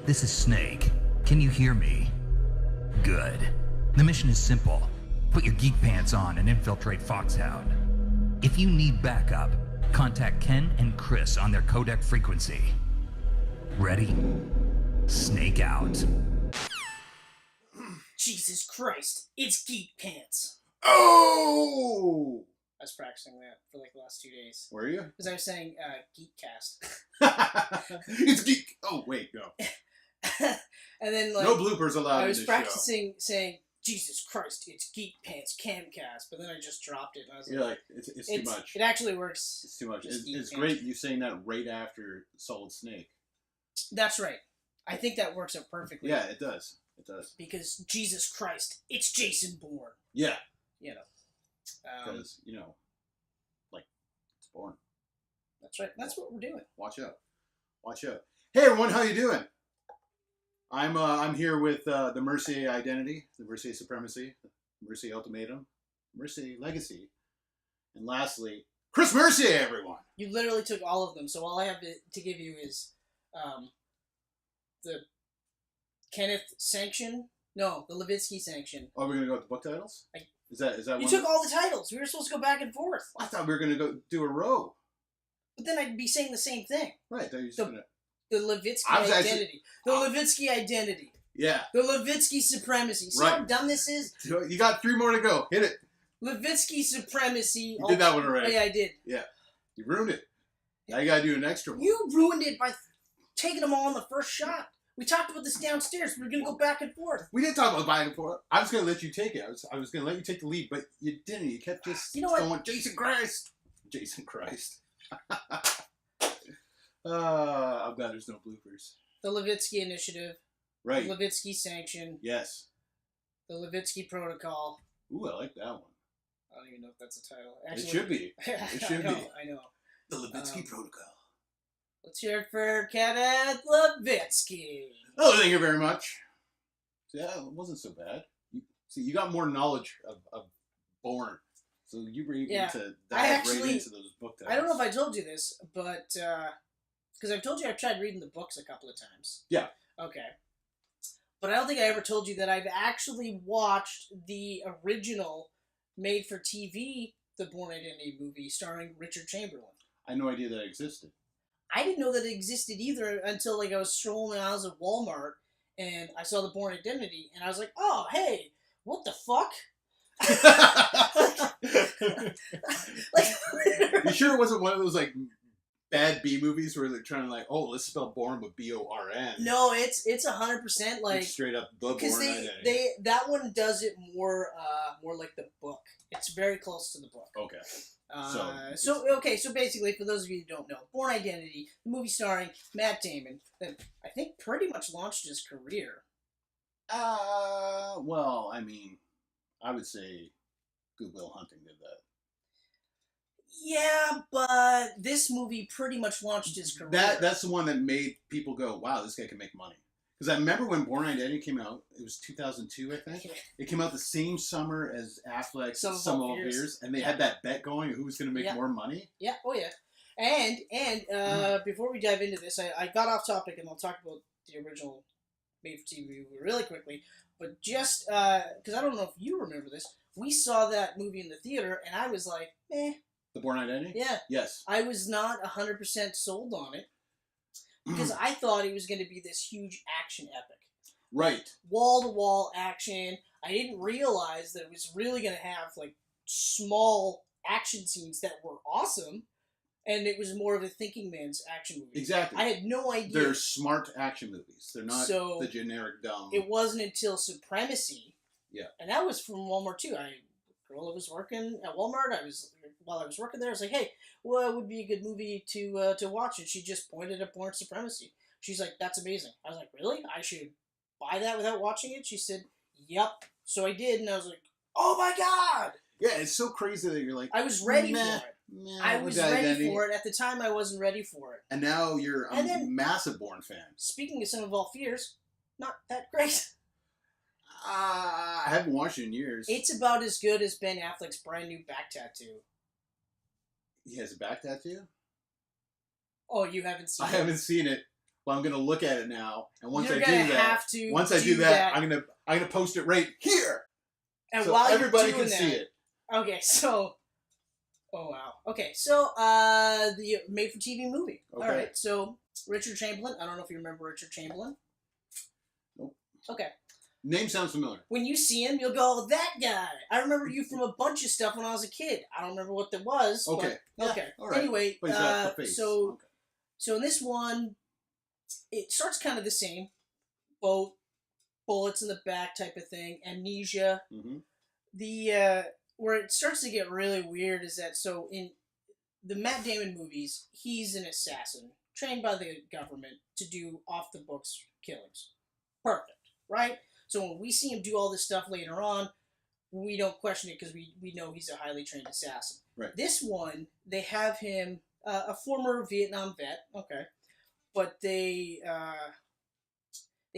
This is Snake. Can you hear me? Good. The mission is simple. Put your geek pants on and infiltrate Foxhound. If you need backup, contact Ken and Chris on their codec frequency. Ready? Snake out. Jesus Christ, it's Geek Pants. Oh! I was practicing that for like the last 2 days. Were you? Because I was saying Geek Cast. It's geek. Oh, wait, no. And then like... No bloopers allowed I was in this practicing saying, Jesus Christ, it's Geek Pants Camcast. But then I just dropped it. And I was You're like, it's too much. It actually works. It's too much. It's It's great you saying that right after Solid Snake. That's right. I think that works out perfectly. Yeah, it does. It does. Because, Jesus Christ, it's Jason Bourne. Yeah. You know. Because, like, it's Bourne. That's right. That's what we're doing. Watch out. Watch out. Hey, everyone, how you doing? I'm here with the Mercier Identity, the Mercier Supremacy, the Mercier Ultimatum, Mercier Legacy, and lastly, Chris Mercier, everyone. You literally took all of them, so all I have to give you is the Kenneth sanction. No, the Levitsky sanction. Oh, we're gonna go with the book titles. Is that you one? took all the titles. We were supposed to go back and forth. I thought we were gonna go do a row. But then I'd be saying the same thing. Right. I thought you were just gonna... The Levitsky identity. The Levitsky identity. Yeah. The Levitsky supremacy. See how dumb this is? You got 3 more to go. Hit it. Levitsky supremacy. You did that one already. Oh, yeah, I did. Yeah. You ruined it. Now you gotta do an extra one. You ruined it by taking them all in the first shot. We talked about this downstairs. We were going to go back and forth. We didn't talk about back and forth. I was going to let you take it. I was going to let you take the lead, but you didn't. You kept just going, Jason Christ. Jason Christ. I'm glad there's no bloopers. The Levitsky Initiative. Right. The Levitsky Sanction. Yes. The Levitsky Protocol. Ooh, I like that one. I don't even know if that's a title. Actually, it should be. It should be. I know. The Levitsky Protocol. Let's hear it for Kenneth Levitsky. Oh, thank you very much. Yeah, it wasn't so bad. You got more knowledge of Bourne, so you were able to dive right into those book titles. I don't know if I told you this, but because I've told you I've tried reading the books a couple of times. Yeah. Okay. But I don't think I ever told you that I've actually watched the original made-for-TV The Bourne Identity movie starring Richard Chamberlain. I had no idea that existed. I didn't know that it existed either until I was strolling around at Walmart and I saw the Bourne Identity and I was like, oh, hey, what the fuck? You sure it wasn't one of those like bad B movies where they're trying to let's spell Bourne with B-O-R-N? No, it's 100% like it's straight up the Bourne Identity. Because that one does it more like the book. It's very close to the book. Okay. So basically, for those of you who don't know, Bourne Identity, the movie starring Matt Damon, that I think pretty much launched his career. Well, I mean, I would say Good Will Hunting did that. Yeah, but this movie pretty much launched his career. That's the one that made people go, wow, this guy can make money. Because I remember when Bourne Identity came out, it was 2002, I think. It came out the same summer as Affleck's Some of Years, and they had that bet going, who was going to make more money. Yeah, oh yeah. And before we dive into this, I got off topic, and I'll talk about the original made-for-TV movie really quickly. But just, because I don't know if you remember this, we saw that movie in the theater, and I was like, eh. The Bourne Identity? Yeah. Yes. I was not 100% sold on it. Because I thought it was going to be this huge action epic. Right. Wall-to-wall action. I didn't realize that it was really going to have, small action scenes that were awesome. And it was more of a thinking man's action movie. Exactly. I had no idea. They're smart action movies. They're not the generic dumb. It wasn't until Supremacy. Yeah. And that was from Walmart, too. Girl that was working at Walmart, while I was working there, I was like, hey, what would be a good movie to watch? And she just pointed at Bourne Supremacy. She's like, that's amazing. I was like, really? I should buy that without watching it? She said, yep. So I did, and I was like, oh my god! Yeah, it's so crazy that you're like, I was ready for it. I was ready for it. At the time, I wasn't ready for it. And now you're a massive Bourne fan. Speaking of Some of All Fears, not that great. I haven't watched it in years. It's about as good as Ben Affleck's brand new back tattoo. He has a back tattoo? Oh, you haven't seen it? I haven't seen it. but I'm gonna look at it now. And once You're I gonna do that, have to once I do that, I'm gonna post it right here, and so while everybody you're doing can see it. Okay, so. Oh wow. Okay, so the made-for-TV movie. Okay. All right. So Richard Chamberlain. I don't know if you remember Richard Chamberlain. Nope. Okay. Name sounds familiar. When you see him, you'll go, "That guy." I remember you from a bunch of stuff when I was a kid. I don't remember what that was. Okay. But, Yeah, okay. all right. Anyway, But he's got the face. so Okay. so in this one, it starts kind of the same. Boat, bullets in the back type of thing. Amnesia. Mm-hmm. The where it starts to get really weird is that so in the Matt Damon movies, he's an assassin trained by the government to do off the books killings. Perfect, right? So when we see him do all this stuff later on, we don't question it because we know he's a highly trained assassin. Right. This one, they have him a former Vietnam vet, okay, but they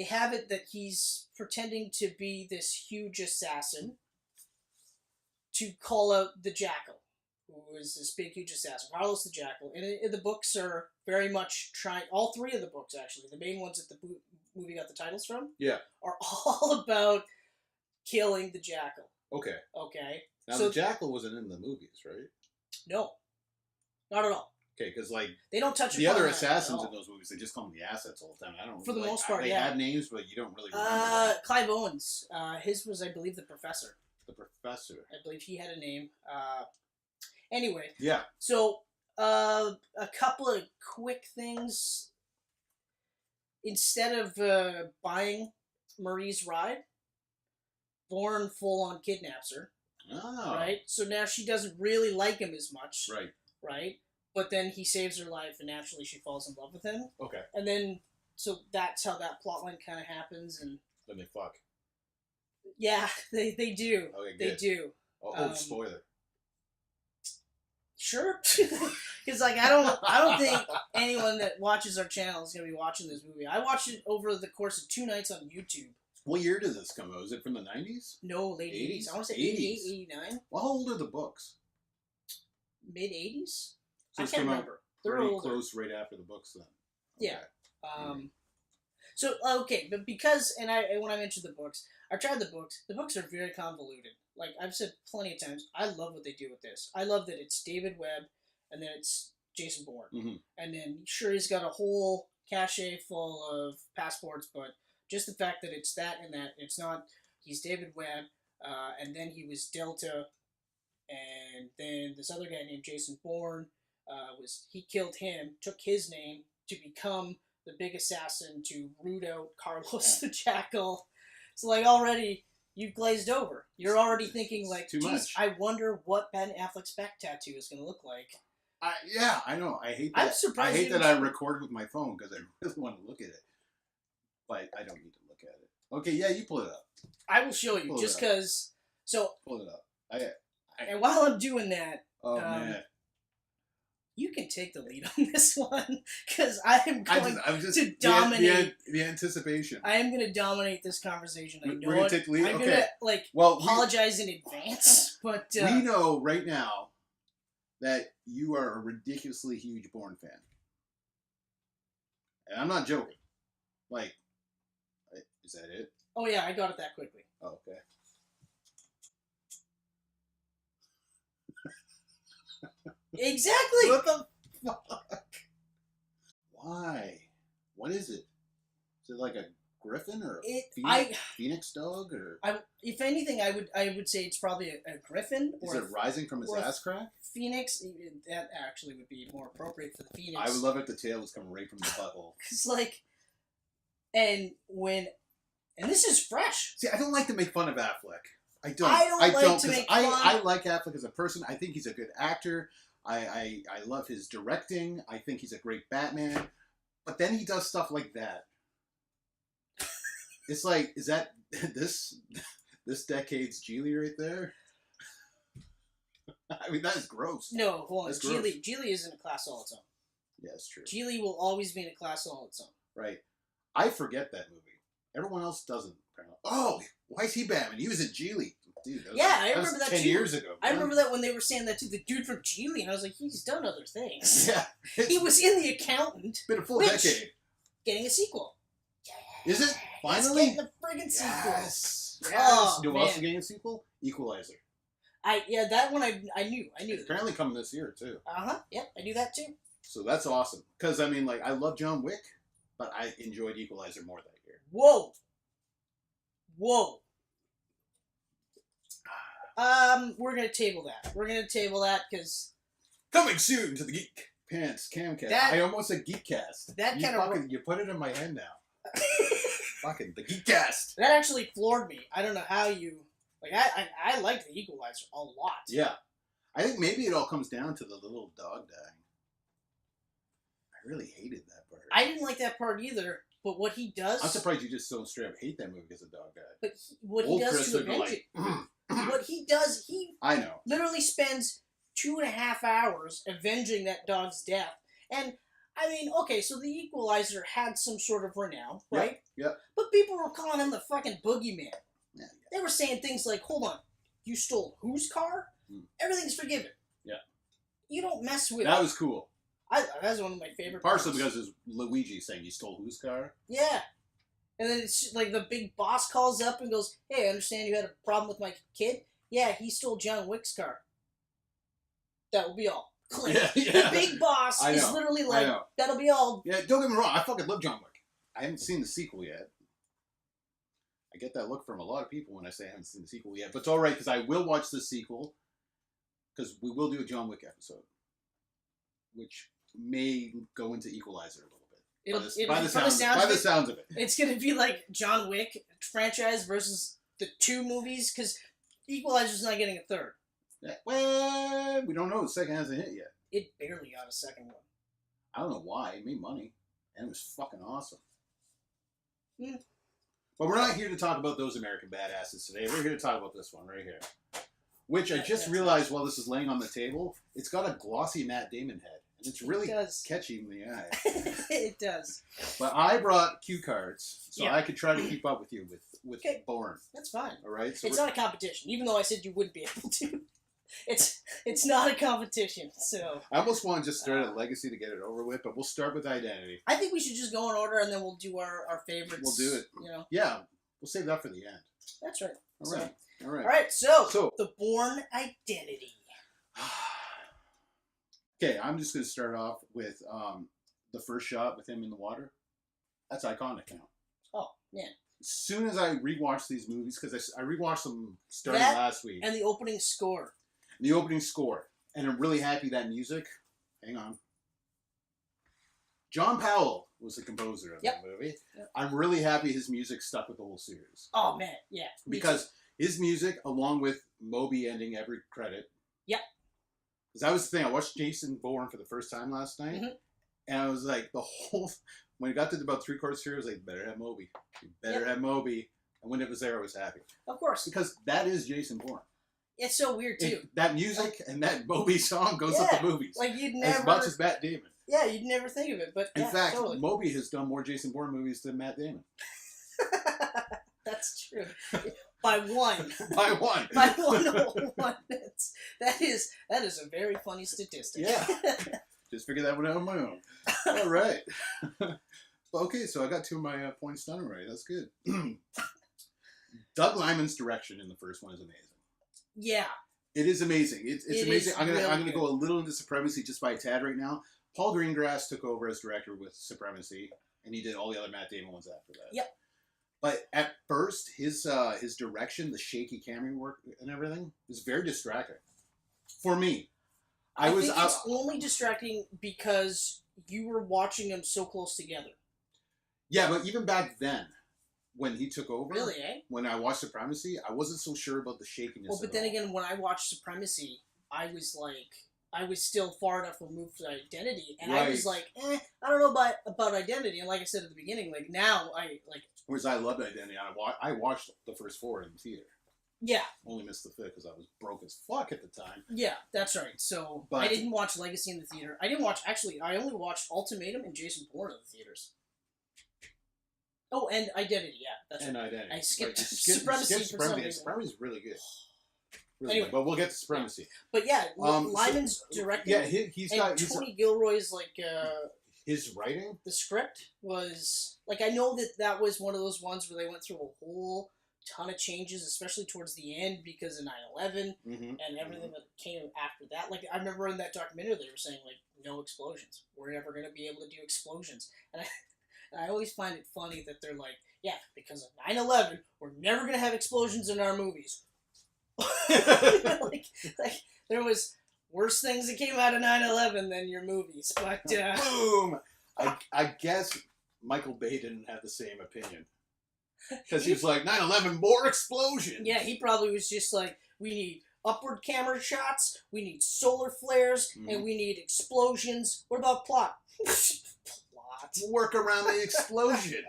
have it that he's pretending to be this huge assassin to call out the Jackal, who is this big, huge assassin, Carlos the Jackal. And the books are very much trying, all three of the books, actually, the main ones that the movie got the titles from, Yeah. are all about killing the Jackal. Okay. Okay? Now So- the Jackal wasn't in the movies, right? No. Not at all. Okay, because like They don't touch the upon other that at assassins all. in those movies, they just call them the assets all the time. I don't. For the really, most part, they yeah. had names, but you don't really remember that. Clive Owens. His was, I believe, the Professor. The Professor. I believe he had a name. Anyway, Yeah. so a couple of quick things. Instead of buying Marie's ride, Bourne full-on kidnaps her. Oh. Right? So now she doesn't really like him as much. Right. Right? But then he saves her life, and naturally she falls in love with him. Okay. And then, so that's how that plotline kind of happens, and Then they fuck. yeah, they do. Okay, They good. do. Oh, spoiler. Sure, because like I don't think anyone that watches our channel is gonna be watching this movie. I watched it over the course of 2 nights on YouTube. What year did this come out? Was it from the 90s? No, late 80s. I want to say 88, 89, Well, how old are the books? mid 80s. So I it's can't come out remember. They're pretty older. close right after the books then. Yeah. Okay. So okay, but because when I mentioned the books, I tried the books. The books are very convoluted. Like I've said plenty of times, I love what they do with this. I love that it's David Webb, and then it's Jason Bourne, Mm-hmm. and then sure he's got a whole cache full of passports, but just the fact that it's that and that it's not. He's David Webb, and then he was Delta, and then this other guy named Jason Bourne he killed him, took his name to become the big assassin to root out Carlos the Jackal. So like already you've glazed over. You're already thinking like, Too geez, much. I wonder what Ben Affleck's back tattoo is going to look like. Yeah, I know. I hate I'm that. surprised I you hate that didn't- I record with my phone because I really want to look at it, but I don't need to look at it. Okay, yeah, you pull it up. I will show you Pull it just up. because. So Pull it up. and while I'm doing that, Oh man, you can take the lead on this one because I am going I'm just to dominate. the anticipation. I am going to dominate this conversation. I know We're gonna it. take the lead? I'm Okay. going to like Well, apologize in advance, but we know right now that you are a ridiculously huge Bourne fan, and I'm not joking. Like, is that it? oh yeah, I got it that quickly. Oh, okay. Exactly. What the fuck? Why? What is it? Is it like a griffin or a phoenix dog or? If anything, I would say it's probably a griffin Is or it rising from his or a- ass crack? phoenix. That actually would be more appropriate for the phoenix. I would love if the tail was coming right from the butthole. Cause like, and this is fresh. See, I don't like to make fun of Affleck. I don't like to 'cause make I fun. like Affleck as a person. I think he's a good actor. I love his directing. I think he's a great Batman. But then he does stuff like that. It's like, is that this decade's Geely right there? I mean, that is gross. No, hold on. That's gross. Geely is in a class all its own. Yeah, it's true. Geely will always be in a class all its own. Right. I forget that movie. Everyone else doesn't. Apparently. Oh, why is he Batman? He was in Geely. Dude, that was Yeah, I remember that 10 too. years ago. I man. remember that when they were saying that to the dude from Geely, and I was like, he's done other things. Yeah. He was in The Accountant. Been a full Which- decade. getting a sequel. Is it? Finally? It's getting a friggin' sequel. Yes. Oh, you know what man. else is getting a sequel? Equalizer. That one I knew. It's apparently coming this year, too. Yep, I knew that too. So that's awesome. Because, I mean, like, I love John Wick, but I enjoyed Equalizer more that year. Whoa. We're gonna table that because Coming soon to the Geek Pants Camcast. I almost said Geekcast. You put it in my head now. Fucking the Geekcast. That actually floored me. I don't know how you like. I liked the Equalizer a lot. Yeah, I think maybe it all comes down to the little dog dying. I really hated that part. I didn't like that part either. But what he does, I'm surprised you just don't straight up hate that movie because the dog died. But what he does Chris to would be avenge like, it, what he does, he I know. literally spends 2.5 hours avenging that dog's death. And I mean, okay, so the Equalizer had some sort of renown, right? Yeah. But people were calling him the fucking boogeyman. Yeah. They were saying things like, "Hold on, you stole whose car? Everything's forgiven." Yeah. You don't mess with. That was cool. That's one of my favorite. Partially parts. because it's Luigi saying you stole whose car. Yeah. And then it's like the big boss calls up and goes, "Hey, I understand you had a problem with my kid. Yeah, he stole John Wick's car." That will be all. Click. Yeah. The big boss is literally like, "That'll be all." Yeah, don't get me wrong. I fucking love John Wick. I haven't seen the sequel yet. I get that look from a lot of people when I say I haven't seen the sequel yet. But it's all right because I will watch the sequel because we will do a John Wick episode, which may go into Equalizer a little bit. By the sounds of it. It's going to be like John Wick franchise versus the 2 movies because Equalizer's not getting a third. Yeah. Well, we don't know. The second hasn't hit yet. It barely got a second one. I don't know why. It made money. And it was fucking awesome. But we're not here to talk about those American badasses today. We're here to talk about this one right here. Which I just realized while this is laying on the table, it's got a glossy Matt Damon head. And it's really catchy in the eye. It does. But I brought cue cards so I could try to keep up with you with Bourne. That's fine. All right? So it's not a competition, even though I said you wouldn't be able to. It's not a competition, so... I almost want to just start at Legacy to get it over with, but we'll start with Identity. I think we should just go in order, and then we'll do our favorites. We'll do it. You know? Yeah, we'll save that for the end. That's right. All right. All right, so the Bourne Identity. Okay, I'm just going to start off with the first shot with him in the water. That's iconic now. Oh, man. As soon as I rewatched these movies, because I rewatched them starting last week. And the opening score. And I'm really happy that music. Hang on. John Powell was the composer of that movie. Yep. I'm really happy his music stuck with the whole series. Oh, man, yeah. Because his music, along with Moby ending every credit. Yep. Because that was the thing. I watched Jason Bourne for the first time last night. And I was like, when it got to about 3/4 through, I was like, better have Moby. You better have Moby. And when it was there, I was happy. Of course. Because that is Jason Bourne. It's so weird, too. That music and that Moby song goes up the movies. Like, you'd never... As much as Matt Damon. Yeah, you'd never think of it, but in fact, Moby has done more Jason Bourne movies than Matt Damon. That's true. By one. By one. By one. That is a very funny statistic. Yeah. Just figured that one out on my own. All right. Okay, so I got 2 of my points done already. That's good. Doug Liman's direction in the first one is amazing. Yeah. It is amazing. It's amazing. I'm gonna go a little into Supremacy just by a tad right now. Paul Greengrass took over as director with Supremacy, and he did all the other Matt Damon ones after that. Yep. But at first, his direction, the shaky camera work and everything, was very distracting. For me. I think it's only distracting because you were watching them so close together. Yeah, but even back then, when he took over, really, eh? When I watched Supremacy, I wasn't so sure about the shakiness. Well, but then again, when I watched Supremacy, I was still far enough removed from Identity, and I was like, I don't know about Identity. And like I said at the beginning, like now I like. Whereas I loved Identity, I watched the first 4 in the theater. Yeah. Only missed the 5th because I was broke as fuck at the time. Yeah, that's right. So I didn't watch Legacy in the theater. I only watched Ultimatum and Jason Bourne in the theaters. Oh, and Identity, yeah. That's and right. Identity. I skipped Supremacy for some reason. Supremacy is really good. Anyway, but we'll get to Supremacy. But yeah, Lyman's directing. Yeah, he's got Tony Gilroy's like. His writing? The script was like, I know that was one of those ones where they went through a whole ton of changes, especially towards the end because of 9/11 and everything that came after that. Like, I remember in that documentary they were saying, like, no explosions. We're never going to be able to do explosions. And I always find it funny that they're like, yeah, because of 9/11, we're never going to have explosions in our movies. like there was worse things that came out of 9/11 than your movies, but boom. I guess Michael Bay didn't have the same opinion because he was like 9/11, more explosions. Yeah, he probably was just like, we need upward camera shots, we need solar flares, and we need explosions. What about plot? Plot. Work around the explosion.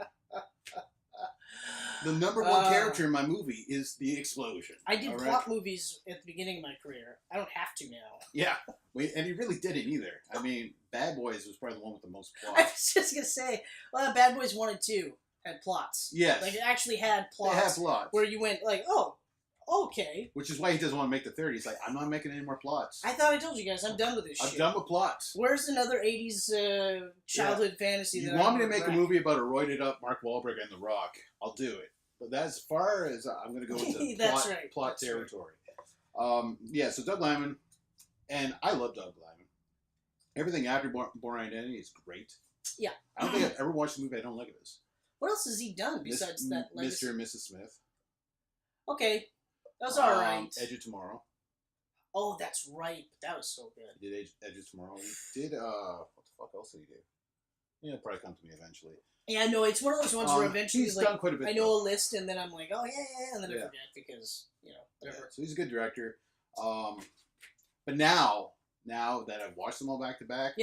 The number one character in my movie is the explosion. I did plot movies at the beginning of my career. I don't have to now. Yeah, and he really didn't either. I mean, Bad Boys was probably the one with the most plot. I was just going to say, well, Bad Boys 1 and 2 had plots. Yes. Like, it actually had plots. They had plots. Where you went, like, oh, okay. Which is why he doesn't want to make the third. He's like, I'm not making any more plots. I thought I told you guys, I'm done with this shit. I'm done with plots. Where's another 80s childhood fantasy you that want me to make a movie about a roided up Mark Wahlberg and The Rock, I'll do it. But that's as far as I'm going to go into plot territory. Right. Yeah, so Doug Liman, and I love Doug Liman. Everything after Bourne Identity is great. Yeah. I don't think I've ever watched a movie I don't like of his. What else has he done besides that? Legacy? Mr. and Mrs. Smith. Okay. That's alright. Edge of Tomorrow. Oh, that's right. That was so good. He did Edge of Tomorrow. He did, what the fuck else did he do? Yeah, it'll probably come to me eventually. Yeah, no, it's one of those ones where eventually he's done quite a bit. I know a list, and then I'm like, oh, yeah, and then I forget because, whatever. Yeah, so he's a good director. But now that I've watched them all back to back,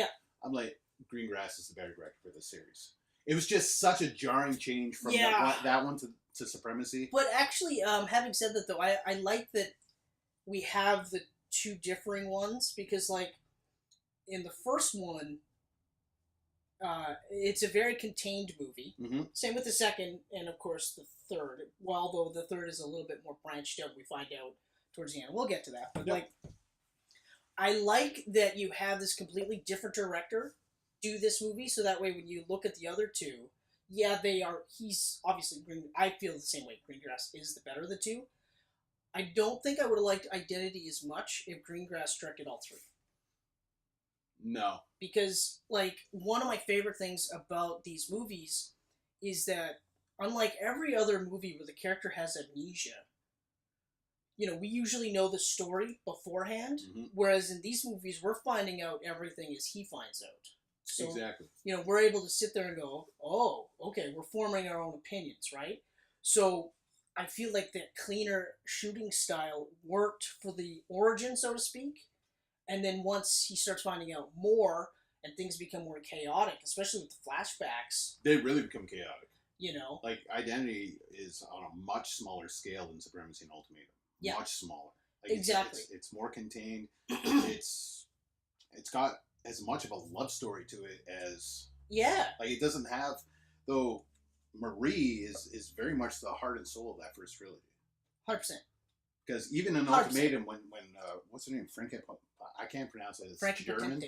I'm like, Greengrass is the better director for this series. It was just such a jarring change from that one to Supremacy. But actually, having said that, though, I like that we have the two differing ones, because, like, in the first one, it's a very contained movie. Same with the second, and of course the third. Well, although the third is a little bit more branched out, we find out towards the end. We'll get to that. But like, I like that you have this completely different director do this movie, so that way when you look at the other two, he's obviously I feel the same way. Greengrass is the better of the two. I don't think I would have liked Identity as much if Greengrass directed all three. No. Because, like, one of my favorite things about these movies is that, unlike every other movie where the character has amnesia, we usually know the story beforehand, whereas in these movies, we're finding out everything as he finds out. So, exactly. We're able to sit there and go, oh, okay, we're forming our own opinions, right? So, I feel like that cleaner shooting style worked for the origin, so to speak. And then once he starts finding out more and things become more chaotic, especially with the flashbacks. They really become chaotic. Like, Identity is on a much smaller scale than Supremacy and Ultimatum. Yeah. Much smaller. Like, exactly. It's more contained. It's got as much of a love story to it as... Yeah. Like, it doesn't have... Though Marie is very much the heart and soul of that first trilogy. 100%. Because even in Ultimatum, when what's her name? I can't pronounce it. It's Frankie German.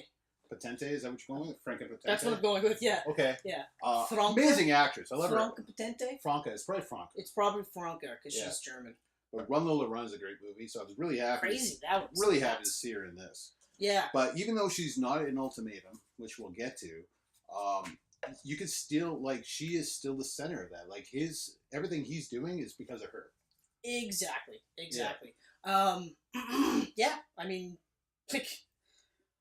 Patente, is that what you're going with? Franca Patente? That's what I'm going with, yeah. Okay. Yeah. Amazing actress. I love Franca Patente? Franca. It's probably Franca. It's probably Franca, because she's German. But Run Lola Run is a great movie, so I was really happy. Crazy. That was really happy to see her in this. Yeah. But even though she's not in Ultimatum, which we'll get to, you can still, like, she is still the center of that. Like, everything he's doing is because of her. Exactly. Yeah, I mean, like,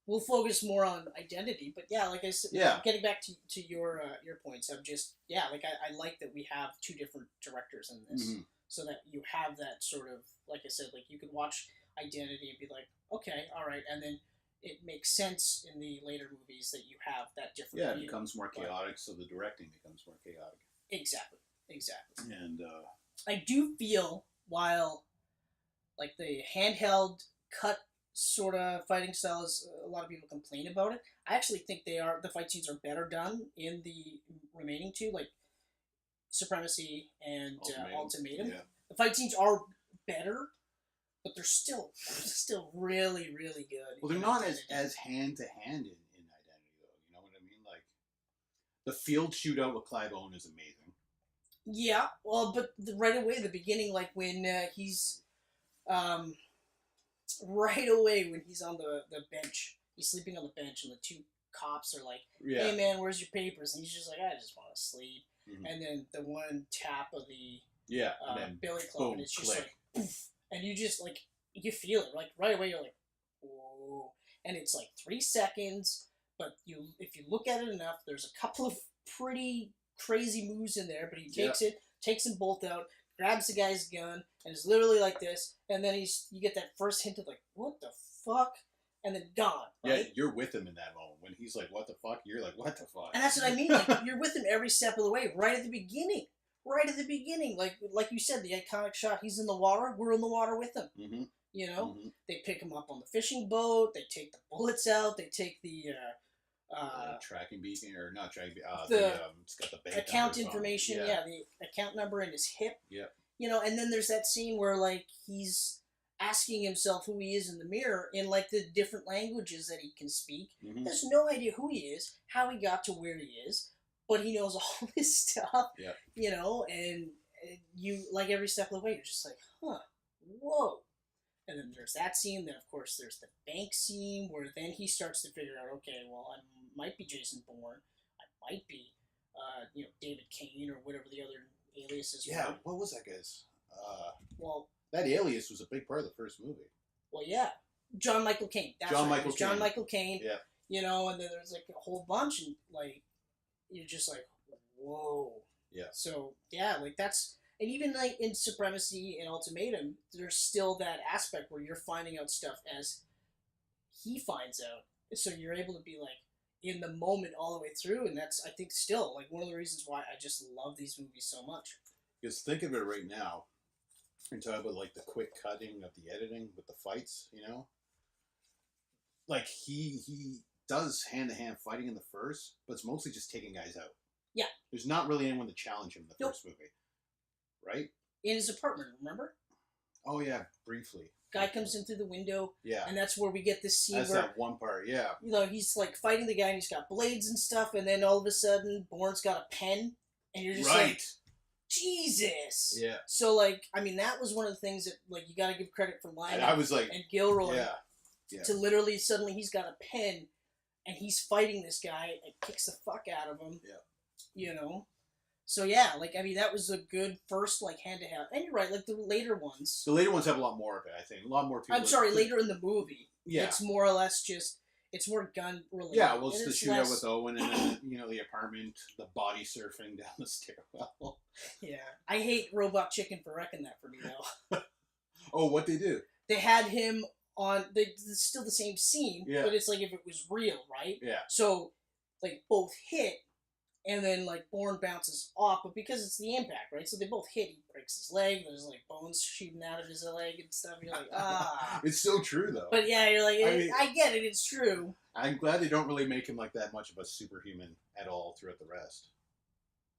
we'll focus more on Identity, but yeah, like I said, getting back to your points, I'm just, I like that we have two different directors in this, so that you have that sort of, like I said, like, you could watch Identity and be like, okay, all right, and then it makes sense in the later movies that you have that different view. It becomes more chaotic, so the directing becomes more chaotic. Exactly. And I do feel, while, like, the handheld cut sort of fighting style is, a lot of people complain about it, I actually think the fight scenes are better done in the remaining two, like Supremacy and Ultimatum. Yeah. The fight scenes are better, but they're still really, really good. Well, they're not as hand to hand in Identity, though. You know what I mean? Like, The field shootout with Clive Owen is amazing. Yeah, well, but right away, the beginning, like when he's, right away when he's on the bench, he's sleeping on the bench, and the two cops are like, "Hey man, where's your papers?" And he's just like, "I just want to sleep." Mm-hmm. And then the one tap of the and then billy club, boom, and it's just like, poof, and you just like you feel it like right away. You're like, whoa, and it's like 3 seconds, but if you look at it enough, there's a couple of pretty crazy moves in there, but he takes them both out, grabs the guy's gun, and is literally like this, and then you get that first hint of like, what the fuck? And then gone. Right? Yeah, you're with him in that moment. When he's like, what the fuck? You're like, what the fuck? And that's what I mean. Like, you're with him every step of the way, right at the beginning. Right at the beginning. Like you said, the iconic shot, he's in the water, we're in the water with him. Mm-hmm. You know? Mm-hmm. They pick him up on the fishing boat, they take the bullets out, they take the tracking beacon, or not tracking beacon, it's got the bank account information, the account number in his hip. Yeah. You know, and then there's that scene where, like, he's asking himself who he is in the mirror in, like, the different languages that he can speak. Mm-hmm. There's no idea who he is, how he got to where he is, but he knows all this stuff, you know, and you, like, every step of the way, you're just like, huh, whoa. And then there's that scene, then, of course, there's the bank scene, where then he starts to figure out, okay, well, I might be Jason Bourne, I might be, David Kane, or whatever the other aliases were. Yeah, what was that guy's? Well, that alias was a big part of the first movie. Well, yeah. John Michael Caine. That's John Michael Caine. Yeah. You know, and then there's like a whole bunch, and like, you're just like, whoa. Yeah. So, yeah, like that's, and even like in Supremacy and Ultimatum, there's still that aspect where you're finding out stuff as he finds out. So you're able to be like in the moment all the way through, and that's, I think, still like one of the reasons why I just love these movies so much. Because think of it right now. And talk about like the quick cutting of the editing with the fights, you know? Like he does hand-to-hand fighting in the first, but it's mostly just taking guys out. Yeah. There's not really anyone to challenge him in the first movie. Right? In his apartment, remember? Oh yeah, briefly. Guy comes in through the window. Yeah. And that's where we get this scene that's where... that one part, yeah. You know, he's like fighting the guy and he's got blades and stuff, and then all of a sudden, Bourne's got a pen, and you're just like... Jesus. Yeah. So like, I mean, that was one of the things that like you got to give credit for Lyman. And I was like, and Gilroy. Yeah. To literally suddenly he's got a pen, and he's fighting this guy and kicks the fuck out of him. Yeah. You know. So yeah, like I mean, that was a good first like hand to hand. And you're right, like the later ones. The later ones have a lot more of it. I think a lot more people. I'm sorry, later in the movie. Yeah. It's more or less just. It's more gun related. Yeah, well, it's the shootout with Owen, and then, the apartment, the body surfing down the stairwell. Yeah. I hate Robot Chicken for wrecking that for me, though. Oh, what'd they do? They had him on... It's still the same scene, but it's like if it was real, right? Yeah. So, like, both hit, and then, like, Bourne bounces off, but because it's the impact, right? So they both hit. He breaks his leg. There's, like, bones shooting out of his leg and stuff. You're like, ah. It's so true, though. But, yeah, you're like, I get it. It's true. I'm glad they don't really make him, like, that much of a superhuman at all throughout the rest.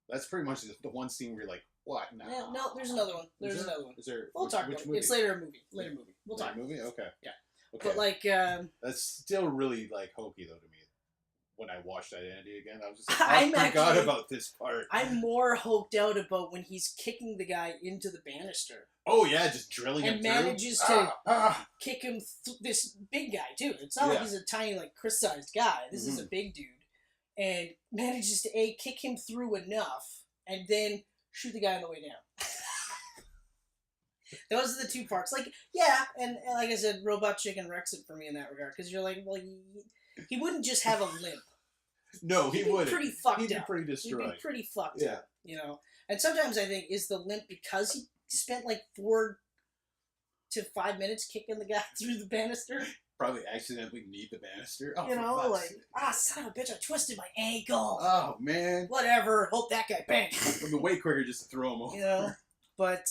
That's pretty much the one scene where you're like, what? No. Yeah, no, there's another one. There's another one. Is there? We'll talk about it. It's later movie. We'll talk. Movie? Okay. Yeah. Okay. But, like... that's still really, like, hokey, though, to me. When I watched Identity again, I was just like, I forgot about this part. I'm more hoked out about when he's kicking the guy into the banister. Oh yeah, just drilling him through. And manages to kick him, this big guy too. It's not like he's a tiny, like, Chris-sized guy. This is a big dude. And manages to, kick him through enough, and then shoot the guy on the way down. Those are the two parts. Like, yeah, and like I said, Robot Chicken wrecks it for me in that regard. Because you're like, well, he wouldn't just have a limp. No, he wouldn't. Pretty fucked He'd be up. pretty destroyed. He'd be pretty fucked up, you know. And sometimes I think, is the limp because he spent like 4 to 5 minutes kicking the guy through the banister? Probably accidentally need the banister. Oh, you know, like, son of a bitch, I twisted my ankle. Oh, man. Whatever. Hope that guy bang. From the way quicker just to throw him over. You know, but,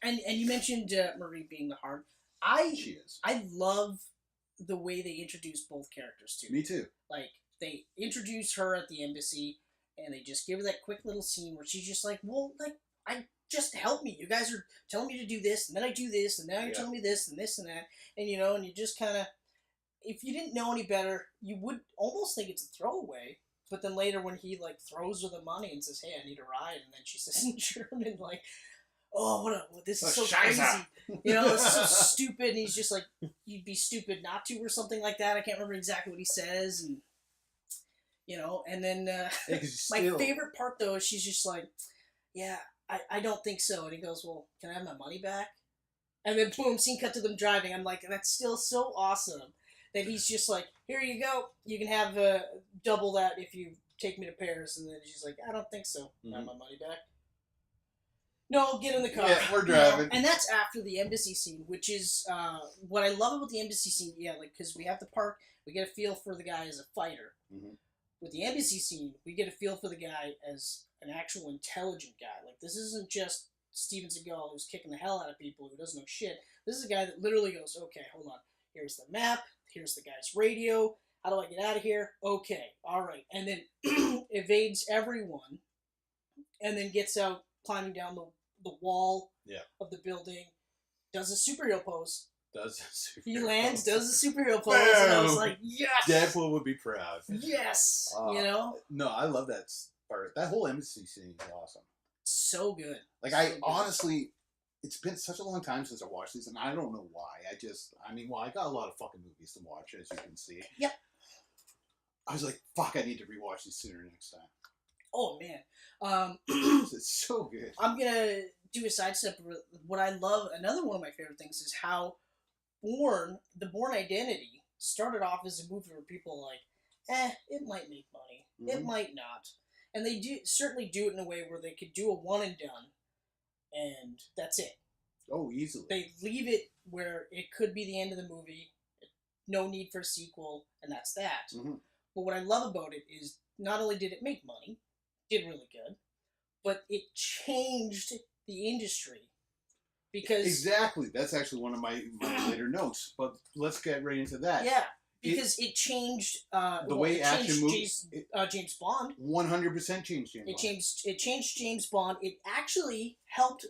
and you mentioned Marie being the heart. She is. I love the way they introduce both characters too. Me too. Like, they introduce her at the embassy, and they just give her that quick little scene where she's just like, well, like, just help me. You guys are telling me to do this, and then I do this, and now you're telling me this, and this, and that. And, you know, and you just kind of, if you didn't know any better, you would almost think it's a throwaway. But then later when he, like, throws her the money and says, hey, I need a ride, and then she says in German, like, oh, this is so crazy. You know, this is so stupid. And he's just like, you'd be stupid not to, or something like that. I can't remember exactly what he says. And, you know, and then my favorite part, though, is she's just like, yeah, I don't think so. And he goes, well, can I have my money back? And then, boom, scene cut to them driving. I'm like, that's still so awesome that he's just like, here you go. You can have double that if you take me to Paris. And then she's like, I don't think so. Can I have my money back? No, get in the car. Yeah, we're driving. No. And that's after the embassy scene, which is what I love about the embassy scene. Yeah, like, because we have the park, we get a feel for the guy as a fighter. Mm-hmm. With the embassy scene, we get a feel for the guy as an actual intelligent guy. Like, this isn't just Steven Seagal who's kicking the hell out of people who doesn't know shit. This is a guy that literally goes, okay, hold on. Here's the map. Here's the guy's radio. How do I get out of here? Okay, all right. And then evades everyone and then gets out climbing down the wall of the building, does a superhero pose. He lands, does a superhero pose, and I was like, yes! Deadpool would be proud. Yes! You know? No, I love that part. That whole embassy scene is awesome. So good. Like, so honestly, it's been such a long time since I watched these, and I don't know why. I got a lot of fucking movies to watch, as you can see. Yep. I was like, fuck, I need to rewatch these sooner next time. Oh, man. It's so good. I'm going to do a sidestep. What I love, another one of my favorite things, is how the Bourne Identity started off as a movie where people are like, it might make money. Mm-hmm. It might not. And they certainly do it in a way where they could do a one and done, and that's it. Oh, easily. They leave it where it could be the end of the movie, no need for a sequel, and that's that. Mm-hmm. But what I love about it is not only did it make money, did really good, but it changed the industry. Because exactly. That's actually one of my later notes, but let's get right into that. Yeah, because it changed the way action movies. James Bond. 100% changed James Bond. It changed James Bond. It actually helped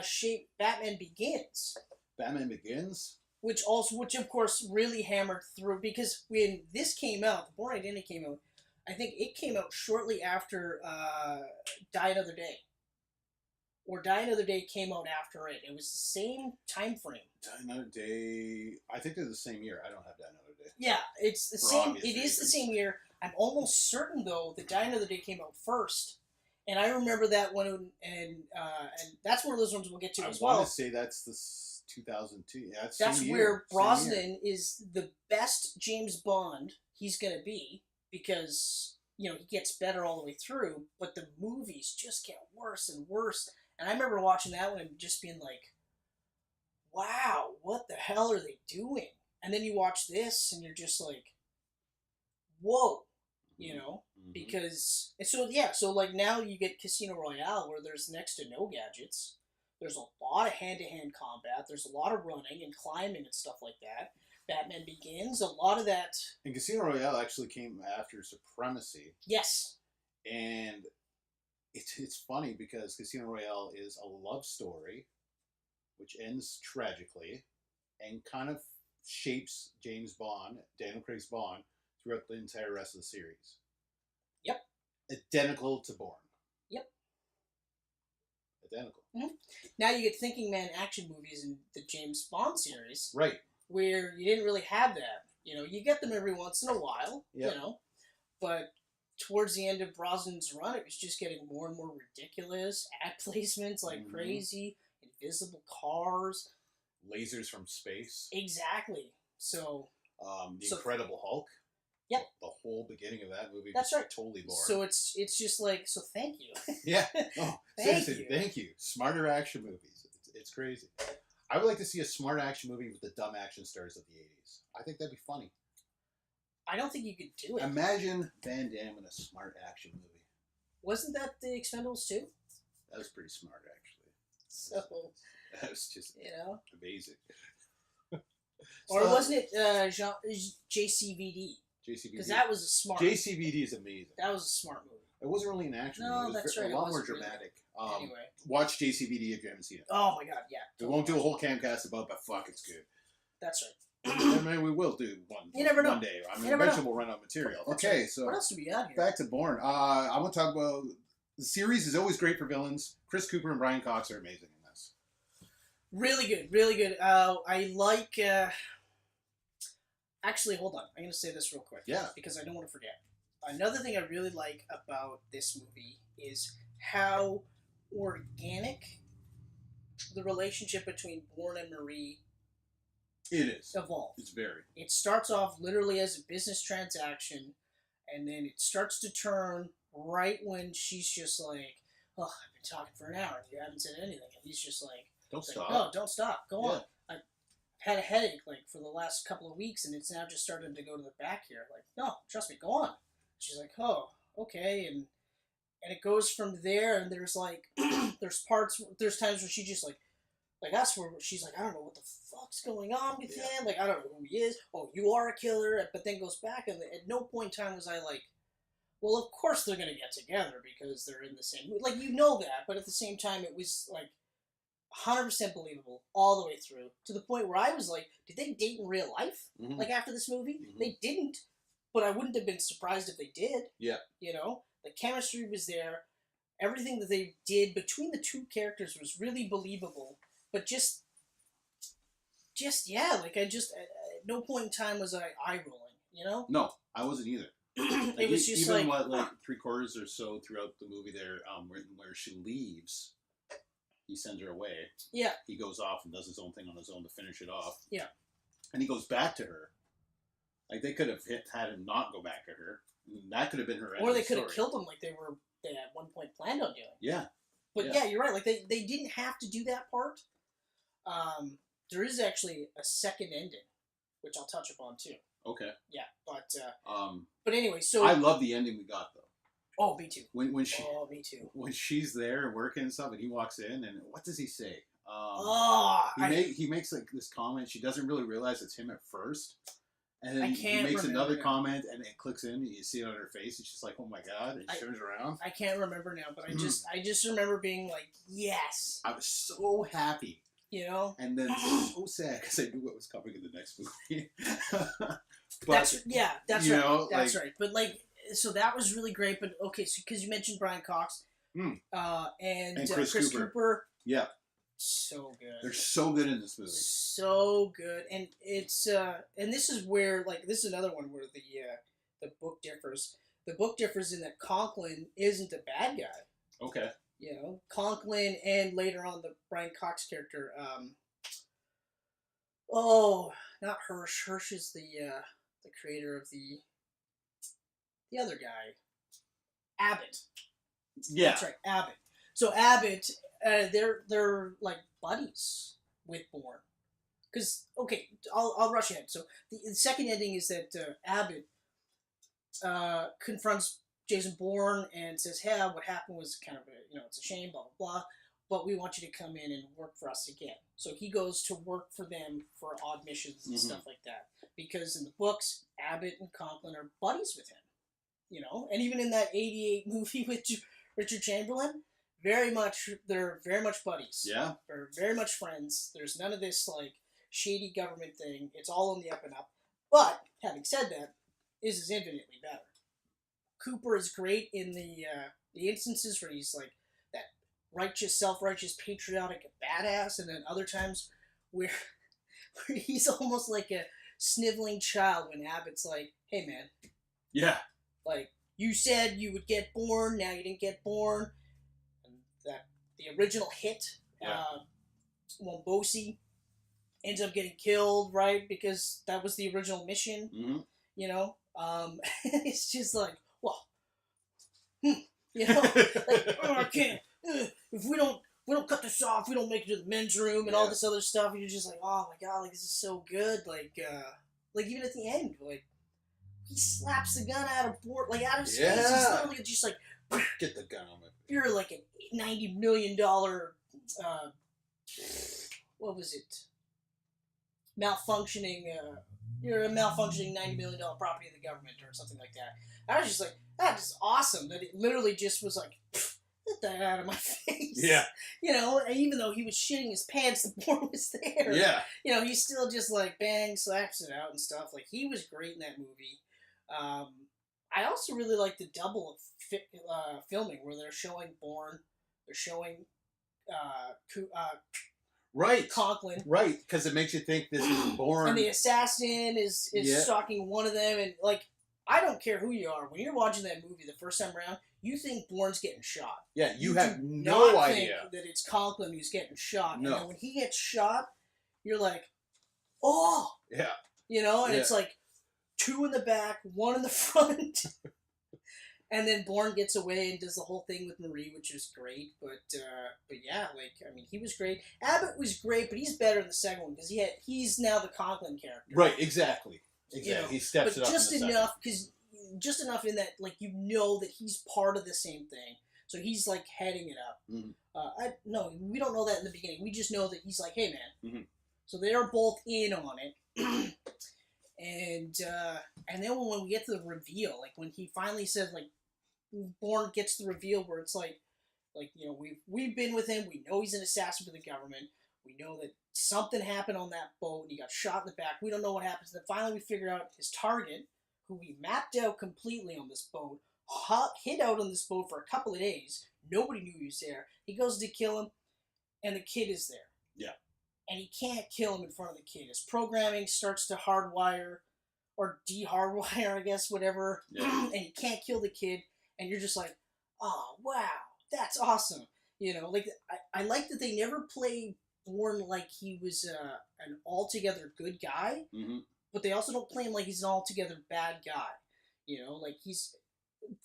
shape Batman Begins. Batman Begins? Which of course really hammered through, because when this came out, the Bourne Identity came out, I think it came out shortly after Die Another Day. Or Die Another Day came out after it. It was the same time frame. Die Another Day, I think they're the same year. I don't have Die Another Day. Yeah, it's the same. It is the same year. I'm almost certain though that Die Another Day came out first, and I remember that one, and that's one of those ones we'll get to as well. I want to say that's the 2002. Yeah, that's where Brosnan is the best James Bond he's gonna be, because he gets better all the way through, but the movies just get worse and worse. And I remember watching that one and just being like, wow, what the hell are they doing? And then you watch this and you're just like, whoa, mm-hmm. Because, so like now you get Casino Royale where there's next to no gadgets. There's a lot of hand-to-hand combat. There's a lot of running and climbing and stuff like that. Batman Begins, a lot of that. And Casino Royale actually came after Supremacy. Yes. And it's funny because Casino Royale is a love story, which ends tragically, and kind of shapes James Bond, Daniel Craig's Bond, throughout the entire rest of the series. Yep. Identical to Bourne. Yep. Identical. Mm-hmm. Now you get thinking man action movies in the James Bond series. Right. Where you didn't really have that. You get them every once in a while, yep. But towards the end of Brosnan's run, it was just getting more and more ridiculous. Ad placements like mm-hmm. crazy, invisible cars. Lasers from space. Exactly. So... the Incredible Hulk. Yep. The whole beginning of that movie was right. Totally boring. So it's just like, so thank you. Yeah. Oh, thank you. Smarter action movies. It's crazy. I would like to see a smart action movie with the dumb action stars of the 80s. I think that'd be funny. I don't think you could do it. Imagine Van Damme in a smart action movie. Wasn't that the Expendables too? That was pretty smart, actually. So... That was just amazing. Or wasn't it JCVD? JCVD. Because that was a smart... JCVD is amazing. That was a smart movie. It wasn't really an action movie. No, that's right. A lot more dramatic. Really. Anyway. Watch JCVD if you haven't seen it. Oh my god, yeah. We won't do a whole camcast about it, but fuck, it's good. That's right. And maybe we will do one. You never know. One day. I mean, You never eventually know. we'll run out of material. That's Okay, right. so What else do we got here? back to Bourne. I want to talk about the series is always great for villains. Chris Cooper and Brian Cox are amazing in this. Really good, really good. I like. Actually, hold on. I'm going to say this real quick. Yeah. Because I don't want to forget. Another thing I really like about this movie is how organic the relationship between Bourne and Marie It is. evolved. It's very. It starts off literally as a business transaction, and then it starts to turn right when she's just like, "Oh, I've been talking for an hour and you haven't said anything." And he's just like, Don't like, stop. "No, don't stop. Go Yeah. on." I've had a headache like for the last couple of weeks, and it's now just starting to go to the back here. Like, no, trust me, go on. She's like, "Oh, okay," and it goes from there. And there's like, there's times where she just like that's where she's like, "I don't know what the fuck's going on with him. Like, I don't know who he is. Oh, you are a killer." But then goes back, and at no point in time was I like, well, of course they're gonna get together because they're in the same. Like, you know that, but at the same time, it was like 100% believable all the way through to the point where I was like, did they date in real life? Mhm. Like after this movie, Mhm. they didn't, but I wouldn't have been surprised if they did. Yeah. You know, the chemistry was there. Everything that they did between the two characters was really believable. But just yeah, like at no point in time was I eye rolling, you know? No, I wasn't either. It was just even like, like 3/4 or so throughout the movie there, where she leaves, he sends her away. yeah, He goes off and does his own thing on his own to finish it off. Yeah. And he goes back to her. Like they could have had him not go back to her. That could have been her end or of they the could have story. killed him like they at one point planned on doing. Yeah. But Yeah. yeah, you're right. Like they didn't have to do that part. There is actually a second ending, which I'll touch upon too. Okay. Yeah, but anyway, so I love the ending we got though. oh, me too. When she Oh, me too. when she's there working and stuff, and he walks in, and what does he say? He makes like this comment. She doesn't really realize it's him at first, and then I he can't makes remember another now. comment, and it clicks in. And you see it on her face, and she's like, "Oh my god!" And she turns around. I can't remember now, but I just remember being like, yes, I was so happy, you know. and then so sad because I knew what was coming in the next movie. But That's you right. know, That's right. But like, so that was really great. But okay, so because you mentioned Brian Cox, and Chris Cooper, yeah, so good. they're so good in this movie. So good, and it's and this is where like this is another one where the book differs. The book differs in that Conklin isn't a bad guy. Okay. You know, Conklin, and later on the Brian Cox character. Not Hirsch. Hirsch is the creator of the other guy, Abbott. Yeah. That's right, Abbott. So Abbott, they're like buddies with Bourne. Because okay, I'll rush ahead. So the second ending is that Abbott confronts Jason Bourne and says, "Hey, what happened was kind of it's a shame, blah blah blah, but we want you to come in and work for us again." So he goes to work for them for odd missions and stuff like that. Because in the books, Abbott and Conklin are buddies with him. You know, and even in that '88 movie with Richard Chamberlain, they're very much buddies. Yeah. They're very much friends. There's none of this like shady government thing. It's all on the up and up. But having said that, this is infinitely better. Cooper is great in the instances where he's like that righteous, self-righteous, patriotic badass, and then other times where he's almost like a sniveling child when Abbott's like, "Hey man, Yeah. like you said you would get Bourne, now you didn't get Bourne," and that the original hit, Wombosi ends up getting killed, right? Because that was the original mission. Mm-hmm. You know, it's just like, well, you know, like, oh, I can't. If we don't cut this off, we don't make it to the men's room and all this other stuff. And you're just like, oh my god, like this is so good. Like even at the end, like he slaps the gun out of Bourne, like out of space. He's literally just like, Get the gun on me. you're like a $90 million, what was it? Malfunctioning. You're a malfunctioning $90 million property of the government or something like that. I was just like, that is awesome. That it literally just was like, get that out of my face. Yeah. You know, and even though he was shitting his pants, the Bourne was there. Yeah. You know, he still just, like, bang, slaps it out and stuff. Like, he was great in that movie. I also really like the double filming where they're showing Bourne, they're showing Right. Conklin. Right, because it makes you think this is Bourne. And the assassin is stalking one of them, and, like, I don't care who you are. When you're watching that movie the first time around, you think Bourne's getting shot. Yeah, you have do no not idea think that it's Conklin who's getting shot. No. And then when he gets shot, you're like, oh! Yeah. You know, and Yeah. it's like 2 in the back, 1 in the front. And then Bourne gets away and does the whole thing with Marie, which is great. But yeah, like, I mean, he was great. Abbott was great, but he's better in the second one because he's now the Conklin character. Right, exactly. Exactly. You know, He steps it up just in the enough, because just enough in that, like, you know that he's part of the same thing. So he's, like, heading it up. Mm-hmm. No, we don't know that in the beginning. We just know that he's like, hey, man. Mm-hmm. So they're both in on it. And then when we get to the reveal, like, when he finally says, like, Bourne gets the reveal where it's like, you know, we've been with him. We know he's an assassin for the government. We know that something happened on that boat and he got shot in the back. We don't know what happens. Then finally we figure out his target, who we mapped out completely on this boat, hid out on this boat for a couple of days. Nobody knew he was there. He goes to kill him, and the kid is there. Yeah. And he can't kill him in front of the kid. His programming starts to hardwire, or de-hardwire, I guess, whatever. Yeah. And he can't kill the kid. And you're just like, oh, wow, that's awesome. You know, like, I like that they never play Bourne like he was an altogether good guy, but they also don't play him like he's an altogether bad guy. You know, like, he's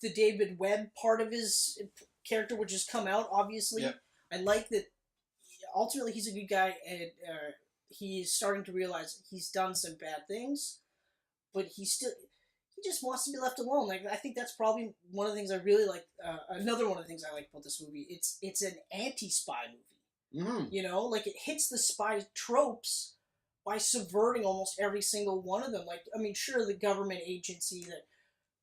the David Webb part of his character, which has come out, obviously. Yep. I like that ultimately he's a good guy, and he's starting to realize he's done some bad things, but he just wants to be left alone. Like, I think that's probably one of the things I really like. Another one of the things I like about this movie, it's an anti-spy movie. Mm-hmm. You know, like, it hits the spy tropes by subverting almost every single one of them. Like, I mean, sure, the government agency that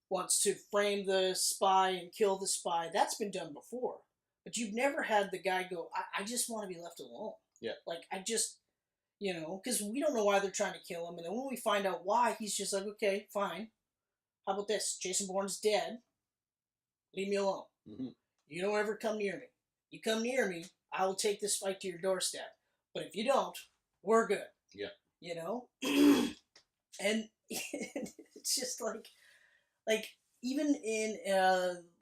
wants to frame the spy and kill the spy, that's been done before. But you've never had the guy go, I just want to be left alone. Yeah. Like, I just, you know, because we don't know why they're trying to kill him. And then when we find out why, he's just like, okay, fine. How about this? Jason Bourne's dead. Leave me alone. Mm-hmm. You don't ever come near me. You come near me, I will take this fight to your doorstep. But if you don't, we're good. Yeah. You know? And it's just like even in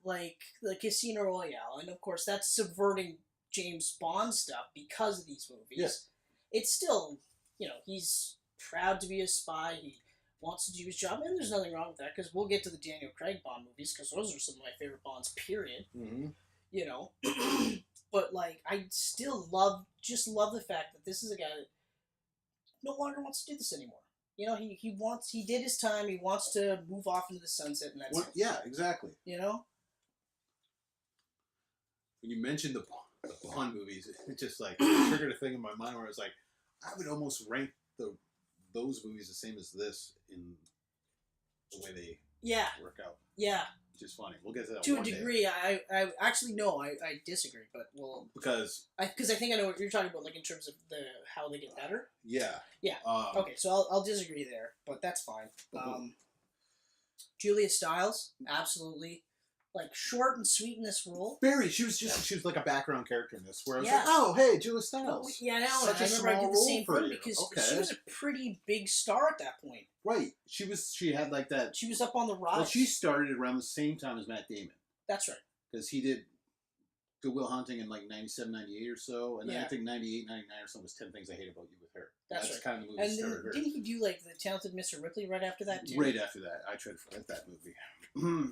like the Casino Royale, and of course that's subverting James Bond stuff because of these movies. Yeah. It's still, you know, he's proud to be a spy. He wants to do his job, and there's nothing wrong with that, because we'll get to the Daniel Craig Bond movies, because those are some of my favorite Bonds, period. Mm-hmm. You know? But, like, I still love the fact that this is a guy that no longer wants to do this anymore. You know, he did his time, he wants to move off into the sunset, and that's it. Yeah, exactly. You know? When you mentioned the Bond movies, it just, like, triggered a thing in my mind where I was like, I would almost rank those movies the same as this in the way they work out. Yeah. Which is funny. We'll get to that to one a degree. I actually, no, I disagree, but we'll... Because I think I know what you're talking about, like, in terms of how they get better. Yeah. Yeah. Okay, so I'll disagree there, but that's fine. Julia Stiles, absolutely. Like, short and sweet in this role. Barry, she was like a background character in this, where I was Yeah. like, oh, hey, Julia Stiles. Yeah, now Such I a remember I did small the same role for thing you. because Okay. she was a pretty big star at that point. Right. She had like that. She was up on the rise. Well, she started around the same time as Matt Damon. That's right. Because he did Good Will Hunting in like 97, 98 or so. And then I think 98, 99 or so was 10 Things I Hate About You with her. That's right. kind of the movie And that then, started her. didn't he do, like, The Talented Mr. Ripley right after that, too? Right after that. I tried to forget that movie.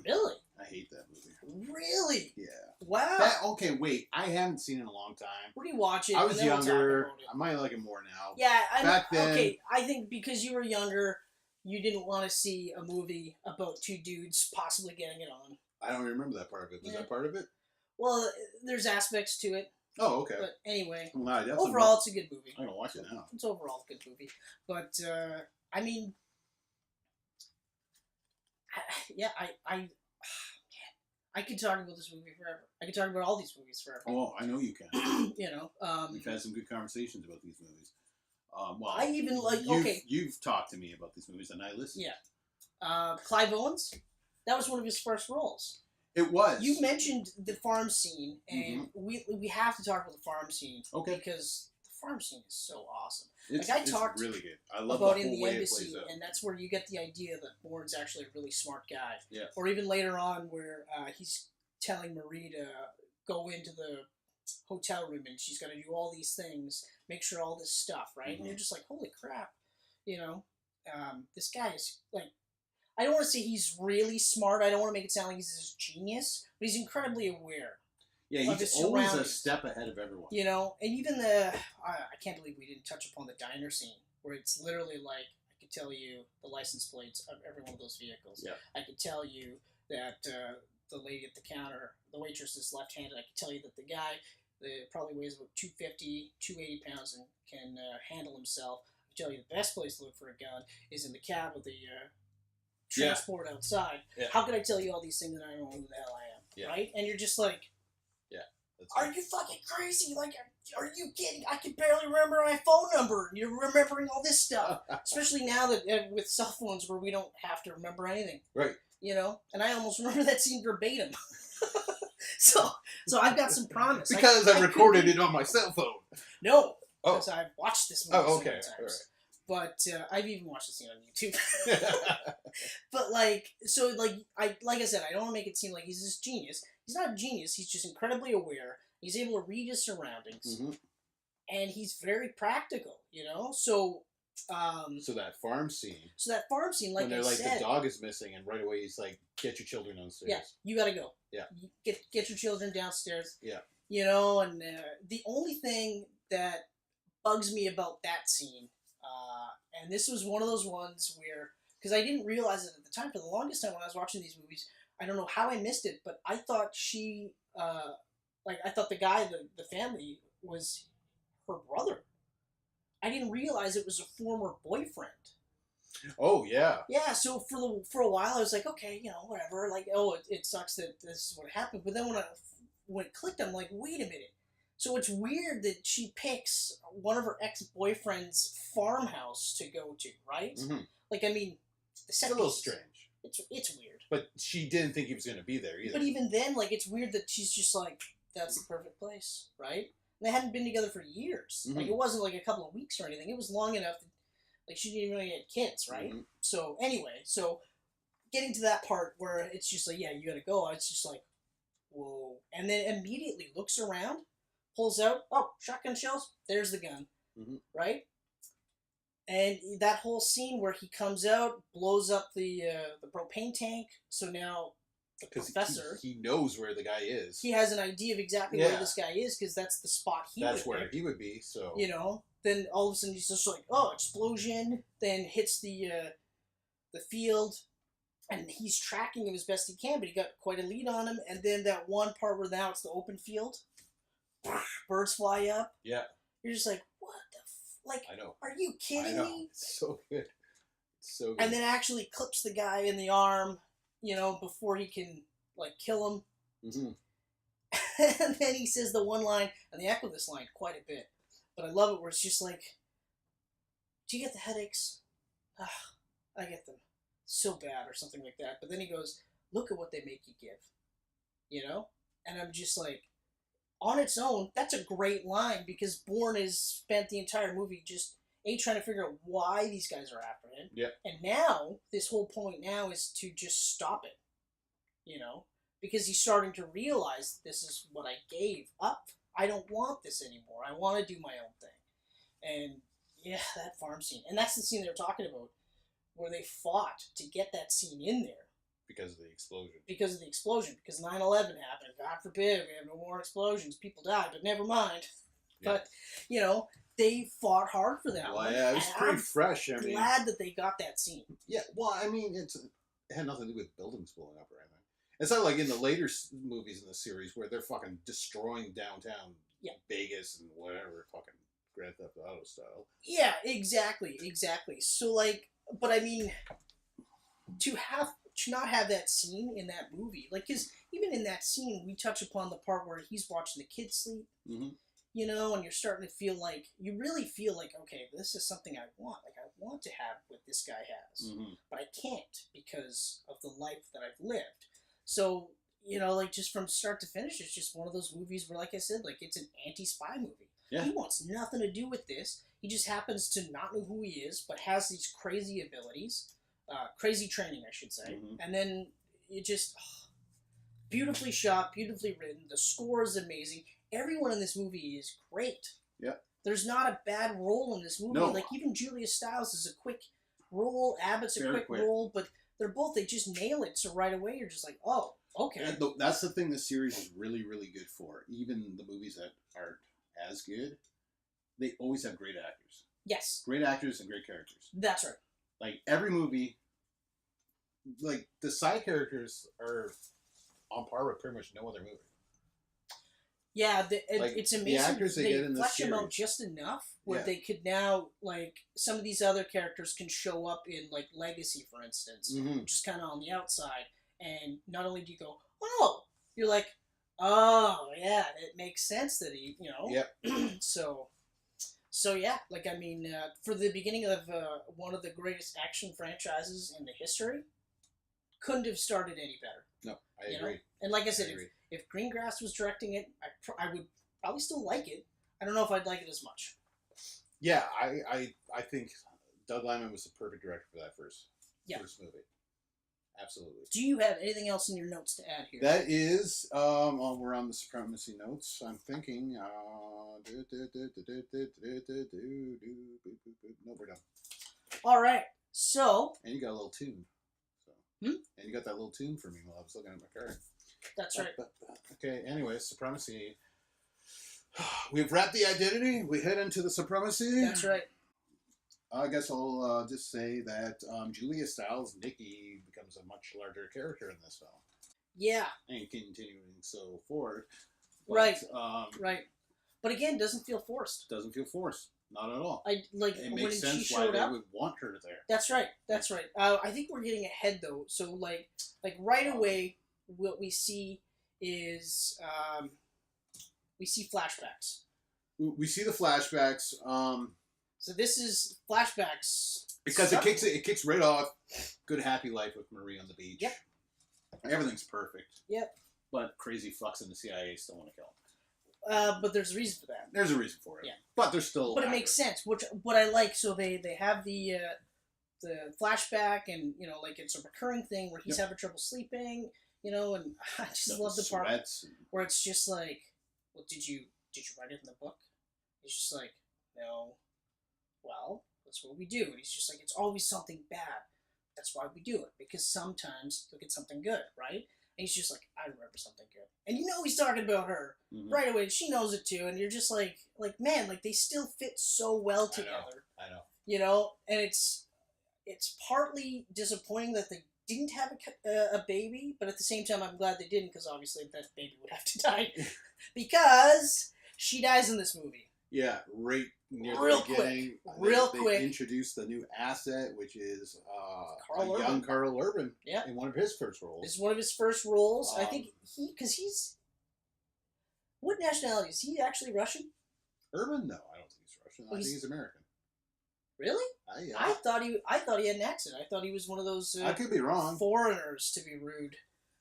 Really? I hate that movie. Really? Yeah. Wow. Okay, wait. I haven't seen it in a long time. Where do you watch it? I was and then we'll talk younger. about it. I might like it more now. Yeah, Back then- okay, I think because you were younger, you didn't want to see a movie about two dudes possibly getting it on. I don't remember that part of it. Was Yeah. that part of it? Well, there's aspects to it, Oh, okay. but anyway, Well, I definitely overall it's a good movie. I'm gonna watch it now. It's overall a good movie, but I mean, man, I could talk about this movie forever. I could talk about all these movies forever. Oh, I know you can. You know, We've had some good conversations about these movies. Well, I even like. You've talked to me about these movies, and I listened. Yeah. Clive Owens. That was one of his first roles. It was. You mentioned the farm scene, and we have to talk about the farm scene. Okay. Because the farm scene is so awesome. It's talked really good. I love about the in whole the way it embassy, plays out. and that's where you get the idea that Bourne's actually a really smart guy. Yeah. Or even later on, where he's telling Marie to go into the hotel room, and she's got to do all these things, make sure all this stuff, right? And you're just like, holy crap, you know, this guy is like. I don't want to say he's really smart. I don't want to make it sound like he's this genius, but he's incredibly aware. Yeah, he's always a step ahead of everyone. You know, and even I can't believe we didn't touch upon the diner scene, where it's literally like, I could tell you the license plates of every one of those vehicles. Yeah. I could tell you that the lady at the counter, the waitress is left-handed. I could tell you that the guy probably weighs about 250, 280 pounds and can handle himself. I could tell you the best place to look for a gun is in the cab of the transport outside. Yeah. How could I tell you all these things and I don't know who the hell I am? Yeah. Right? And you're just like, That's are you fucking crazy? Like, are you kidding? I can barely remember my phone number. You're remembering all this stuff. Especially now that with cell phones where we don't have to remember anything. Right. You know? And I almost remember that scene verbatim. so I've got some promise. Because I recorded it on my cell phone. No. Because I've watched this movie okay. so many times. But I've even watched the scene on YouTube. But like I said, I don't want to make it seem like he's this genius. He's not a genius. He's just incredibly aware. He's able to read his surroundings, and he's very practical. You know, so that farm scene. So that farm scene, like when they're I like said, the dog is missing, and right away he's like, "Get your children downstairs." Yeah, you gotta go. Yeah, get your children downstairs. Yeah, you know, and the only thing that bugs me about that scene. And this was one of those ones where, because I didn't realize it at the time, for the longest time when I was watching these movies, I don't know how I missed it, but I thought I thought the guy, the family, was her brother. I didn't realize it was a former boyfriend. Oh, yeah. Yeah, so for a while I was like, okay, you know, whatever, like, oh, it sucks that this is what happened, but then when it clicked, I'm like, wait a minute. So it's weird that she picks one of her ex-boyfriend's farmhouse to go to, right? Mm-hmm. Like, I mean, it's a little strange. It's weird. But she didn't think he was going to be there either. But even then, like, it's weird that she's just like, that's the perfect place, right? And they hadn't been together for years. Mm-hmm. Like, it wasn't like a couple of weeks or anything. It was long enough that, like, she didn't even really get kids, right? Mm-hmm. So, anyway, getting to that part where it's just like, yeah, you gotta go, it's just like, whoa. And then immediately looks around, pulls out, oh, shotgun shells, there's the gun, right? And that whole scene where he comes out, blows up the propane tank, so now the professor... He knows where the guy is. He has an idea of exactly where this guy is, because that's the spot That's where he would be, so... You know, then all of a sudden he's just like, oh, explosion, then hits the field, and he's tracking him as best he can, but he got quite a lead on him, and then that one part where now it's the open field... Birds fly up. Yeah. You're just like, what the like? I know. Are you kidding me? It's so good. It's so good. And then actually clips the guy in the arm, you know, before he can like kill him. Mm-hmm. And then he says the one line, and they echo this line quite a bit, but I love it where it's just like, "Do you get the headaches?" I get them so bad, or something like that. But then he goes, "Look at what they make you give," you know, and I'm just like. On its own, that's a great line because Bourne has spent the entire movie just trying to figure out why these guys are after him. Yeah. And now, this whole point now is to just stop it. You know? Because he's starting to realize this is what I gave up. I don't want this anymore. I want to do my own thing. And, yeah, that farm scene. And that's the scene they were talking about, where they fought to get that scene in there. Because of the explosion. Because 9/11 happened. God forbid we have no more explosions. People died, but never mind. Yeah. But, you know, they fought hard for that one. Yeah, it was pretty fresh. I'm glad that they got that scene. Yeah, well, I mean, it had nothing to do with buildings blowing up or anything. It's not like in the later movies in the series where they're fucking destroying downtown Vegas and whatever, fucking Grand Theft Auto style. Yeah, exactly. So, like, but I mean, to to not have that scene in that movie, like, because even in that scene, we touch upon the part where he's watching the kids sleep, Mm-hmm. you know, and you're starting to feel like, you really feel like, okay, this is something I want. Like, I want to have what this guy has, Mm-hmm. but I can't because of the life that I've lived. So, you know, like, just from start to finish, it's just one of those movies where, like I said, like, it's an anti-spy movie. Yeah. He wants nothing to do with this. He just happens to not know who he is, but has these crazy abilities, crazy training, I should say. Mm-hmm. And then it just beautifully shot, beautifully written. The score is amazing. Everyone in this movie is great. Yeah. There's not a bad role in this movie. No. Like, even Julia Stiles is a quick role. Abbott's a Very quick role, but they just nail it. So right away, you're just like, oh, okay. And that's the thing this series is really, really good for. Even the movies that aren't as good, they always have great actors. Yes. Great actors and great characters. That's right. Like, every movie, like, the side characters are on par with pretty much no other movie. Yeah, Like, it's the amazing. actors they get in this flesh them out series. just enough where Yeah. they could now, like, some of these other characters can show up in, like, Legacy, for instance, Mm-hmm. just kind of on the outside, and not only do you go, oh, you're like, oh, yeah, it makes sense that he, you know. Yep. So yeah, like, I mean, for the beginning of one of the greatest action franchises in the history, couldn't have started any better. No, I You agree. know? And like I said, I agree. if Greengrass was directing it, I would probably still like it. I don't know if I'd like it as much. Yeah, I think Doug Liman was the perfect director for that first movie. Absolutely. Do you have anything else in your notes to add here? That is, we're on the Supremacy notes. I'm thinking, no, we're done. All right, so And you got a little tune. So. Hmm? And you got that little tune for me while I was looking at my card. that's right. Okay, anyway, Supremacy. We've wrapped the identity. We head into the Supremacy. That's right. I guess I'll just say that Julia Stiles, Nikki, becomes a much larger character in this film. Yeah, And continuing so forth. But, right. Right. But again, doesn't feel forced. Doesn't feel forced. Not at all. I like It when makes she sense why showed they up. would want her there. That's right. That's right. I think we're getting ahead though. So like right away, what we see is we see flashbacks. We see the flashbacks. So this is flashbacks Because stuff. it kicks right off. Good happy life with Marie on the beach. Yep. Everything's perfect. Yep. But crazy fucks in the CIA still want to kill him. But there's a reason for that. There's a reason for it. Yeah. But there's still. But it makes sense. What I like. So they have the flashback, and you know, like, it's a recurring thing where he's having trouble sleeping. You know, and I just love the part where it's just like, well, did you write it in the book? He's just like, no. Well, that's what we do. And he's just like, it's always something bad. That's why we do it, because sometimes you'll get something good, right? And he's just like, I remember something good. And you know he's talking about her right away. She knows it too, and you're just like, man, like, they still fit so well together. I know. You know, and it's partly disappointing that they didn't have a baby, but at the same time, I'm glad they didn't, because obviously that baby would have to die, because she dies in this movie. Yeah, right near Real the beginning. quick. They introduced the new asset, which is Carl young Urban. Carl Urban. Yeah. In one of his first roles. This is one of his first roles. I think he's... What nationality? Is he actually Russian? Urban? No, I don't think he's Russian. I think he's American. Really? Yeah. I thought he had an accent. I thought he was one of those I could be wrong. foreigners, to be rude.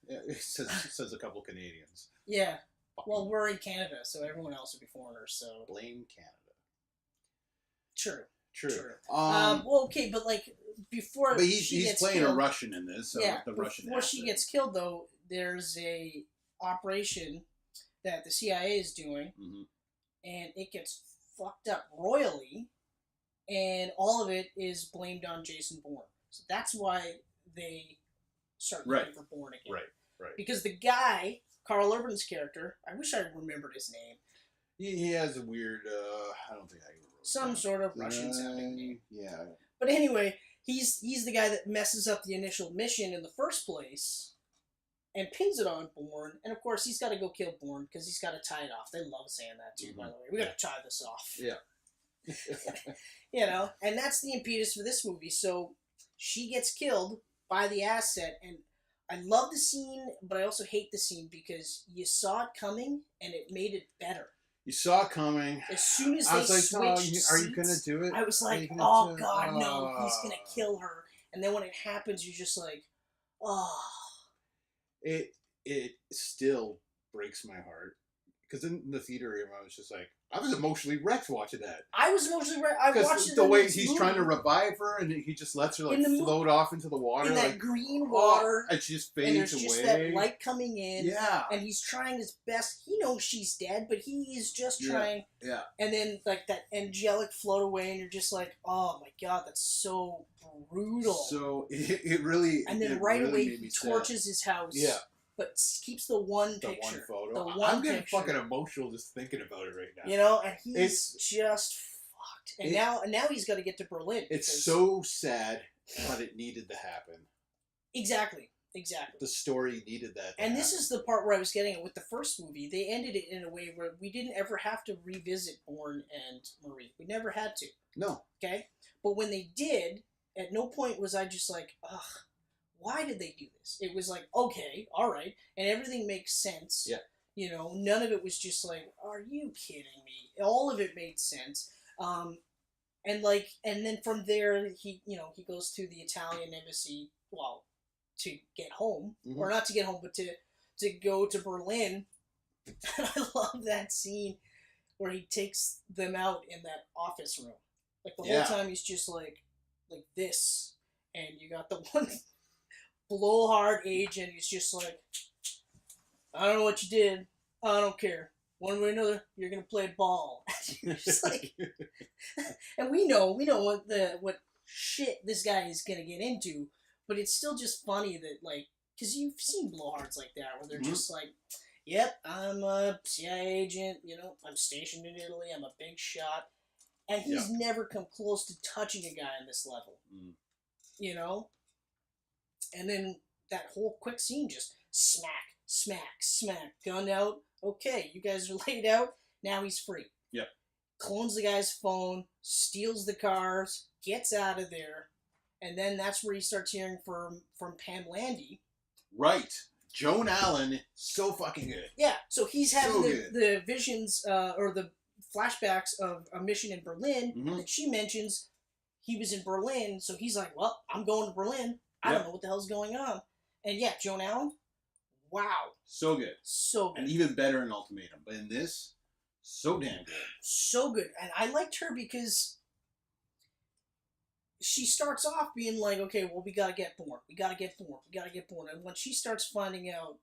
Yeah, it says a couple Canadians. Yeah. Well, we're in Canada, so everyone else would be foreigners, so... Blame Canada. True. Well, okay, but like, before but she he's gets playing killed, a Russian in this, so yeah, the Russian before she accent. gets killed, though, there's a operation that the CIA is doing, and it gets fucked up royally, and all of it is blamed on Jason Bourne. So that's why they start looking for Bourne again. Right. Because the guy, Carl Urban's character, I wish I remembered his name. He has a weird, I don't think I even wrote Some down. sort of Russian-sounding name. Yeah. But anyway, he's the guy that messes up the initial mission in the first place and pins it on Bourne. And of course, he's got to go kill Bourne because he's got to tie it off. They love saying that too, by the way. We got to tie this off. Yeah. You know, and that's the impetus for this movie. So she gets killed by the asset, and I love the scene, but I also hate the scene because you saw it coming and it made it better. You saw it coming. As soon as they switched are you going to do it? I was like, oh god, no, he's going to kill her. And then when it happens, you're just like, oh. It still breaks my heart. Because in the theater, I was just like, I was emotionally wrecked watching that. I was emotionally wrecked. I watched it the way he's movie. trying to revive her, and he just lets her like float off into the water, in that like, green water, and she just fades and there's away. just that light coming in. Yeah, and he's trying his best. He knows she's dead, but he's just trying. Yeah. And then like that angelic float away, and you're just like, oh my god, that's so brutal. So it really. And then right away he torches his house. Yeah. But keeps the one picture. The one photo. The one I'm getting picture. fucking emotional just thinking about it right now. You know, and he's just fucked. And now he's got to get to Berlin. It's so sad, but it needed to happen. Exactly. The story needed that. And this is the part where I was getting it with the first movie. They ended it in a way where we didn't ever have to revisit Bourne and Marie. We never had to. No. Okay? But when they did, at no point was I just like, ugh. Why did they do this? It was like, okay, all right, and everything makes sense. Yeah. You know, none of it was just like, are you kidding me? All of it made sense. And then from there, he goes to the Italian embassy, well, to get home, or not to get home, but to go to Berlin. I love that scene where he takes them out in that office room. Like the whole time he's just like this, and you got the one blowhard agent. He's just like, I don't know what you did. I don't care. One way or another, you're gonna play ball. Just like, and we know what shit this guy is gonna get into, but it's still just funny that like, because you've seen blowhards like that where they're just like, yep, I'm a CIA agent. You know, I'm stationed in Italy. I'm a big shot, and he's never come close to touching a guy on this level. You know. And then that whole quick scene, just smack, smack, smack, gun out. Okay, you guys are laid out. Now he's free. Yep. Clones the guy's phone, steals the cars, gets out of there, and then that's where he starts hearing from Pam Landy. Right. Joan Allen, so fucking good. Yeah, so he's having the visions or the flashbacks of a mission in Berlin, and she mentions he was in Berlin, so he's like, well, I'm going to Berlin. I don't know what the hell's going on. And yeah, Joan Allen, wow. So good. So good. And even better in Ultimatum. But in this, so damn good. So good. And I liked her because she starts off being like, okay, well, we gotta get Bourne. We gotta get Bourne. We gotta get Bourne. And when she starts finding out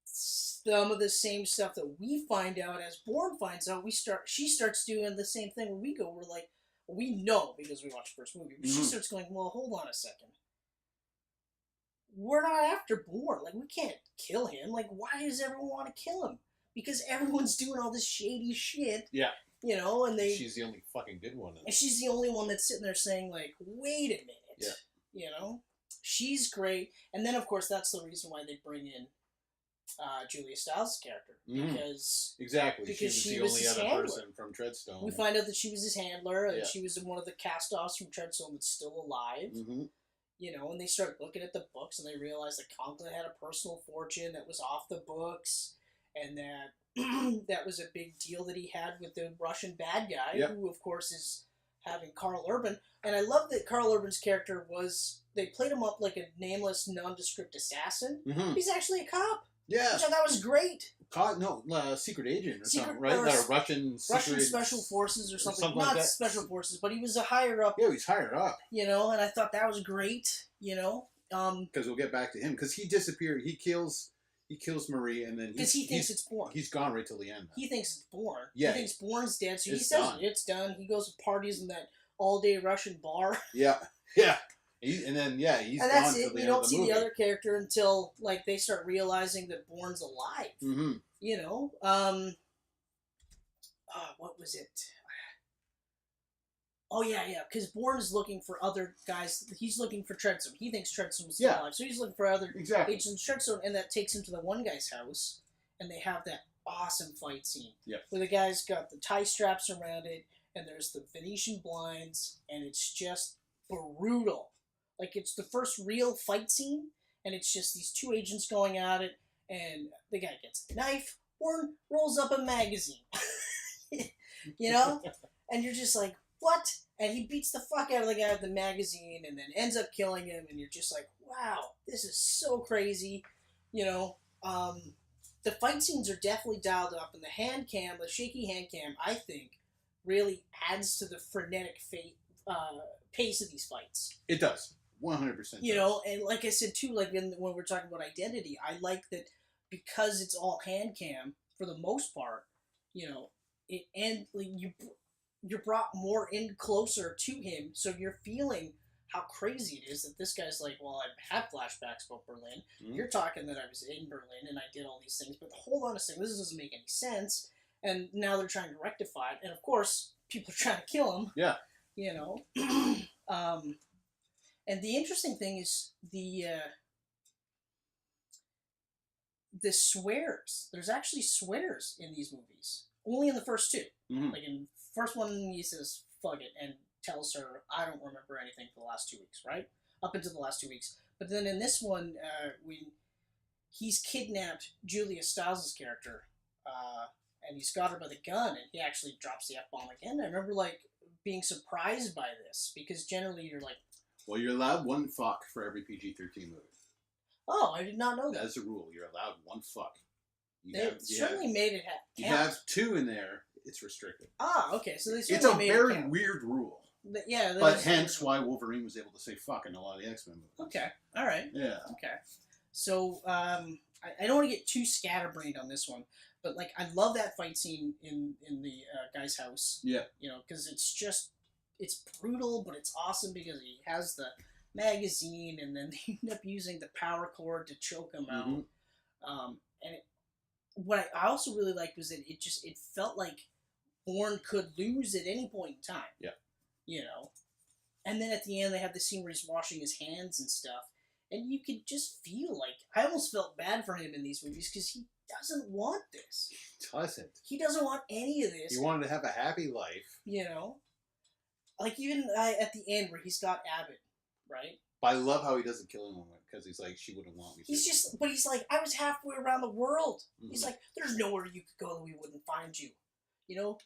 some of the same stuff that we find out as Bourne finds out, she starts doing the same thing where we go. We're like, well, we know because we watched the first movie. But she starts going, well, hold on a second. We're not after Bourne. Like, we can't kill him. Like, why does everyone want to kill him? Because everyone's doing all this shady shit. Yeah. You know, and she's the only fucking good one. And she's the only one that's sitting there saying, like, wait a minute. Yeah. You know? She's great. And then, of course, that's the reason why they bring in Julia Stiles' character. Because... Exactly. Because she was the only other person from Treadstone. We find out that she was his handler, and she was one of the cast-offs from Treadstone that's still alive. You know, and they start looking at the books and they realize that Conklin had a personal fortune that was off the books, and that that was a big deal that he had with the Russian bad guy, who of course is having Karl Urban. And I love that Karl Urban's character they played him up like a nameless, nondescript assassin. He's actually a cop. Yeah. Which I thought was great. Secret agent or something, right? Russian Special Forces or something. Not like Special Forces, but he was a higher up. Yeah, he's higher up. You know, and I thought that was great, you know. Because we'll get back to him. Because he disappeared. He kills Marie, and then because he thinks it's Bourne. He's gone right till the end. He thinks it's Bourne. Yeah. He thinks Bourne's dead, so he says it's done. He goes to parties in that all-day Russian bar. Yeah. Yeah. He's and that's it. You don't see the other character until like they start realizing that Bourne's alive. You know, what was it? Oh yeah, because Bourne is looking for other guys. He's looking for Treadstone. He thinks Treadstone's still alive, so he's looking for other agents of Treadstone, and that takes him to the one guy's house, and they have that awesome fight scene where the guy's got the tie straps around it, and there's the Venetian blinds, and it's just brutal. Like, it's the first real fight scene, and it's just these two agents going at it, and the guy gets a knife, Bourne rolls up a magazine. You know? And you're just like, what? And he beats the fuck out of the guy with the magazine, and then ends up killing him, and you're just like, wow, this is so crazy. You know, the fight scenes are definitely dialed up, and the hand cam, the shaky hand cam, I think, really adds to the frenetic pace of these fights. It does. 100%. You know, and like I said, too, like when we're talking about Identity, I like that because it's all hand cam, for the most part, you know, you're brought more in closer to him, so you're feeling how crazy it is that this guy's like, well, I have flashbacks about Berlin. Mm-hmm. You're talking that I was in Berlin and I did all these things, but hold on a second, this doesn't make any sense. And now they're trying to rectify it, and of course, people are trying to kill him. Yeah. You know. And the interesting thing is the swears. There's actually swears in these movies. Only in the first two. Mm-hmm. Like in the first one, he says, fuck it, and tells her, I don't remember anything for the last 2 weeks, right? Up until the last 2 weeks. But then in this one, when he's kidnapped Julia Stiles' character, and he's got her by the gun, and he actually drops the F-bomb again. I remember, like, being surprised by this, because generally you're like... Well, you're allowed one fuck for every PG-13 movie. Oh, I did not know that. That's a rule. You're allowed one fuck. They certainly made it count. You have two in there, it's restricted. Ah, okay. So they it's certainly a made very it count. weird rule. Yeah. But hence why Wolverine was able to say fuck in a lot of the X-Men movies. Okay. All right. Yeah. Okay. So, I don't want to get too scatterbrained on this one, but, like, I love that fight scene in the guy's house. Yeah. You know, because it's brutal, but it's awesome because he has the magazine, and then they end up using the power cord to choke him out. Mm-hmm. And what I also really liked was that it felt like Bourne could lose at any point in time. Yeah. You know? And then at the end, they have the scene where he's washing his hands and stuff, and you could just feel like, I almost felt bad for him in these movies, because he doesn't want this. He doesn't. He doesn't want any of this. He wanted to have a happy life. You know? Like, even at the end where he's got Abbott, right? But I love how he doesn't kill anyone, because he's like, she wouldn't want me to. He's like, I was halfway around the world. Mm-hmm. He's like, there's nowhere you could go that we wouldn't find you. You know?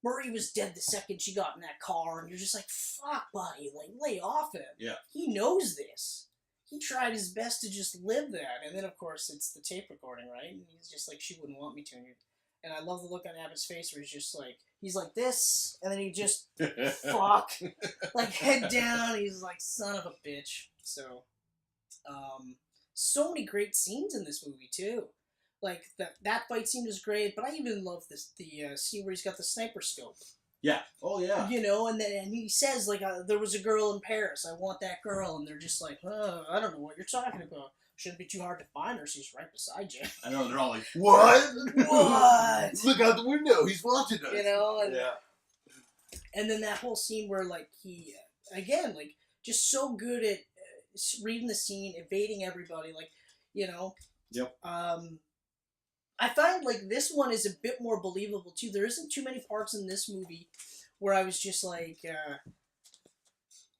Murray was dead the second she got in that car, and you're just like, fuck, buddy, like, lay off him. Yeah. He knows this. He tried his best to just live that, and then, of course, it's the tape recording, right? And he's just like, she wouldn't want me to. And I love the look on Abbott's face where he's like this, and then he just, fuck, like, head down. He's like, son of a bitch. So, so many great scenes in this movie, too. Like, that fight scene was great, but I even love the scene where he's got the sniper scope. Yeah. Oh, yeah. You know, and he says, like, there was a girl in Paris. I want that girl. And they're just like, I don't know what you're talking about. Shouldn't be too hard to find her. She's right beside you. I know. They're all like, what? What? Look out the window. He's watching us. You know? And, yeah. And then that whole scene where, like, he, again, like, just so good at reading the scene, evading everybody. Like, you know. Yep. I find, like, this one is a bit more believable, too. There isn't too many parts in this movie where I was just like,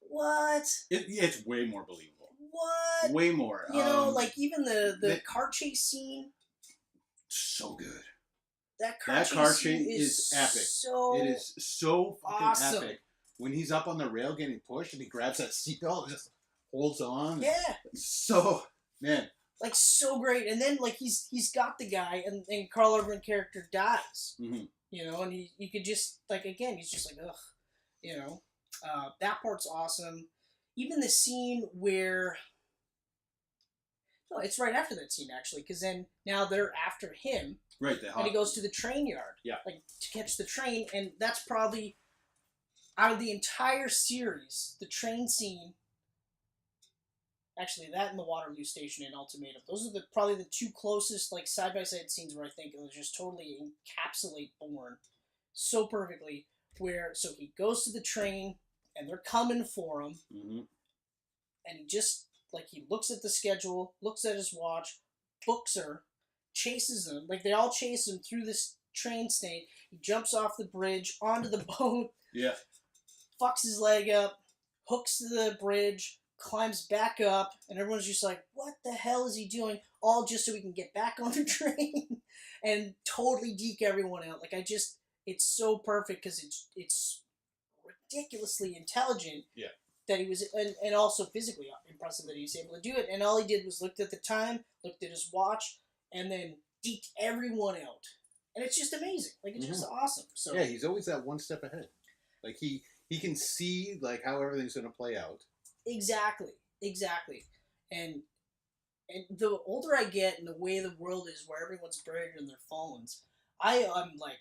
what? It's way more believable. What? Way more. You know, like, even the car chase scene. So good. That car chase is epic. It is so fucking awesome. Epic. When he's up on the rail getting pushed and he grabs that seatbelt and just holds on. Yeah. So, man. Like, so great. And then, like, he's got the guy, and Carl Urban character dies. Mm-hmm. You know, and you could just, like, again, he's just like, ugh. You know? That part's awesome. Even the scene where... No, it's right after that scene, actually, because then now they're after him. Right. And he goes to the train yard. Yeah. Like, to catch the train, and that's probably, out of the entire series, the train scene... Actually, that and the Waterloo Station in Ultimatum. Those are probably the two closest, like, side-by-side scenes where I think it'll just totally encapsulate Bourne so perfectly. So he goes to the train, and they're coming for him. Mm-hmm. And he just, like, he looks at the schedule, looks at his watch, books her, chases them. Like, they all chase him through this train station. He jumps off the bridge, onto the boat. Yeah. Fucks his leg up, hooks to the bridge, climbs back up, and everyone's just like, what the hell is he doing? All just so he can get back on the train and totally deke everyone out. Like, it's so perfect because it's ridiculously intelligent. Yeah. That he was, and also physically impressive that he was able to do it. And all he did was looked at the time, looked at his watch, and then deked everyone out. And it's just amazing. Like, it's just awesome. So yeah, he's always that one step ahead. Like, he can see, like, how everything's going to play out. Exactly. And the older I get and the way the world is where everyone's buried in their phones, I'm like,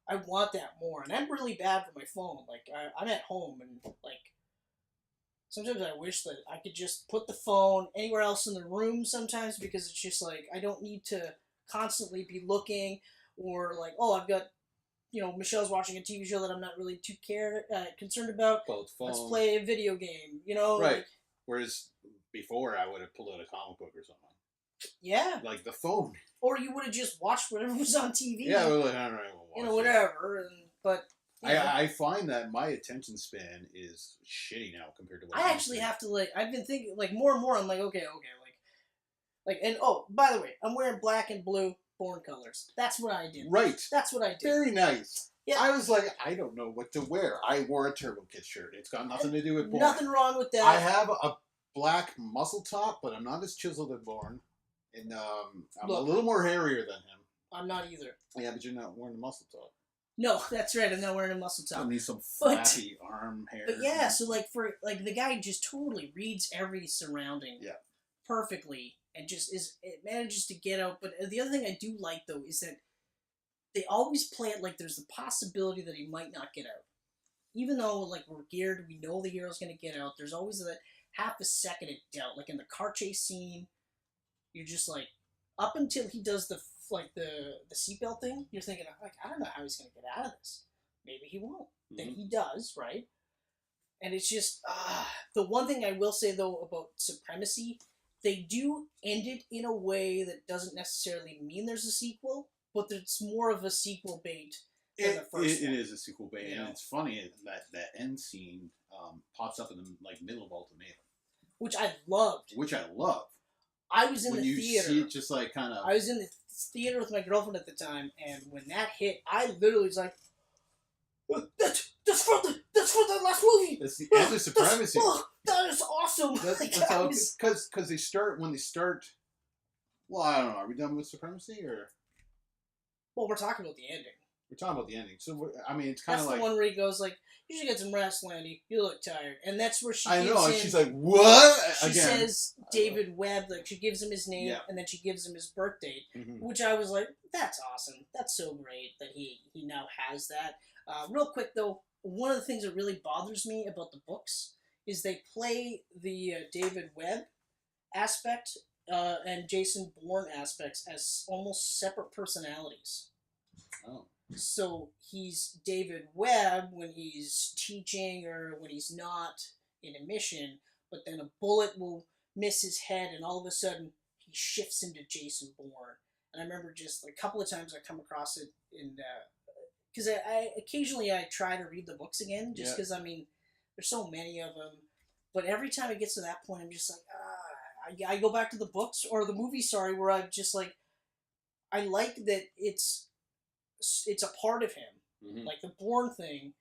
I want that more. And I'm really bad for my phone. Like, I'm at home and, like, sometimes I wish that I could just put the phone anywhere else in the room sometimes, because it's just like, I don't need to constantly be looking, or like, oh, I've got, Michelle's watching a TV show that I'm not really too concerned about. Both phones. Let's play a video game, Right. Like, whereas before I would have pulled out a comic book or something. Yeah. Like the phone. Or you would have just watched whatever was on TV. Yeah, well, I don't know. Whatever. But I find that my attention span is shitty now compared to what I actually have to, like, I've been thinking, like, more and more, I'm like, okay, like, and, oh, by the way, I'm wearing black and blue Bourne colors. That's what I did. Right. That's what I did. Very nice. Yeah. I was like, I don't know what to wear. I wore a Turbo Kid shirt. It's got nothing to do with Bourne. Nothing wrong with that. I have a black muscle top, but I'm not as chiseled as Bourne. And I'm a little more hairier than him. I'm not either. Yeah, but you're not wearing a muscle top. No, that's right. I'm not wearing a muscle top. I need some flappy arm hair. But yeah, so like the guy just totally reads every surrounding perfectly, and it manages to get out. But the other thing I do like though is that they always play it like there's the possibility that he might not get out. Even though like we're geared, we know the hero's gonna get out. There's always that half a second it doubt. Like in the car chase scene, you're just like, up until he does the seatbelt thing, you're thinking, like, I don't know how he's going to get out of this. Maybe he won't. Mm-hmm. Then he does, right? And it's just, the one thing I will say, though, about Supremacy, they do end it in a way that doesn't necessarily mean there's a sequel, but it's more of a sequel bait than the first one. It is a sequel bait, and it's funny that end scene pops up in the middle of Ultimatum. Which I loved. I was in the theater. When you see it just like kind of... I was in the theater with my girlfriend at the time, and when that hit, I literally was like, that's for the last movie! That's the end of Supremacy. That is awesome! Because they start... Well, I don't know. Are we done with Supremacy, or...? Well, we're talking about the ending. We're talking about the ending. So, it's kind of like... That's the one where he goes like, you should get some rest, Landy. You look tired. And that's where she gives him... and she's like, what? She says David Webb, like, she gives him his name, and then she gives him his birth date, which I was like, that's awesome. That's so great that he now has that. Real quick, though, one of the things that really bothers me about the books is they play the David Webb aspect and Jason Bourne aspects as almost separate personalities. Oh. So he's David Webb when he's teaching or when he's not in a mission, but then a bullet will miss his head and all of a sudden he shifts into Jason Bourne. And I remember just a couple of times I come across it in... Because I occasionally I try to read the books again, just because, I mean, there's so many of them. But every time it gets to that point, I'm just like, I go back to the books, or the movie, where I'm just like, I like that it's a part of him. Mm-hmm. Like the Bourne thing,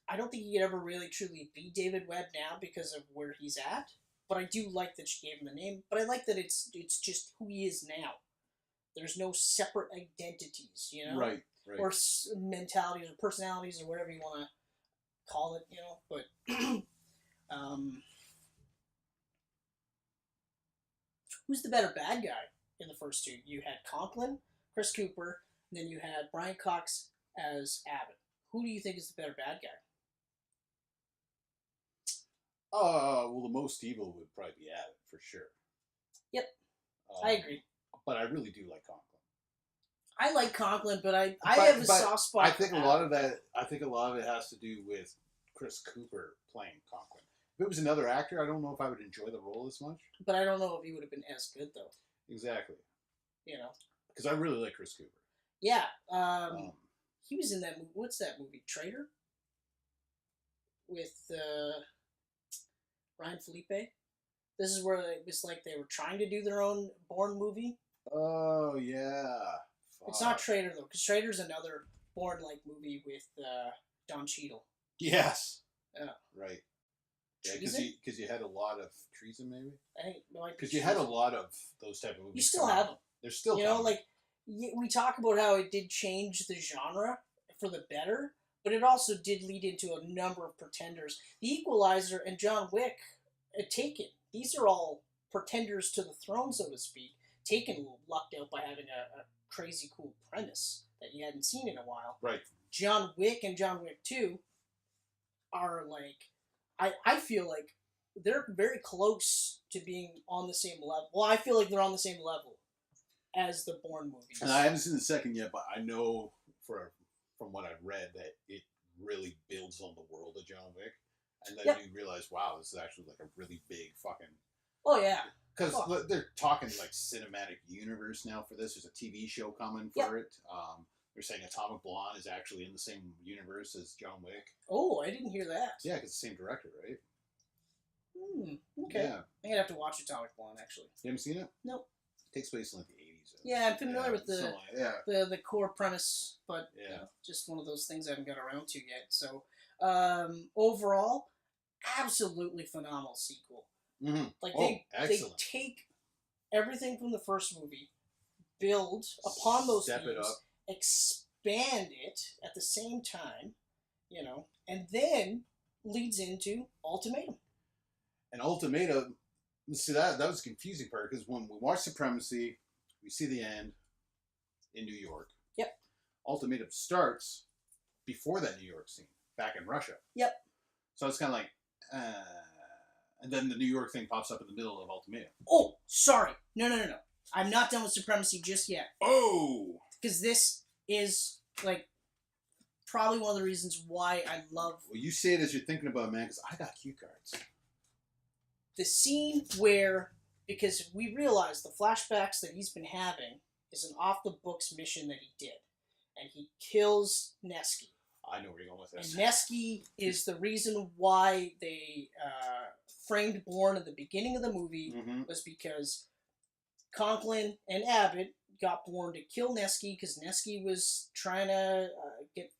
I don't think he could ever really truly be David Webb now because of where he's at. But I do like that she gave him the name. But I like that it's just who he is now. There's no separate identities, Right. Or mentalities or personalities or whatever you want to call it, But who's the better bad guy in the first two? You had Conklin, Chris Cooper, and then you had Brian Cox as Abbott. Who do you think is the better bad guy? Well, the most evil would probably be Abbott, for sure. Yep. I agree. But I really do like Conklin. I like Conklin, but I have a soft spot. I think a lot of it has to do with Chris Cooper playing Conklin. If it was another actor, I don't know if I would enjoy the role as much. But I don't know if he would have been as good, though. Exactly. Because I really like Chris Cooper. Yeah. He was in that movie. What's that movie? Traitor? With Ryan Felipe. This is where it was like they were trying to do their own Bourne movie. Oh yeah. It's not Traitor though, because Traitor's another Bourne-like movie with Don Cheadle. Yes. Yeah. Right. Yeah, Treason? because you had a lot of treason, maybe. I think because you had a lot of those type of movies. You still have them. They're still, you know, like we talk about how it did change the genre for the better, but it also did lead into a number of pretenders. The Equalizer and John Wick, Taken. These are all pretenders to the throne, so to speak. Taken lucked out by having a crazy cool premise that you hadn't seen in a while. Right. John Wick and John Wick 2 are like, I feel like they're very close to being on the same level. Well, I feel like they're on the same level as the Bourne movies. And I haven't seen the second yet, but I know from what I've read that it really builds on the world of John Wick. And then you realize, wow, this is actually like a really big fucking... Oh, yeah. Because they're talking like cinematic universe now for this. There's a TV show coming for it. They're saying Atomic Blonde is actually in the same universe as John Wick. Oh, I didn't hear that. Yeah, because it's the same director, right? Okay. Yeah. I'm going to have to watch Atomic Blonde, actually. You haven't seen it? Nope. It takes place in like the 80s. Yeah, I'm familiar with the core premise, but yeah. Just one of those things I haven't got around to yet. So, overall, absolutely phenomenal sequel. Mm-hmm. Like they take everything from the first movie, build upon those themes, expand it at the same time, you know, and then leads into Ultimatum. And Ultimatum, see that was the confusing part, because when we watch Supremacy, we see the end in New York. Yep. Ultimatum starts before that New York scene, back in Russia. Yep. So it's kind of like, and then the New York thing pops up in the middle of Ultimatum. Oh, sorry. No. I'm not done with Supremacy just yet. Oh! Because this is, like, probably one of the reasons why I love... Well, you say it as you're thinking about it, man, because I got cue cards. The scene where, because we realize the flashbacks that he's been having is an off-the-books mission that he did. And he kills Nesky. I know where you're going with this. And Nesky is the reason why they framed Bourne at the beginning of the movie, was because Conklin and Abbott got Bourne to kill Nesky because Nesky was trying to get,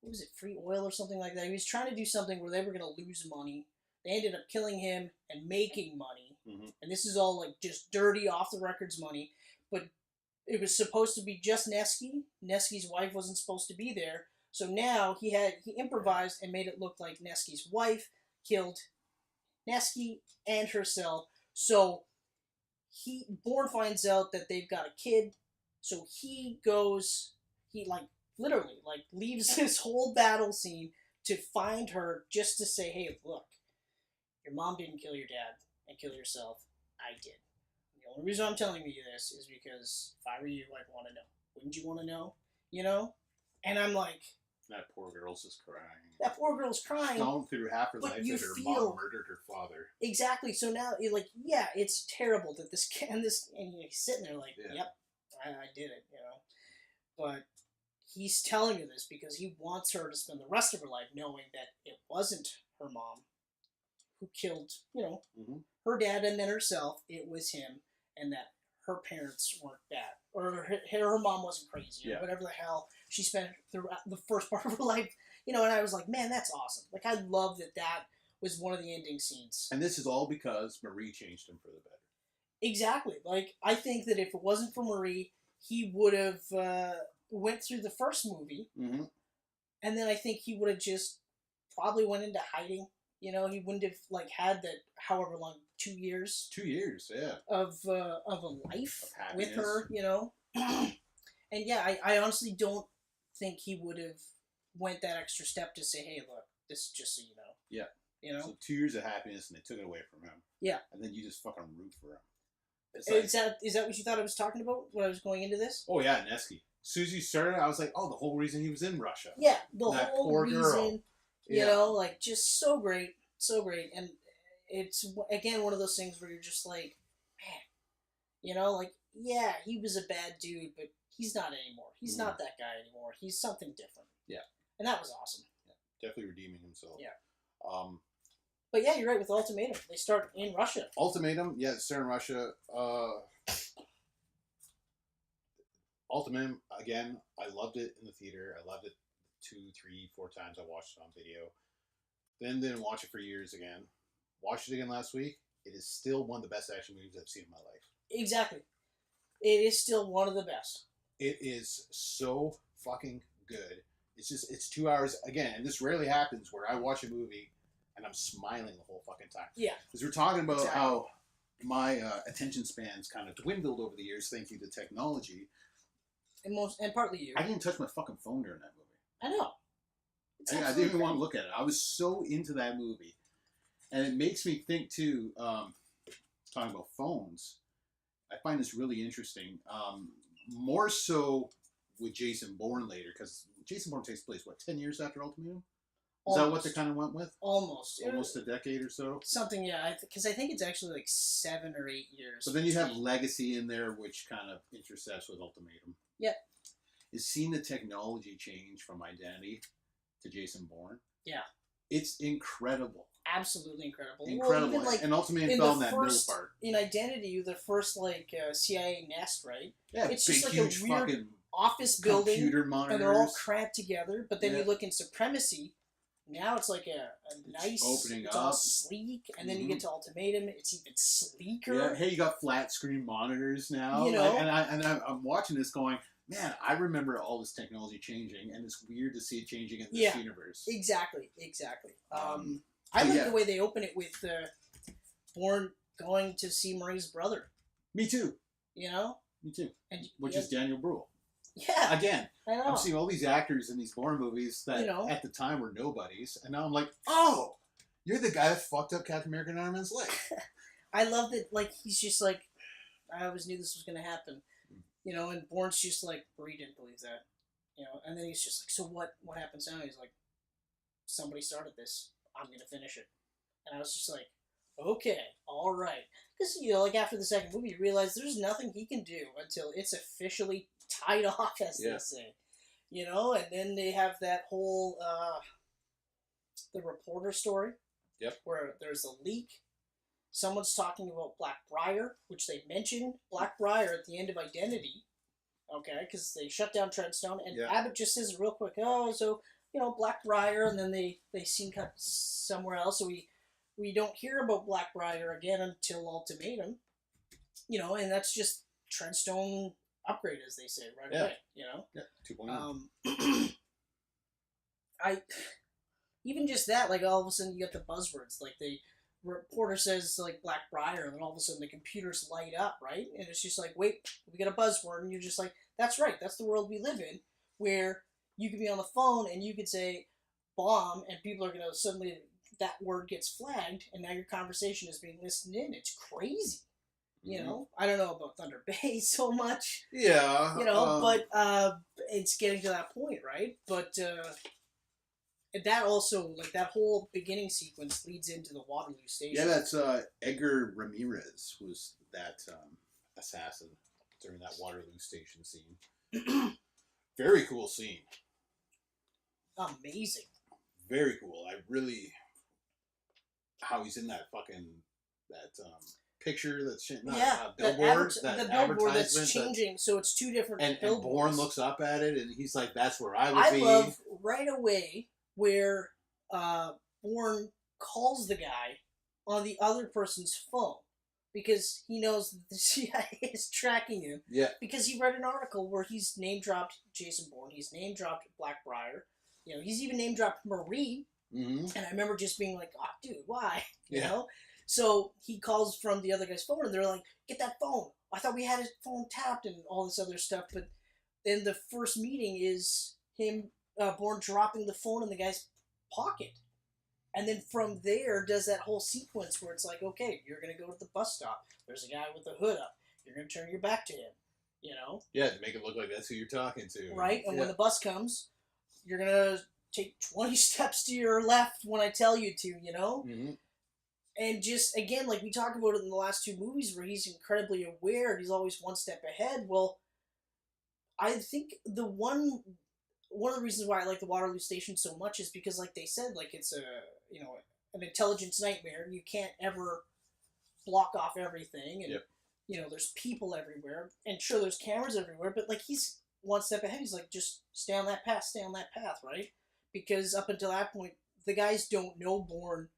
what was it, free oil or something like that. He was trying to do something where they were going to lose money. They ended up killing him and making money. And this is all like just dirty, off the records money. But it was supposed to be just Nesky. Nesky's wife wasn't supposed to be there. So now he improvised and made it look like Nesky's wife killed Nesky and herself. So Bourne finds out that they've got a kid. So he literally leaves this whole battle scene to find her just to say, hey, look, your mom didn't kill your dad and kill yourself. I did. The only reason I'm telling you this is because if I were you, I'd want to know. Wouldn't you want to know? You know? And I'm like... That poor girl's just crying. That poor girl's crying. Going through half her life that her mom murdered her father. Exactly. So now, it's terrible that this kid, and he's sitting there like, yep, I did it, you know. But he's telling her this because he wants her to spend the rest of her life knowing that it wasn't her mom who killed, her dad and then herself. It was him, and that her parents weren't bad, or her mom wasn't crazy, or whatever the hell she spent the first part of her life, and I was like, man, that's awesome. Like, I love that was one of the ending scenes. And this is all because Marie changed him for the better. Exactly. Like, I think that if it wasn't for Marie, he would have went through the first movie, and then I think he would have just probably went into hiding. He wouldn't have had that however long, 2 years. 2 years, yeah. Of a life with her, And yeah, I honestly don't think he would have went that extra step to say, hey, look, this is just so you know. Yeah. So 2 years of happiness and they took it away from him. Yeah. And then you just fucking root for him. Is that what you thought I was talking about when I was going into this? Oh yeah, Nesky. As soon as you started, I was like, oh, the whole reason he was in Russia. Yeah, the whole poor reason. Girl. Just so great. So great. And it's, again, one of those things where you're just like, man, yeah, he was a bad dude, but he's not anymore. He's not that guy anymore. He's something different. Yeah. And that was awesome. Yeah. Definitely redeeming himself. Yeah. But yeah, you're right with Ultimatum. They start in Russia. Ultimatum, yeah, it's in Russia. Ultimatum, again, I loved it in the theater. I loved it 2, 3, 4 times. I watched it on video. Then didn't watch it for years again. Watched it again last week. It is still one of the best action movies I've seen in my life. Exactly. It is still one of the best. It is so fucking good. It's 2 hours. Again, and this rarely happens where I watch a movie and I'm smiling the whole fucking time. Yeah. Because we're talking about how my attention span's kind of dwindled over the years thanks to technology. And partly you. I didn't touch my fucking phone during that movie. I know. I didn't even want to look at it. I was so into that movie. And it makes me think, too, talking about phones, I find this really interesting. More so with Jason Bourne later, because Jason Bourne takes place, 10 years after Ultimatum? Is that what they kind of went with? Almost. Almost a decade or so? Something, yeah. Because I think it's actually like 7 or 8 years. But then you have Legacy in there, which kind of intersects with Ultimatum. Yep. Is seeing the technology change from Identity to Jason Bourne. Yeah. It's incredible. Absolutely incredible. Incredible. Well, and Ultimatum fell in that middle part. In Identity, the first CIA nest, right? Yeah, it's big, just like huge a weird fucking office building. Computer monitors. And they're all cramped together. But then you look in Supremacy, now it's like a nice, opening it's up. all sleek. And then you get to Ultimatum, it's even sleeker. Yeah, hey, you got flat screen monitors now. You know? I'm watching this going, man, I remember all this technology changing, and it's weird to see it changing in this universe. Exactly. I like the way they open it with Bourne going to see Marie's brother. Me too. You know? Me too. And, which is Daniel Bruhl. Yeah. Again, I know. I'm seeing all these actors in these Bourne movies that at the time were nobodies, and now I'm like, oh, you're the guy that fucked up Captain America and Iron Man's leg. I love that, like, he's just like, I always knew this was going to happen. You know, and Bourne's just like, Bree didn't believe that. You know, and then he's just like, so what happens now? He's like, somebody started this. I'm going to finish it. And I was just like, okay, all right. Because, you know, like after the second movie, you realize there's nothing he can do until it's officially tied off, as they say. You know, and then they have that whole, the reporter story. Yep. Where there's a leak. Someone's talking about Blackbriar, which they mention Blackbriar at the end of Identity. Okay, because they shut down Treadstone, and Abbott just says real quick, oh, so, you know, Blackbriar, and then they seem cut somewhere else, so we don't hear about Blackbriar again until Ultimatum. You know, and that's just Treadstone upgrade, as they say, right away, you know? Yeah, 2.0. Even just that, like, all of a sudden you get the buzzwords, like, the reporter says, like, Blackbriar, and then all of a sudden the computers light up, right? And it's just like, wait, we get a buzzword, and you're just like, that's right, that's the world we live in, where you could be on the phone, and you could say, bomb, and people are going to suddenly, that word gets flagged, and now your conversation is being listened in. It's crazy. You know? I don't know about Thunder Bay so much. Yeah. You know, but it's getting to that point, right? But that also, like, that whole beginning sequence leads into the Waterloo Station. Yeah, that's Edgar Ramirez was that assassin during that Waterloo Station scene. Very cool scene. Amazing. Very cool. I really... How he's in that fucking... picture that's... billboard. The billboard that's changing, so it's two different billboards. And Bourne looks up at it, and he's like, that's where I would be. I love right away where Bourne calls the guy on the other person's phone because he knows that the CIA is tracking him. Yeah. Because he read an article where he's name-dropped Jason Bourne, he's name-dropped Blackbriar, you know, he's even name-dropped Marie, and I remember just being like, oh, dude, why? You know? So he calls from the other guy's phone, and they're like, get that phone. I thought we had his phone tapped and all this other stuff, but then the first meeting is him, Bourne dropping the phone in the guy's pocket. And then from there does that whole sequence where it's like, okay, you're going to go to the bus stop. There's a guy with a hood up. You're going to turn your back to him, you know? Yeah, to make it look like that's who you're talking to. Right, and when the bus comes, you're going to take 20 steps to your left when I tell you to, you know? And just, again, like we talked about it in the last two movies where he's incredibly aware and he's always one step ahead. Well, I think one of the reasons why I like the Waterloo Station so much is because, like they said, like it's a, you know, an intelligence nightmare. You can't ever block off everything, and you know, there's people everywhere, and sure, there's cameras everywhere, but like he's one step ahead. He's like, just stay on that path, right? Because up until that point, the guys don't know Bourne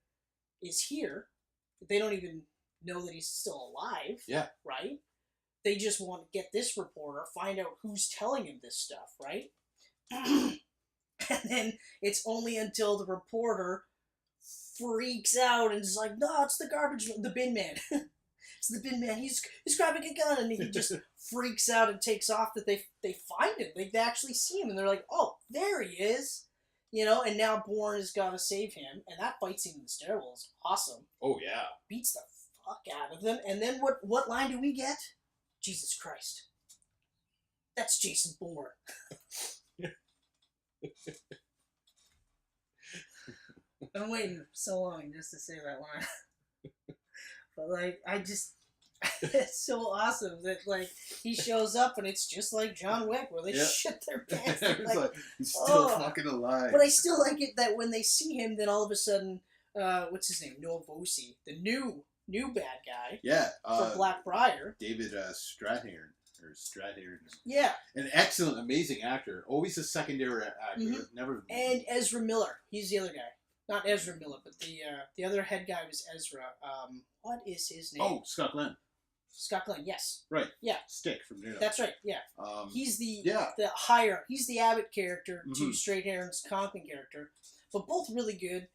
is here. They don't even know that he's still alive. Yeah. Right? They just want to get this reporter, find out who's telling him this stuff, right? And then it's only until the reporter freaks out and is like, no, it's the bin man. It's the bin man. He's grabbing a gun, and he just freaks out and takes off that they find him. They actually see him, and they're like, oh, there he is. You know, and now Bourne has got to save him, and that fight scene in the stairwell is awesome. Oh, yeah. Beats the fuck out of them, and then what line do we get? Jesus Christ. That's Jason Bourne. I'm waiting so long just to say that line. But, like, it's so awesome that, like, he shows up and it's just like John Wick, where they shit their pants. Like, he's still fucking alive. But I still like it that when they see him, then all of a sudden, what's his name? Noah Vosi, the new bad guy. Yeah. For Blackbriar. David Strathairn. Yeah. An excellent, amazing actor. Always a secondary actor. Mm-hmm. Never. And Ezra Miller. He's the other guy. Not Ezra Miller, but the other head guy was Ezra. What is his name? Oh, Scott Glenn. Scott Glenn, yes. Right. Yeah. Stick from Nuno. That's right, yeah. He's the he's the Abbott character to Straight Aaron's Conklin character. But both really good.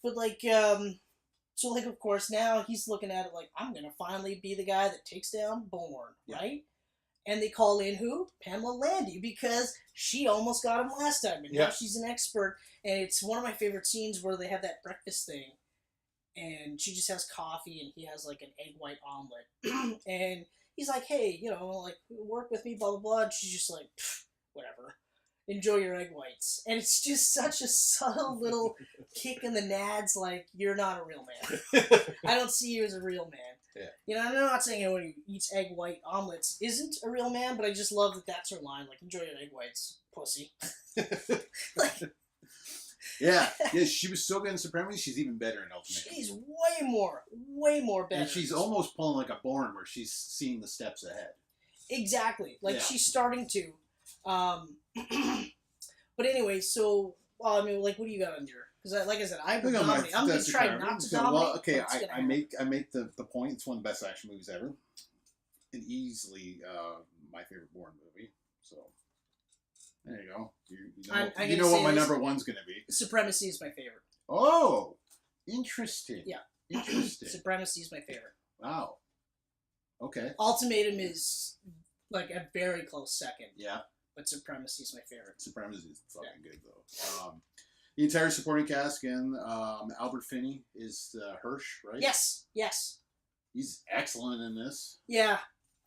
But like, so like of course now he's looking at it like, I'm gonna finally be the guy that takes down Bourne, right? And they call in who? Pamela Landy, because she almost got him last time, and now she's an expert. And it's one of my favorite scenes where they have that breakfast thing. And she just has coffee, and he has, like, an egg white omelet. And he's like, hey, you know, like, work with me, blah, blah, blah. And she's just like, whatever. Enjoy your egg whites. And it's just such a subtle little kick in the nads, like, you're not a real man. I don't see you as a real man. Yeah. You know, I'm not saying anyone who eats egg white omelets isn't a real man, but I just love that that's her line. Like, enjoy your egg whites, pussy. Like... Yeah, she was so good in Supremacy, she's even better in Ultimatum. She's way more better. And she's almost pulling like a Bourne, where she's seeing the steps ahead. Exactly. Like, she's starting to. But anyway, so, I mean, like, what do you got on your... Because, like I said, I'm going to try not to dominate. Well, okay, I make the point. It's one of the best action movies ever. And easily my favorite Bourne movie, so... There you go. You know what my number one's going to be. Supremacy is my favorite. Oh, interesting. Yeah. Interesting. Supremacy is my favorite. Wow. Okay. Ultimatum is like a very close second. Yeah. But Supremacy is my favorite. Supremacy is fucking good, though. The entire supporting cast, again, Albert Finney is Hirsch, right? Yes. He's excellent in this. Yeah.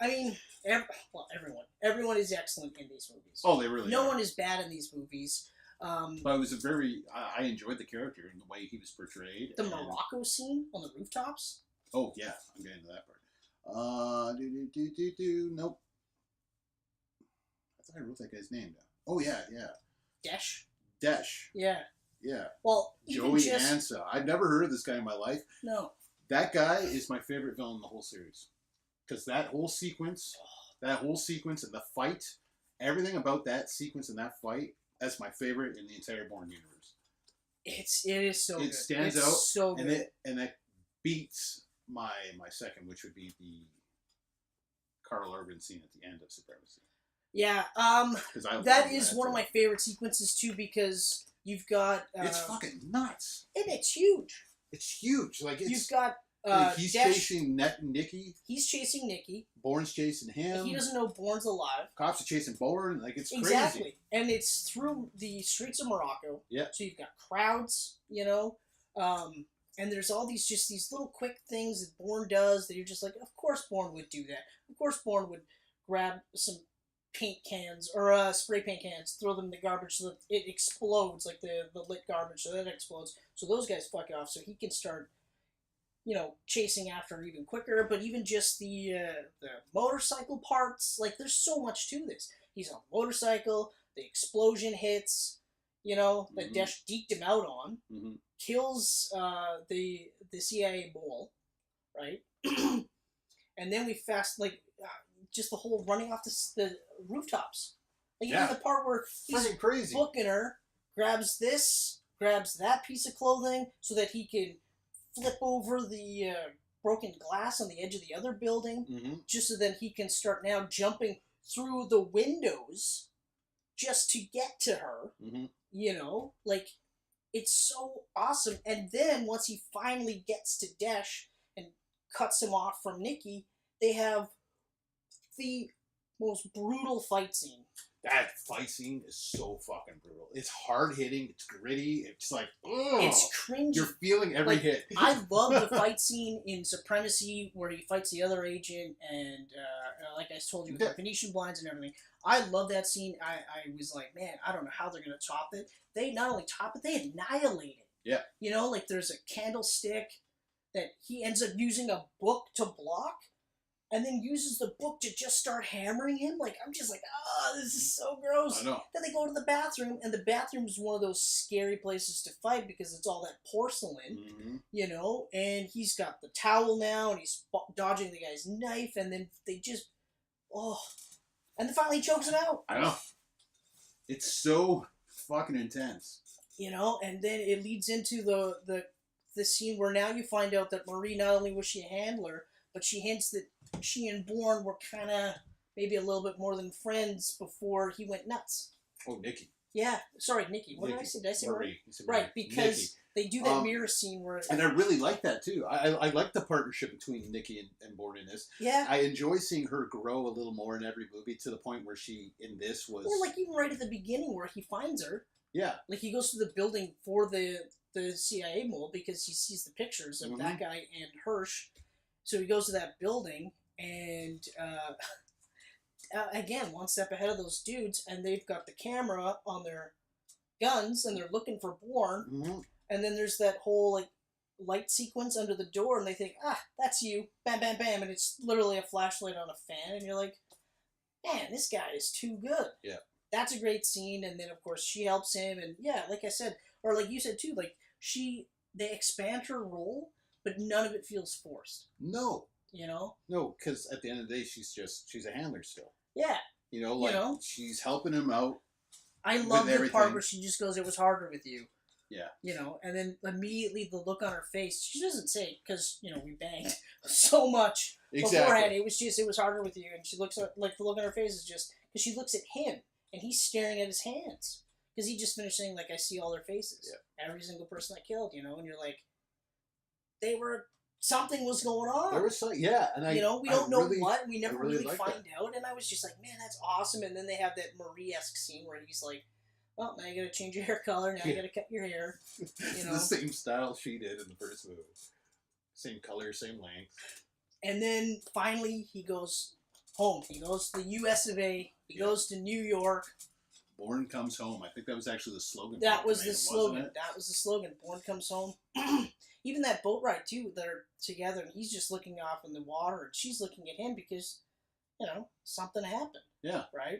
I mean, everyone. Everyone is excellent in these movies. Oh, they really are. No one is bad in these movies. But it was I enjoyed the character and the way he was portrayed. The Morocco scene on the rooftops? Oh, yeah. I'm getting to that part. Nope. I thought I wrote that guy's name down. Oh, yeah. Desh. Yeah. Well, Joey Ansa. I've never heard of this guy in my life. No. That guy is my favorite villain in the whole series. Because that whole sequence and the fight, everything about that sequence and that fight, that's my favorite in the entire Bourne universe. It is so good. It stands out, so good. And that beats my second, which would be the Carl Urban scene at the end of Supremacy. Yeah, that is one of my favorite sequences too, because you've got it's fucking nuts, and it's huge. Like you've got. He's chasing Nikki. He's chasing Nikki. Bourne's chasing him. He doesn't know Bourne's alive. Cops are chasing Bourne. Like, it's crazy. Exactly. And it's through the streets of Morocco. Yeah. So you've got crowds, you know. And there's all these little quick things that Bourne does that you're just like, of course Bourne would do that. Of course Bourne would grab some paint cans or spray paint cans, throw them in the garbage so that it explodes, like the lit garbage, so that it explodes. So those guys fuck off so he can start, you know, chasing after even quicker. But even just the motorcycle parts, like, there's so much to this. He's on a motorcycle, the explosion hits, you know, that Mhm. Dash deked him out on, Mm-hmm. kills the CIA mole, right? And then we just the whole running off the rooftops. Like even the part where he's Freaking crazy. booking her, grabs that piece of clothing so that he can flip over the broken glass on the edge of the other building, Mm-hmm. just so that he can start now jumping through the windows just to get to her. Mm-hmm. You know, like, it's so awesome. And then once he finally gets to Desh and cuts him off from Nikki, they have the most brutal fight scene. That fight scene is so fucking brutal. It's hard hitting. It's gritty. It's like, ugh. It's cringy. You're feeling every Like, hit. I love the fight scene in Supremacy where he fights the other agent and, like I told you, with the Venetian blinds and everything. I love that scene. I was like, man, I don't know how they're going to top it. They not only top it, they annihilate it. Yeah. You know, like there's a candlestick that he ends up using a book to block and then uses the book to just start hammering him. Like, I'm just like, this is so gross. I know. Then they go to the bathroom, and the bathroom is one of those scary places to fight because it's all that porcelain, Mm-hmm. you know, and he's got the towel now, and he's dodging the guy's knife, and then they just, and then finally he chokes him out. I know. It's so fucking intense. You know, and then it leads into the scene where now you find out that Marie, not only was she a handler, but she hints that she and Bourne were kind of maybe a little bit more than friends before he went nuts. Oh, Nikki. Yeah, sorry, Nikki. What did I say? Did I say Marie? You said Right, Marie. because Nikki. they do that mirror scene where... And I really like that, too. I like the partnership between Nikki and Bourne in this. Yeah. I enjoy seeing her grow a little more in every movie to the point where she, in this, was... Or like even right at the beginning where he finds her. Yeah. Like he goes to the building for the CIA mole because he sees the pictures of that guy and Hirsch. So he goes to that building and... again, one step ahead of those dudes, and they've got the camera on their guns, and they're looking for Bourne. Mm-hmm. And then there's that whole like light sequence under the door, and they think, that's you, bam, bam, bam, and it's literally a flashlight on a fan, and you're like, man, this guy is too good. Yeah, that's a great scene. And then of course she helps him, and yeah, like I said, or like you said too, like they expand her role, but none of it feels forced. No. You know? No, because at the end of the day, she's a handler still. Yeah. You know, like, she's helping him out. I love the part where she just goes, it was harder with you. Yeah. You know, and then immediately the look on her face, she doesn't say, because, you know, we banged so much beforehand. It was harder with you. And she looks at, like, the look on her face is just, because she looks at him, and he's staring at his hands. Because he just finished saying, like, I see all their faces. Yeah. Every single person I killed, you know, and you're like, something was going on. There was something, yeah. And we don't know what. We never really like find out. And I was just like, man, that's awesome. And then they have that Marie-esque scene where he's like, well, now you gotta change your hair color. Now you gotta cut your hair. It's the same style she did in the first movie. Same color, same length. And then finally he goes home. He goes to the U.S. of A. He goes to New York. Bourne comes home. I think that was actually the slogan. That was the slogan. That was the slogan. Bourne comes home. Even that boat ride, too, they're together, and he's just looking off in the water, and she's looking at him because, you know, something happened. Yeah. Right?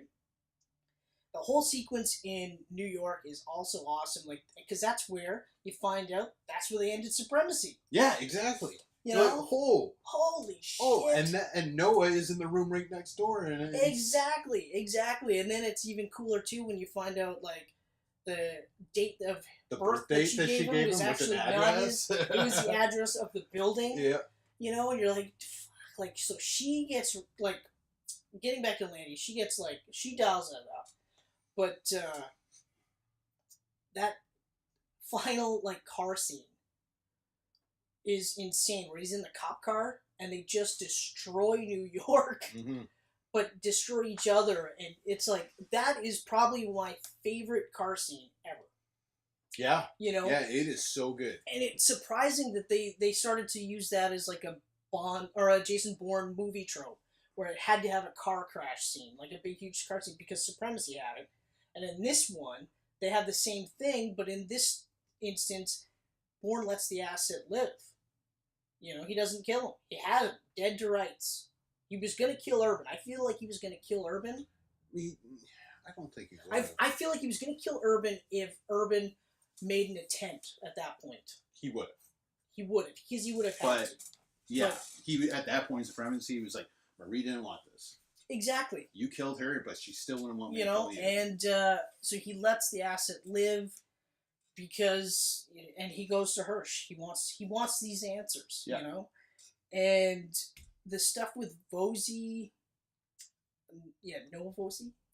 The whole sequence in New York is also awesome, like, because that's where you find out that's where they ended Supremacy. Yeah, exactly. You know? Holy shit. Oh, and Noah is in the room right next door. And exactly. And then it's even cooler, too, when you find out, like, the date of the birth that she gave him was actually not his. It was the address of the building. Yeah. You know, and you're like, fuck, so she gets, like, getting back to Landy, she gets, like, she dials it up. But, that final, like, car scene is insane, where he's in the cop car, and they just destroy New York. Mm-hmm. But destroy each other, and it's like, that is probably my favorite car scene ever. Yeah. You know? Yeah, it is so good. And it's surprising that they started to use that as like a Bond, or a Jason Bourne movie trope, where it had to have a car crash scene, like a big, huge car scene, because Supremacy had it. And in this one, they have the same thing, but in this instance, Bourne lets the asset live. You know, he doesn't kill him. He had him, dead to rights. He was going to kill Urban. I feel like he was going to kill Urban. I don't think he would. I feel like he was going to kill Urban if Urban made an attempt at that point. He would have. He would have, because he would have had to. Yeah, but, he at that point in Supremacy, he was like, Marie didn't want this. Exactly. You killed her, but she still wouldn't want me you to know, kill you. and so he lets the asset live because, and he goes to Hirsch. He wants these answers, you know, and the stuff with Vosey,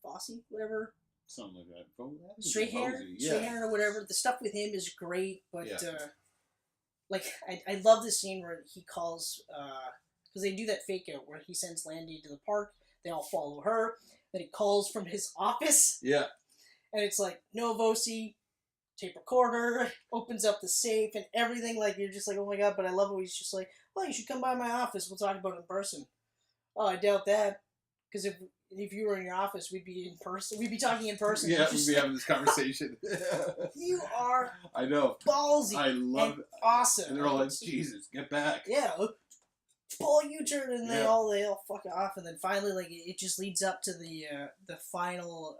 Fossey, whatever. Something like that. Straight hair or whatever. The stuff with him is great, but like I love this scene where he calls because they do that fake out where he sends Landy to the park. They all follow her. Then he calls from his office. Yeah. And it's like, no, Vosey, tape recorder, opens up the safe and everything. Like, you're just like, oh my God. But I love it. He's just like, well, you should come by my office. We'll talk about it in person. Oh, I doubt that. Because if you were in your office, we'd be in person. We'd be talking in person. Yeah, we'd be having this conversation. You are I know. Ballsy. I love it. Awesome. And they're all like, Jesus, get back. Yeah. Pull a U-turn, and they all fuck off, and then finally, like, it just leads up to the final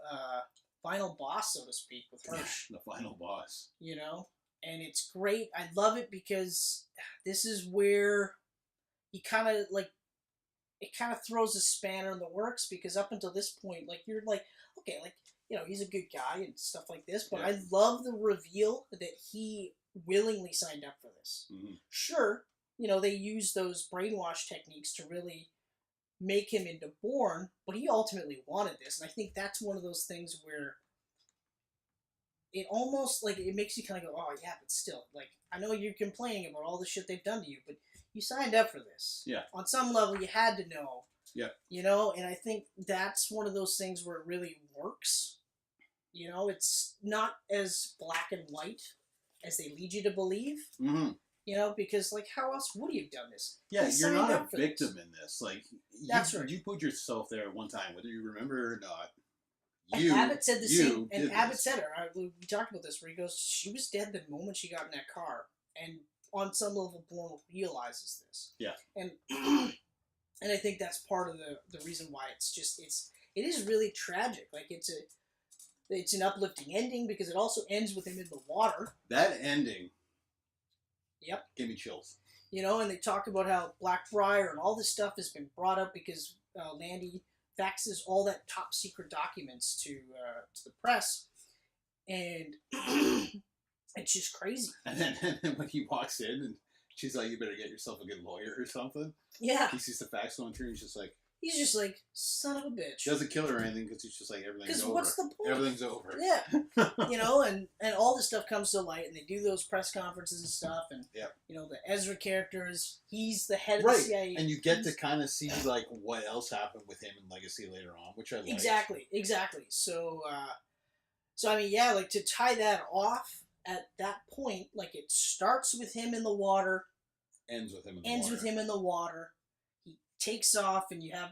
boss, so to speak, with Hirsch. The final boss. You know, and it's great. I love it because this is where he kind of throws a spanner in the works, because up until this point, like, you're like, okay, like, you know, he's a good guy and stuff like this, but I love the reveal that he willingly signed up for this. Mm-hmm. Sure. You know, they use those brainwash techniques to really make him into Bourne, but he ultimately wanted this. And I think that's one of those things where it almost, like, it makes you kind of go, oh, yeah, but still, like, I know you're complaining about all the shit they've done to you, but you signed up for this. Yeah. On some level, you had to know. Yeah. You know, and I think that's one of those things where it really works. You know, it's not as black and white as they lead you to believe. Mm-hmm. You know, because, like, how else would you have done this? Yeah, you're not a victim in this. Like, you put yourself there at one time, whether you remember or not. And Abbott said the same. And Abbott said it. We talked about this, where he goes, she was dead the moment she got in that car. And on some level, Bourne realizes this. Yeah. And and I think that's part of the reason why it is really tragic. Like, it's an uplifting ending, because it also ends with him in the water. That ending. Yep. Give me chills. You know, and they talk about how Blackbriar and all this stuff has been brought up because Landy faxes all that top secret documents to the press, and it's just crazy. And then when he walks in and she's like, "You better get yourself a good lawyer or something." Yeah. He sees the fax going through, and he's just like, son of a bitch. Doesn't kill her or anything, because he's just like, everything's over. Because what's the point? Everything's over. Yeah. You know, and all this stuff comes to light, and they do those press conferences and stuff, and, you know, the Ezra character he's the head of the CIA. And you get to kind of see, like, what else happened with him in Legacy later on, which I like. Exactly. So, I mean, yeah, like, to tie that off at that point, like, it starts with him in the water. Ends with him in the water. Takes off, and you have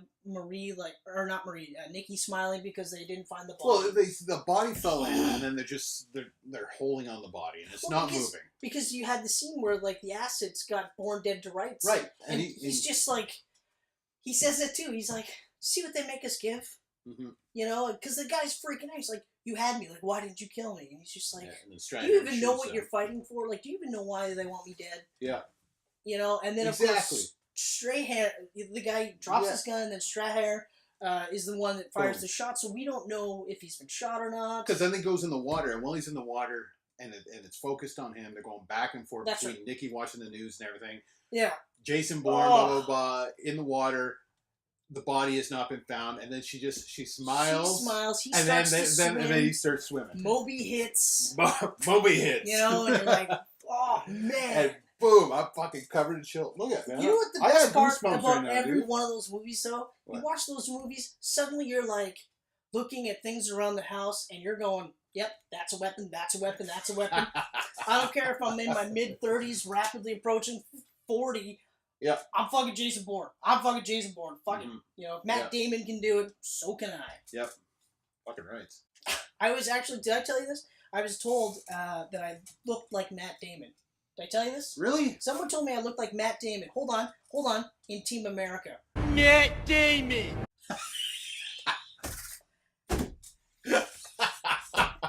Nikki smiling because they didn't find the body. Well, the body fell in, and then they're holding on the body, and it's not moving. Because you had the scene where, like, the assets got Bourne dead to rights. Right. And he's just like, he says it too. He's like, see what they make us give? Mm-hmm. You know, because the guy's freaking out. He's like, you had me. Like, why didn't you kill me? And he's just like, do you even know what you're fighting for? Like, do you even know why they want me dead? Yeah. You know, and then, of course, Strahair, the guy drops his gun, and then Strahair is the one that fires the shot, so we don't know if he's been shot or not. Because then he goes in the water, and while he's in the water, and it's focused on him, they're going back and forth between Nikki watching the news and everything. Yeah. Jason Bourne, blah, blah, blah, in the water. The body has not been found, and then she smiles. She smiles. He starts to swim. And then he starts swimming. Moby hits. Moby hits. You know, and you're like, oh, man. And boom, I'm fucking covered in chill. Look at that. You know what the best part about every one of those movies, though? What? You watch those movies, suddenly you're like looking at things around the house, and you're going, yep, that's a weapon, that's a weapon, that's a weapon. I don't care if I'm in my mid-30s, rapidly approaching 40. Yeah. I'm fucking Jason Bourne. Fuck it. You know, if Matt Damon can do it, so can I. Yep. Fucking right. I was actually, did I tell you this? I was told that I looked like Matt Damon. Did I tell you this? Really? Someone told me I looked like Matt Damon. Hold on. In Team America. Matt Damon!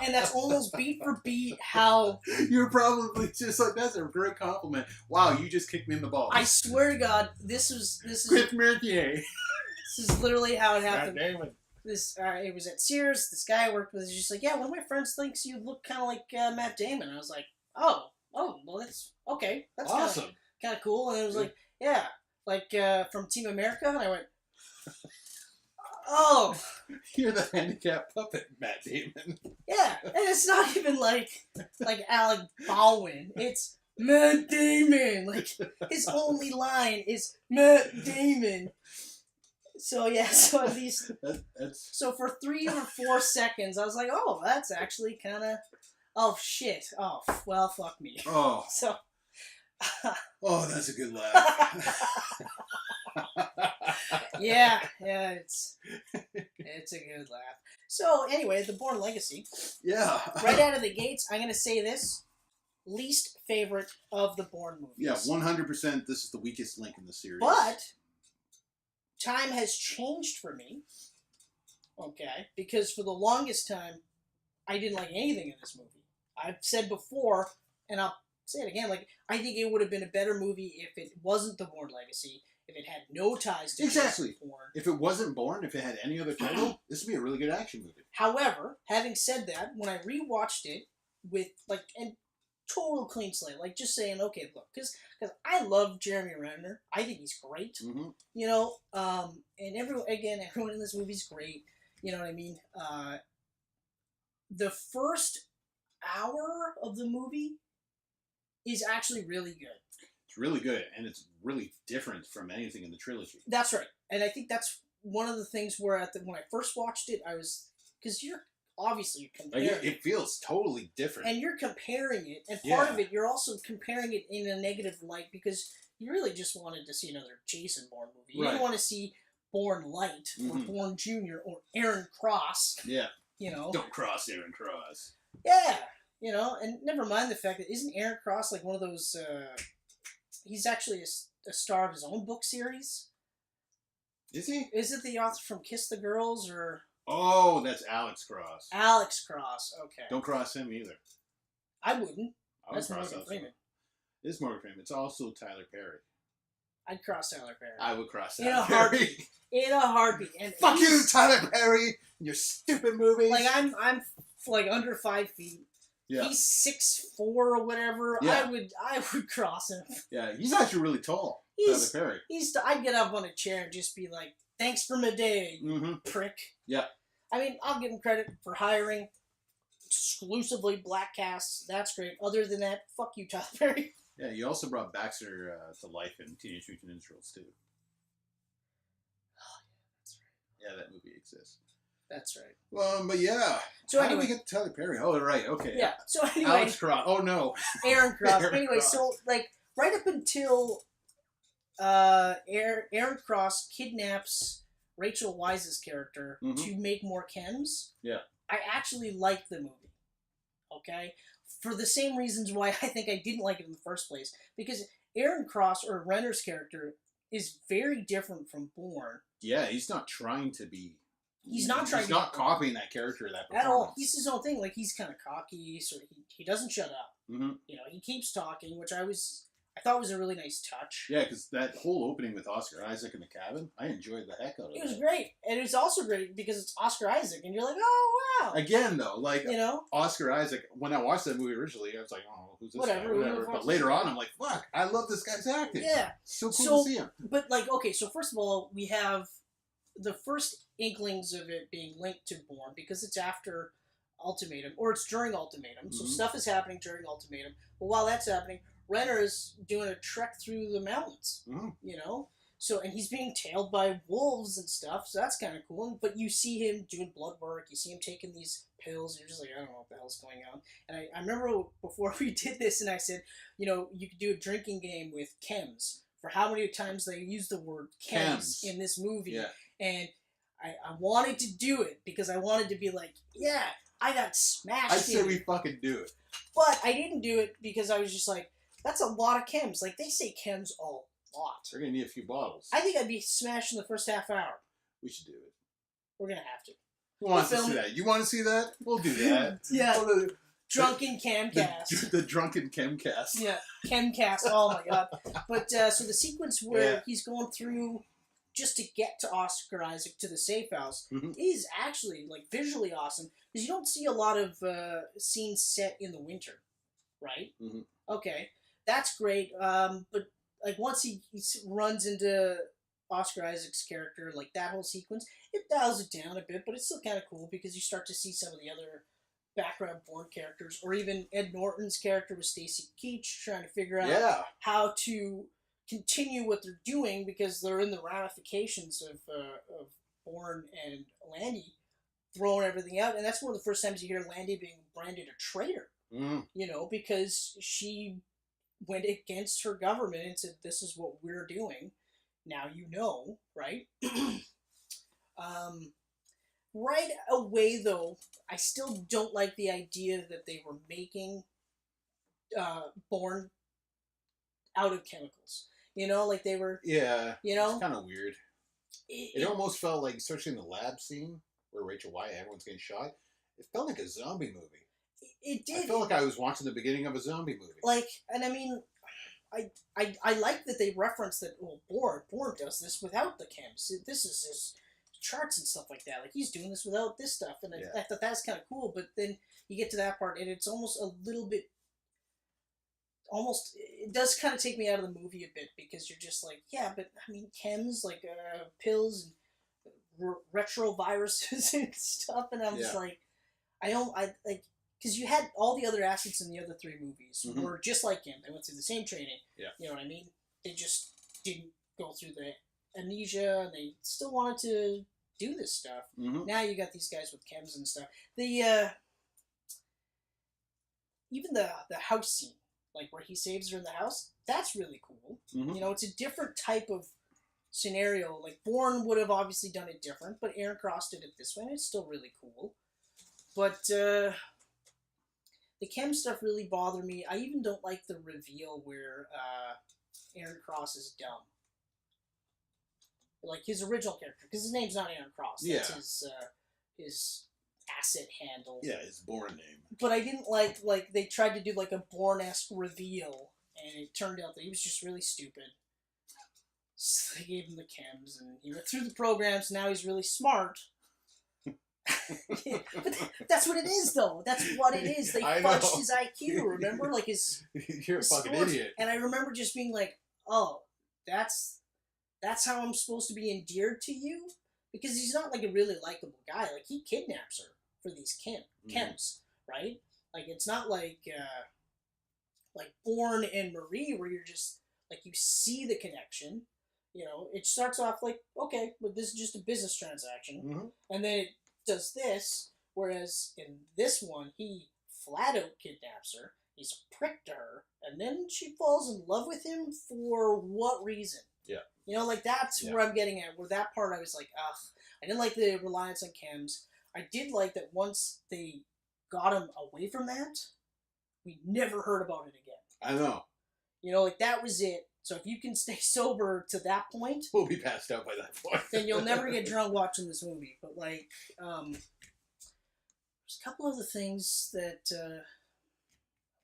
and that's almost beat for beat how... You're probably just like, that's a great compliment. Wow, you just kicked me in the balls. I swear to God, this is Chris Mertier. This is literally how it happened. God damn it. It was at Sears. This guy I worked with is just like, yeah, one of my friends thinks you look kind of like Matt Damon. I was like, oh, well, that's okay. That's awesome. Kind of cool. And it was like, yeah, like from Team America. And I went, oh, you're the handicapped puppet, Matt Damon. Yeah, and it's not even like Alec Baldwin. It's Matt Damon. Like his only line is Matt Damon. So yeah, so at least so for 3 or 4 seconds, I was like, oh, that's actually kind of, oh shit, oh well, fuck me. Oh, so oh, that's a good laugh. yeah, it's a good laugh. So anyway, the Bourne Legacy. Yeah. Right out of the gates, I'm gonna say this: least favorite of the Bourne movies. Yeah, 100%. This is the weakest link in the series. But time has changed for me. Okay, because for the longest time, I didn't like anything in this movie. I've said before, and I'll say it again. Like, I think it would have been a better movie if it wasn't the Bourne Legacy. If it had no ties to Bourne. If it wasn't Bourne, if it had any other title, this would be a really good action movie. However, having said that, when I rewatched it with and total clean slate, like just saying, okay, look, because I love Jeremy Renner, I think he's great. Mm-hmm. You know, and everyone in this movie's great. You know what I mean? The first hour of the movie is actually really good. It's really good, and it's really different from anything in the trilogy. That's right, and I think that's one of the things where when I first watched it, I was, because you're comparing it feels totally different, and you're comparing it, and part of it you're also comparing it in a negative light because you really just wanted to see another Jason Bourne movie. You didn't want to see Bourne Light or Bourne Jr. or Aaron Cross. Yeah, you know, don't cross Aaron Cross. Yeah, you know, and never mind the fact that isn't Aaron Cross like one of those. He's actually a star of his own book series. Is he? Is it the author from Kiss the Girls or? Oh, that's Alex Cross. Alex Cross, okay. Don't cross him either. I wouldn't. That's Morgan Freeman. It's Morgan Freeman. It's also Tyler Perry. I'd cross Tyler Perry. I would cross Tyler Perry. In a heartbeat. And fuck you, Tyler Perry, and your stupid movies. Like I'm like under 5 feet. Yeah. He's 6'4" or whatever. Yeah. I would cross him. Yeah, he's actually really tall. Tyler Perry. I'd get up on a chair and just be like, "Thanks for my day, prick." Yeah. I mean, I'll give him credit for hiring exclusively black casts. That's great. Other than that, fuck you, Tyler Perry. Yeah, you also brought Baxter to life in Teenage Mutant Ninja Turtles too. Oh, yeah, that's right. Yeah, that movie exists. That's right. Well, but yeah. So how did we get to Tyler Perry? Oh, right. Okay. Yeah. So anyway. Alex Cross. Oh, no. Aaron Cross. Anyway, Cross. So, like, right up until Aaron Cross kidnaps Rachel Weisz's character to make more chems, I actually liked the movie. Okay? For the same reasons why I think I didn't like it in the first place. Because Aaron Cross, or Renner's character, is very different from Bourne. Yeah, he's not trying to be... He's not copying that character, that performance. At all. He's his own thing. Like, he's kind of cocky, so he doesn't shut up. Mm-hmm. You know, he keeps talking, which I thought was a really nice touch. Yeah, because that whole opening with Oscar Isaac in the cabin, I enjoyed the heck out of it. It was great. And it was also great because it's Oscar Isaac, and you're like, oh, wow. Again, though, like, you know, Oscar Isaac, when I watched that movie originally, I was like, oh, who's this guy? Whatever. But later on, I'm like, fuck, I love this guy's acting. Yeah. So cool to see him. But, like, okay, so first of all, we have the first inklings of it being linked to Bourne because it's after Ultimatum, or it's during Ultimatum. So stuff is happening during Ultimatum. But while that's happening, Renner is doing a trek through the mountains, you know? So, and he's being tailed by wolves and stuff, so that's kind of cool. But you see him doing blood work, you see him taking these pills, and you're just like, I don't know what the hell's going on. And I remember before we did this, and I said, you know, you could do a drinking game with chems, for how many times they use the word chems in this movie. Yeah. And I wanted to do it because I wanted to be like, yeah, I got smashed. I said we fucking do it. But I didn't do it because I was just like, that's a lot of chems. Like, they say chems a lot. They're going to need a few bottles. I think I'd be smashed in the first half hour. We should do it. We're going to have to. Who wants to see that? You want to see that? We'll do that. Yeah. Drunken Camcast. The Drunken Camcast. Yeah, Camcast. Oh my god. But so the sequence where he's going through just to get to Oscar Isaac to the safe house is actually like visually awesome because you don't see a lot of scenes set in the winter, right? Okay, that's great. But like once he runs into Oscar Isaac's character, like that whole sequence, it dials it down a bit, but it's still kind of cool because you start to see some of the other background Bourne characters, or even Ed Norton's character with Stacy Keach trying to figure out how to continue what they're doing because they're in the ramifications of Bourne and Landy throwing everything out, and that's one of the first times you hear Landy being branded a traitor. You know, because she went against her government and said, "This is what we're doing." Now you know, right? Right away, though, I still don't like the idea that they were making Bourne out of chemicals. You know, like they were... Yeah, you know? It's kind of weird. It almost felt like, especially in the lab scene, where Rachel Weisz, everyone's getting shot, it felt like a zombie movie. It did. I felt like I was watching the beginning of a zombie movie. Like, and I mean... I like that they reference that, well, Bourne does this without the chems. This is his charts and stuff like that. Like, he's doing this without this stuff, and I thought that's kind of cool, but then you get to that part, and it's almost a little bit... it does kind of take me out of the movie a bit, because you're just like, yeah, but, I mean, chems, like, pills, and retroviruses and stuff, and I'm just like, because you had all the other assets in the other three movies were just like him. They went through the same training. Yeah. You know what I mean? They just didn't go through the amnesia. They still wanted to do this stuff. Now you got these guys with chems and stuff. The even the house scene, like where he saves her in the house, that's really cool. You know, it's a different type of scenario. Like Bourne would have obviously done it different, but Aaron Cross did it this way, and it's still really cool. But the chem stuff really bothered me. I even don't like the reveal where Aaron Cross is dumb. Like his original character, because his name's not Aaron Cross. That's his asset handle. Yeah, his Bourne name. But I didn't like they tried to do like a Bourne-esque reveal, and it turned out that he was just really stupid. So they gave him the chems, and he went through the programs. Now he's really smart. But that's what it is, though. That's what it is. They fudged his IQ. Remember, like his. You're his a fucking scores. idiot. And I remember just being like, "Oh, that's how I'm supposed to be endeared to you," because he's not like a really likable guy. Like he kidnaps her for these chems, right? Like it's not like Bourne and Marie, where you're just like you see the connection. You know, it starts off like, okay, but this is just a business transaction, and then it does this, whereas in this one, he flat out kidnaps her, he's a prick to her, and then she falls in love with him for what reason? Yeah. You know, like, that's where I'm getting at, where that part I was like, ugh, I didn't like the reliance on chems. I did like that once they got him away from that, we never heard about it again. I know. You know, like, that was it. So if you can stay sober to that point... We'll be passed out by that point. Then you'll never get drunk watching this movie. But, like, there's a couple of the things that I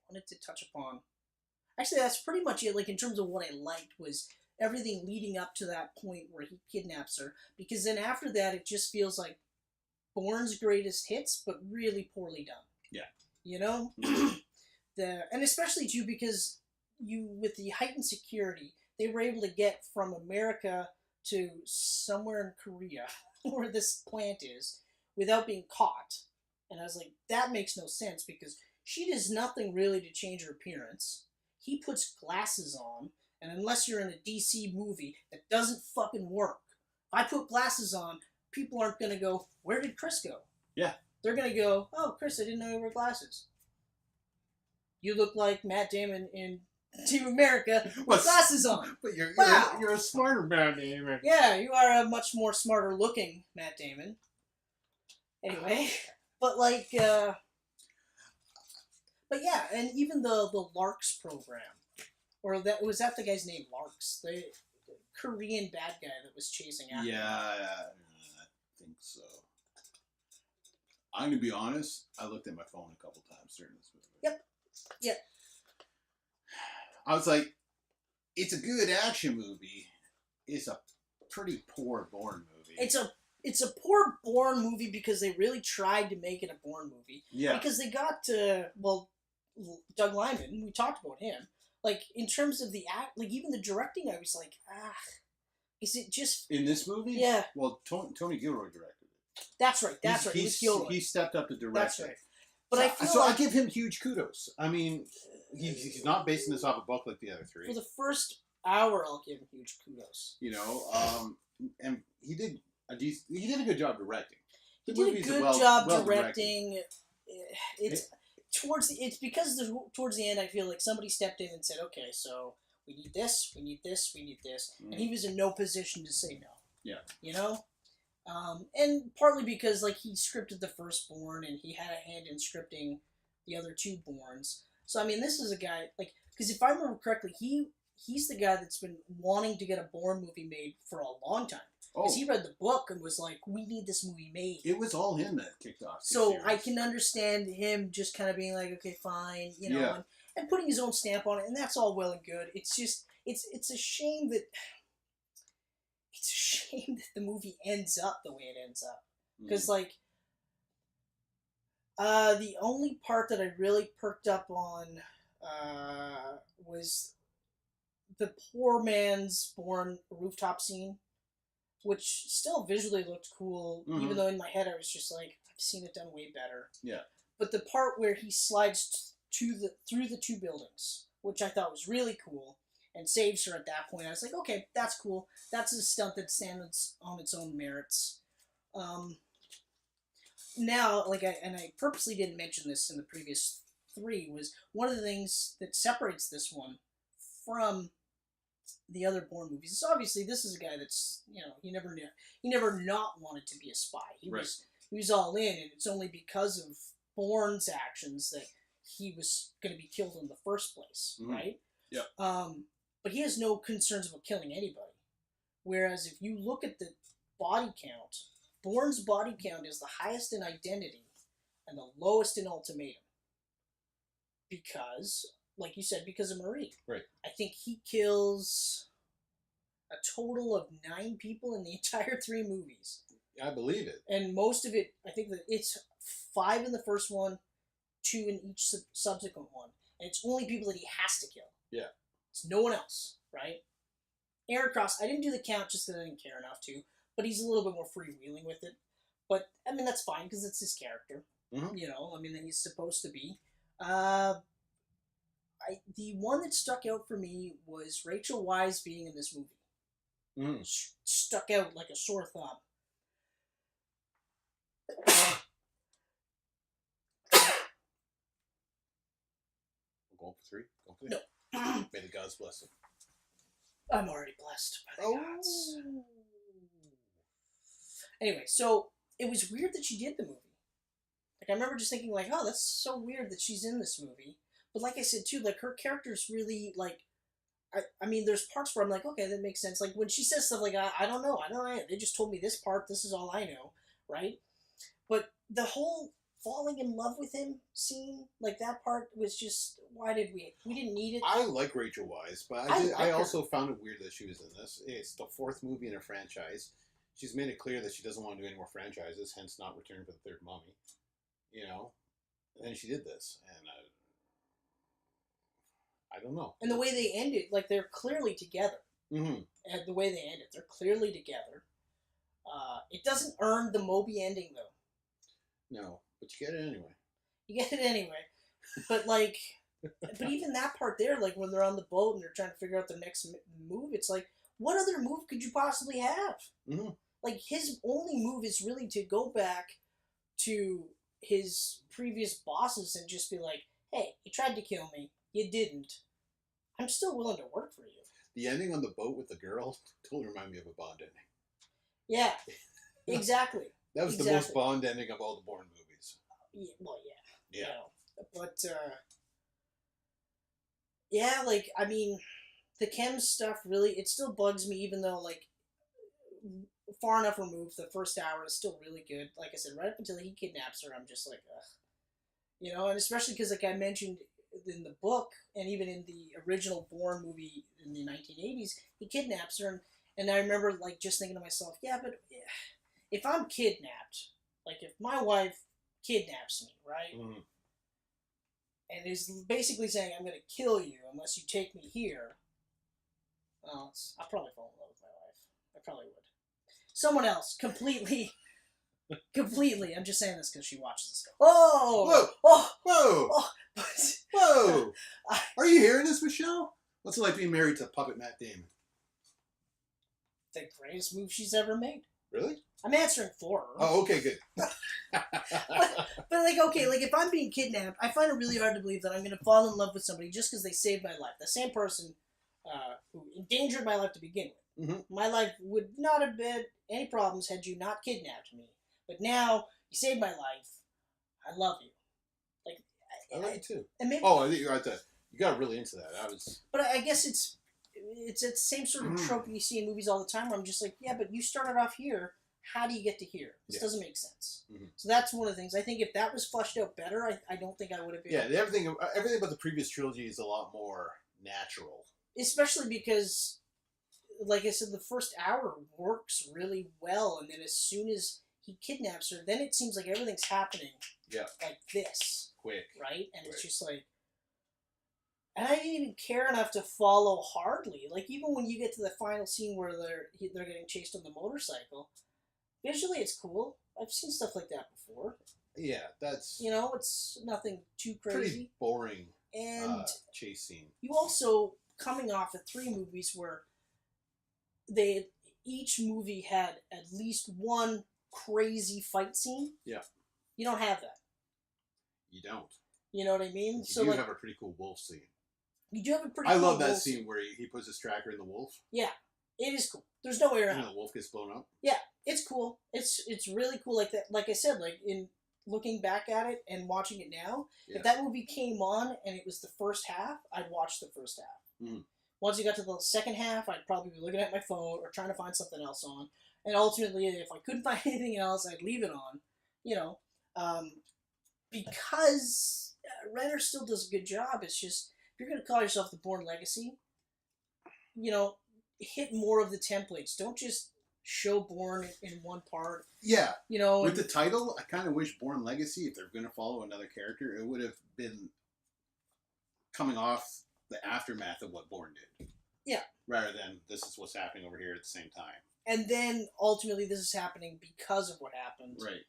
wanted to touch upon. Actually, that's pretty much it. Like, in terms of what I liked was everything leading up to that point where he kidnaps her. Because then after that, it just feels like Bourne's greatest hits, but really poorly done. Yeah. You know? And especially, too, because... with the heightened security, they were able to get from America to somewhere in Korea, where this plant is, without being caught. And I was like, that makes no sense, because she does nothing really to change her appearance. He puts glasses on, and unless you're in a DC movie, that doesn't fucking work. If I put glasses on, people aren't going to go, where did Chris go? Yeah. They're going to go, oh, Chris, I didn't know you wore glasses. You look like Matt Damon in Team America with glasses on. But you're a smarter Matt Damon. Yeah, you are a much more smarter looking Matt Damon. Anyway, but like, but yeah, and even the Larks program, or was that the guy's name, Larks, the Korean bad guy that was chasing after him. I think so. I'm gonna be honest. I looked at my phone a couple times during this movie. Yep. I was like, it's a good action movie. It's a pretty poor Bourne movie. It's a poor Bourne movie because they really tried to make it a Bourne movie. Yeah. Because they got Doug Liman. We talked about him. Like in terms of the act, like even the directing, I was like, is it just in this movie? Yeah. Well, Tony Gilroy directed it. That's right. It was Gilroy. He stepped up to direct. That's it. right. But I give him huge kudos. I mean, he's not basing this off a book like the other three. For the first hour, I'll give him huge kudos. You know, and he did a good job directing. He did a good job directing. It's because towards the end, I feel like somebody stepped in and said, "Okay, so we need this, we need this, we need this," and he was in no position to say no. Yeah, you know, and partly because like he scripted the first Bourne and he had a hand in scripting the other two Bournes. So I mean, this is a guy like because if I remember correctly, he's the guy that's been wanting to get a Bourne movie made for a long time. Because he read the book and was like, we need this movie made. It was all him that kicked off. So I can understand him just kind of being like, okay, fine, you know, and putting his own stamp on it, and that's all well and good. It's just, it's a shame that the movie ends up the way it ends up. Because, like, the only part that I really perked up on was the poor man's Bourne rooftop scene. Which still visually looked cool, even though in my head I was just like, I've seen it done way better. Yeah. But the part where he slides through the two buildings, which I thought was really cool, and saves her at that point, I was like, okay, that's cool. That's a stunt that stands on its own merits. Now, like, I purposely didn't mention this in the previous three, was one of the things that separates this one from the other Bourne movies is obviously this is a guy that's, you know, he never not wanted to be a spy. He was all in, and it's only because of Bourne's actions that he was going to be killed in the first place, right? Yeah. But he has no concerns about killing anybody. Whereas if you look at the body count, Bourne's body count is the highest in Identity and the lowest in Ultimatum. Because, like you said, because of Marie. Right. I think he kills a total of 9 people in the entire 3 movies. I believe it. And most of it, I think that it's 5 in the first one, 2 in each subsequent one. And it's only people that he has to kill. Yeah. It's no one else, right? Aaron Cross, I didn't do the count just because I didn't care enough to, but he's a little bit more freewheeling with it. But, I mean, that's fine because it's his character. You know, I mean, that he's supposed to be. The one that stuck out for me was Rachel Weisz being in this movie. Stuck out like a sore thumb. We're going for 3? No. May the gods bless him. I'm already blessed by the gods. Anyway, so it was weird that she did the movie. Like, I remember just thinking, like, oh, that's so weird that she's in this movie. But like I said, too, like, her character's really, like, I mean, there's parts where I'm like, okay, that makes sense. Like, when she says stuff like, I don't know, they just told me this part, this is all I know, right? But the whole falling in love with him scene, like, that part was just, why did we didn't need it. I like Rachel Weisz, but I also found it weird that she was in this. It's the 4th movie in a franchise. She's made it clear that she doesn't want to do any more franchises, hence not return for the 3rd Mummy. You know? And then she did this, and I don't know. And the way they ended, like, they're clearly together. And the way they ended, they're clearly together. It doesn't earn the Moby ending, though. No, but you get it anyway. You get it anyway. But, like, but even that part there, like, when they're on the boat and they're trying to figure out their next move, it's like, what other move could you possibly have? Like, his only move is really to go back to his previous bosses and just be like, hey, you tried to kill me. You didn't. I'm still willing to work for you. The ending on the boat with the girl totally reminded me of a Bond ending. Yeah, exactly. That was the most Bond ending of all the Bourne movies. Yeah, well, yeah. Yeah. You know, but, yeah, like, I mean, the chem stuff really, it still bugs me, even though, like, far enough removed. The first hour is still really good. Like I said, right up until he kidnaps her, I'm just like, ugh. You know, and especially because, like I mentioned in the book, and even in the original Bourne movie in the 1980s, he kidnaps her, and I remember, like, just thinking to myself, yeah, but if I'm kidnapped, like, if my wife kidnaps me, right, Mm-hmm. and is basically saying, I'm going to kill you unless you take me here, well, I'll probably fall in love with my wife. I probably would. Someone else, completely, I'm just saying this because she watches this. Oh! Whoa! Oh! Whoa! Oh! Whoa! Are you hearing this, Michelle? What's it like being married to Puppet Matt Damon? The greatest move she's ever made. Really? I'm answering for her. Oh, okay, good. but like, okay, like if I'm being kidnapped, I find it really hard to believe that I'm going to fall in love with somebody just because they saved my life. The same person who endangered my life to begin with. Mm-hmm. My life would not have been any problems had you not kidnapped me. But now you saved my life. I love you. Like I love you too. And maybe, I think you got really into that. But I guess it's that same sort of trope you see in movies all the time where I'm just like, yeah, but you started off here. How do you get to here? This doesn't make sense. Mm-hmm. So that's one of the things. I think if that was fleshed out better, I don't think I would have been. Yeah, everything about the previous trilogy is a lot more natural. Especially because, like I said, the first hour works really well, and then as soon as he kidnaps her, then it seems like everything's happening like this. Quick. Right? And it's just like... And I didn't even care enough to follow hardly. Like, even when you get to the final scene where they're getting chased on the motorcycle, visually it's cool. I've seen stuff like that before. Yeah, that's... You know, it's nothing too crazy. Pretty boring and chase scene. You also, coming off of 3 movies where each movie had at least one crazy fight scene. Yeah. You don't have that. You don't. You know what I mean? You do have a pretty cool wolf scene. You do have a pretty cool wolf I love that scene where he puts his tracker in the wolf. Yeah. It is cool. There's no way around it. And the wolf gets blown up. Yeah. It's cool. It's really cool. Like that. Like I said, like in looking back at it and watching it now, if that movie came on and it was the first half, I'd watch the first half. Mm-hmm. Once you got to the second half, I'd probably be looking at my phone or trying to find something else on. And ultimately, if I couldn't find anything else, I'd leave it on. You know, because Renner still does a good job. It's just, if you're going to call yourself the Bourne Legacy, you know, hit more of the templates. Don't just show Bourne in one part. Yeah. You know, with the title, I kind of wish Bourne Legacy, if they're going to follow another character, it would have been coming off the aftermath of what Bourne did. Yeah. Rather than this is what's happening over here at the same time. And then ultimately this is happening because of what happened. Right.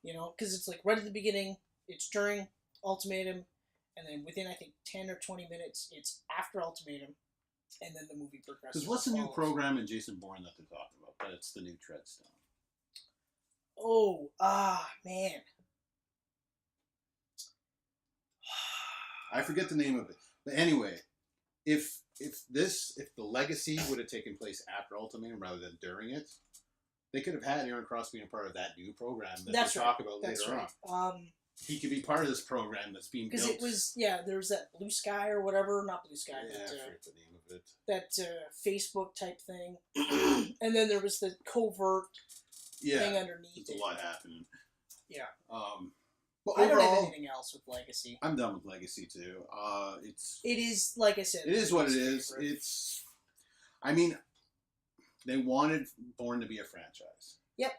You know, because it's like right at the beginning, it's during Ultimatum, and then within, I think, 10 or 20 minutes, it's after Ultimatum, and then the movie progresses. Because what's the new program in Jason Bourne that they're talking about? But it's the new Treadstone. Oh, man. I forget the name of it. But anyway, if the Legacy would have taken place after Ultimatum rather than during it, they could have had Aaron Cross being a part of that new program that they talk about later on. He could be part of this program that's being built. Because it was, there was that Blue Sky or whatever, not Blue Sky, but I forget the name of it. That Facebook type thing. And then there was the covert thing underneath. There's a lot happening. Yeah. But I overall, don't have anything else with Legacy. I'm done with Legacy too. It is, like I said. It is what it is. It's, I mean, they wanted Bourne to be a franchise. Yep.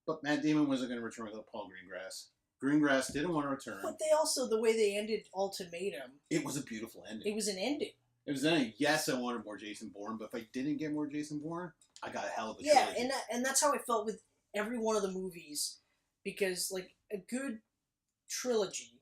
But Matt Damon wasn't going to return without Paul Greengrass. Greengrass didn't want to return. But they also, the way they ended Ultimatum. It was a beautiful ending. It was an ending. It was an ending. Yes, I wanted more Jason Bourne, but if I didn't get more Jason Bourne, I got a hell of a trilogy. Yeah, and that's how I felt with every one of the movies. Because, like, a good trilogy,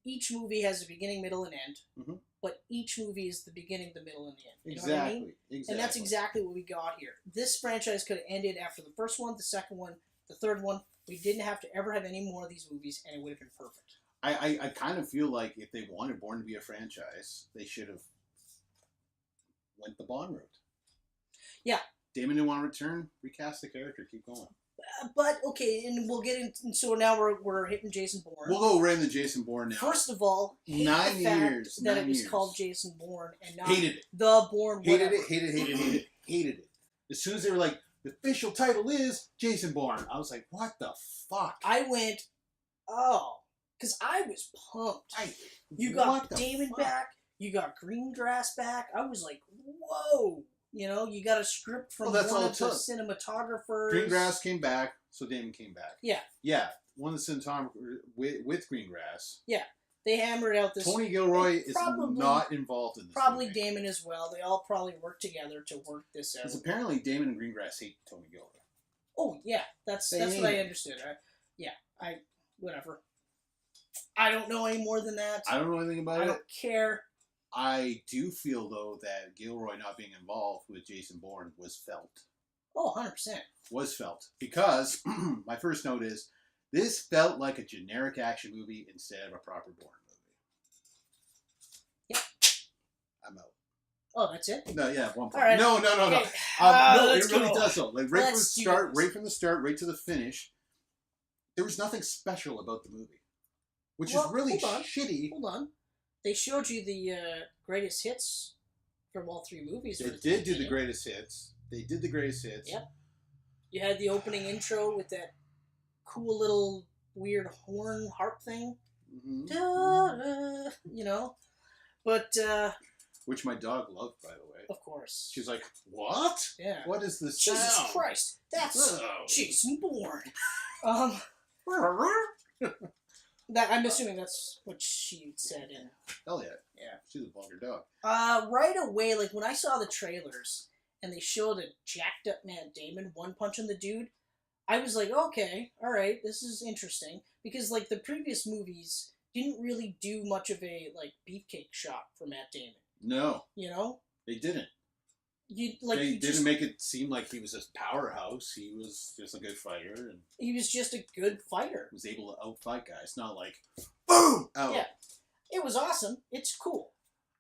each movie has a beginning, middle, and end. Mm-hmm. But each movie is the beginning, the middle, and the end. You know what I mean? Exactly. And that's exactly what we got here. This franchise could have ended after the first one, the second one, the third one. We didn't have to ever have any more of these movies, and it would have been perfect. I kind of feel like if they wanted Bourne to be a franchise, they should have went the Bond route. Yeah. Damon didn't want to return. Recast the character. Keep going. But, okay, and we'll get into... So now we're hitting Jason Bourne. We'll go right into Jason Bourne now. First of all, 9 years. That it was called Jason Bourne and not hated it. the Bourne Hated it. As soon as they were like, The official title is Jason Bourne. I was like, what the fuck? I went, oh, because I was pumped. You got Damon back. You got Greengrass back. I was like, whoa. You know, you got a script from one of the cinematographers. Greengrass came back, so Damon came back. Yeah. Yeah, one of the cinematographers with Greengrass. Yeah. They hammered out this. Tony Gilroy is not involved in this Probably movie. Damon as well. They all probably worked together to work this out. Because apparently Damon and Greengrass hate Tony Gilroy. Oh, yeah. That's what I understood. Whatever. I don't know any more than that. I don't know anything about it. I don't care. I do feel, though, that Gilroy not being involved with Jason Bourne was felt. Oh, 100%. Was felt. Because my first note is, this felt like a generic action movie instead of a proper Bourne movie. Yeah. I'm out. Oh, that's it? No, yeah, one point. All right. No. Okay. No, it really does so. Like right Let's from the start, right to the finish, there was nothing special about the movie. Which is really shitty. Hold on. They showed you the greatest hits from all three movies. They did do the greatest hits. They did the greatest hits. Yep. You had the opening intro with that cool little weird horn harp thing. Mm-hmm. Da-da, you know? But, which my dog loved, by the way. Of course. She's like, what? Yeah. What is this Jesus sound? Christ. That's Jason Bourne. I'm assuming that's what she said. Hell yeah. Yeah. She's a vulgar dog. Right away, like when I saw the trailers and they showed a jacked up Matt Damon one punching the dude, I was like, okay, all right, this is interesting. Because like the previous movies didn't really do much of a like beefcake shot for Matt Damon. No. You know? They didn't. They didn't make it seem like he was a powerhouse. He was just a good fighter, and he was just a good fighter. Was able to outfight guys. Not like boom. Out. Yeah, it was awesome. It's cool.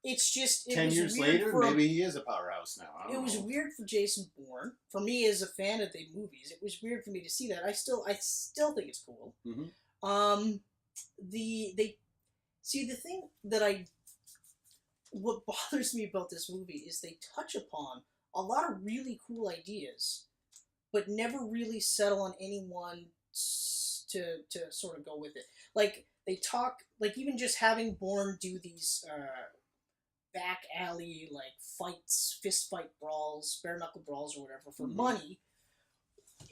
It's just 10 years later, maybe he is a powerhouse now. It was weird for Jason Bourne. For me, as a fan of the movies, it was weird for me to see that. I still think it's cool. Mm-hmm. The thing that what bothers me about this movie is they touch upon a lot of really cool ideas, but never really settle on anyone to sort of go with it. Like, they talk, like, even just having Bourne do these back alley, like, fights, fist fight brawls, bare knuckle brawls or whatever for money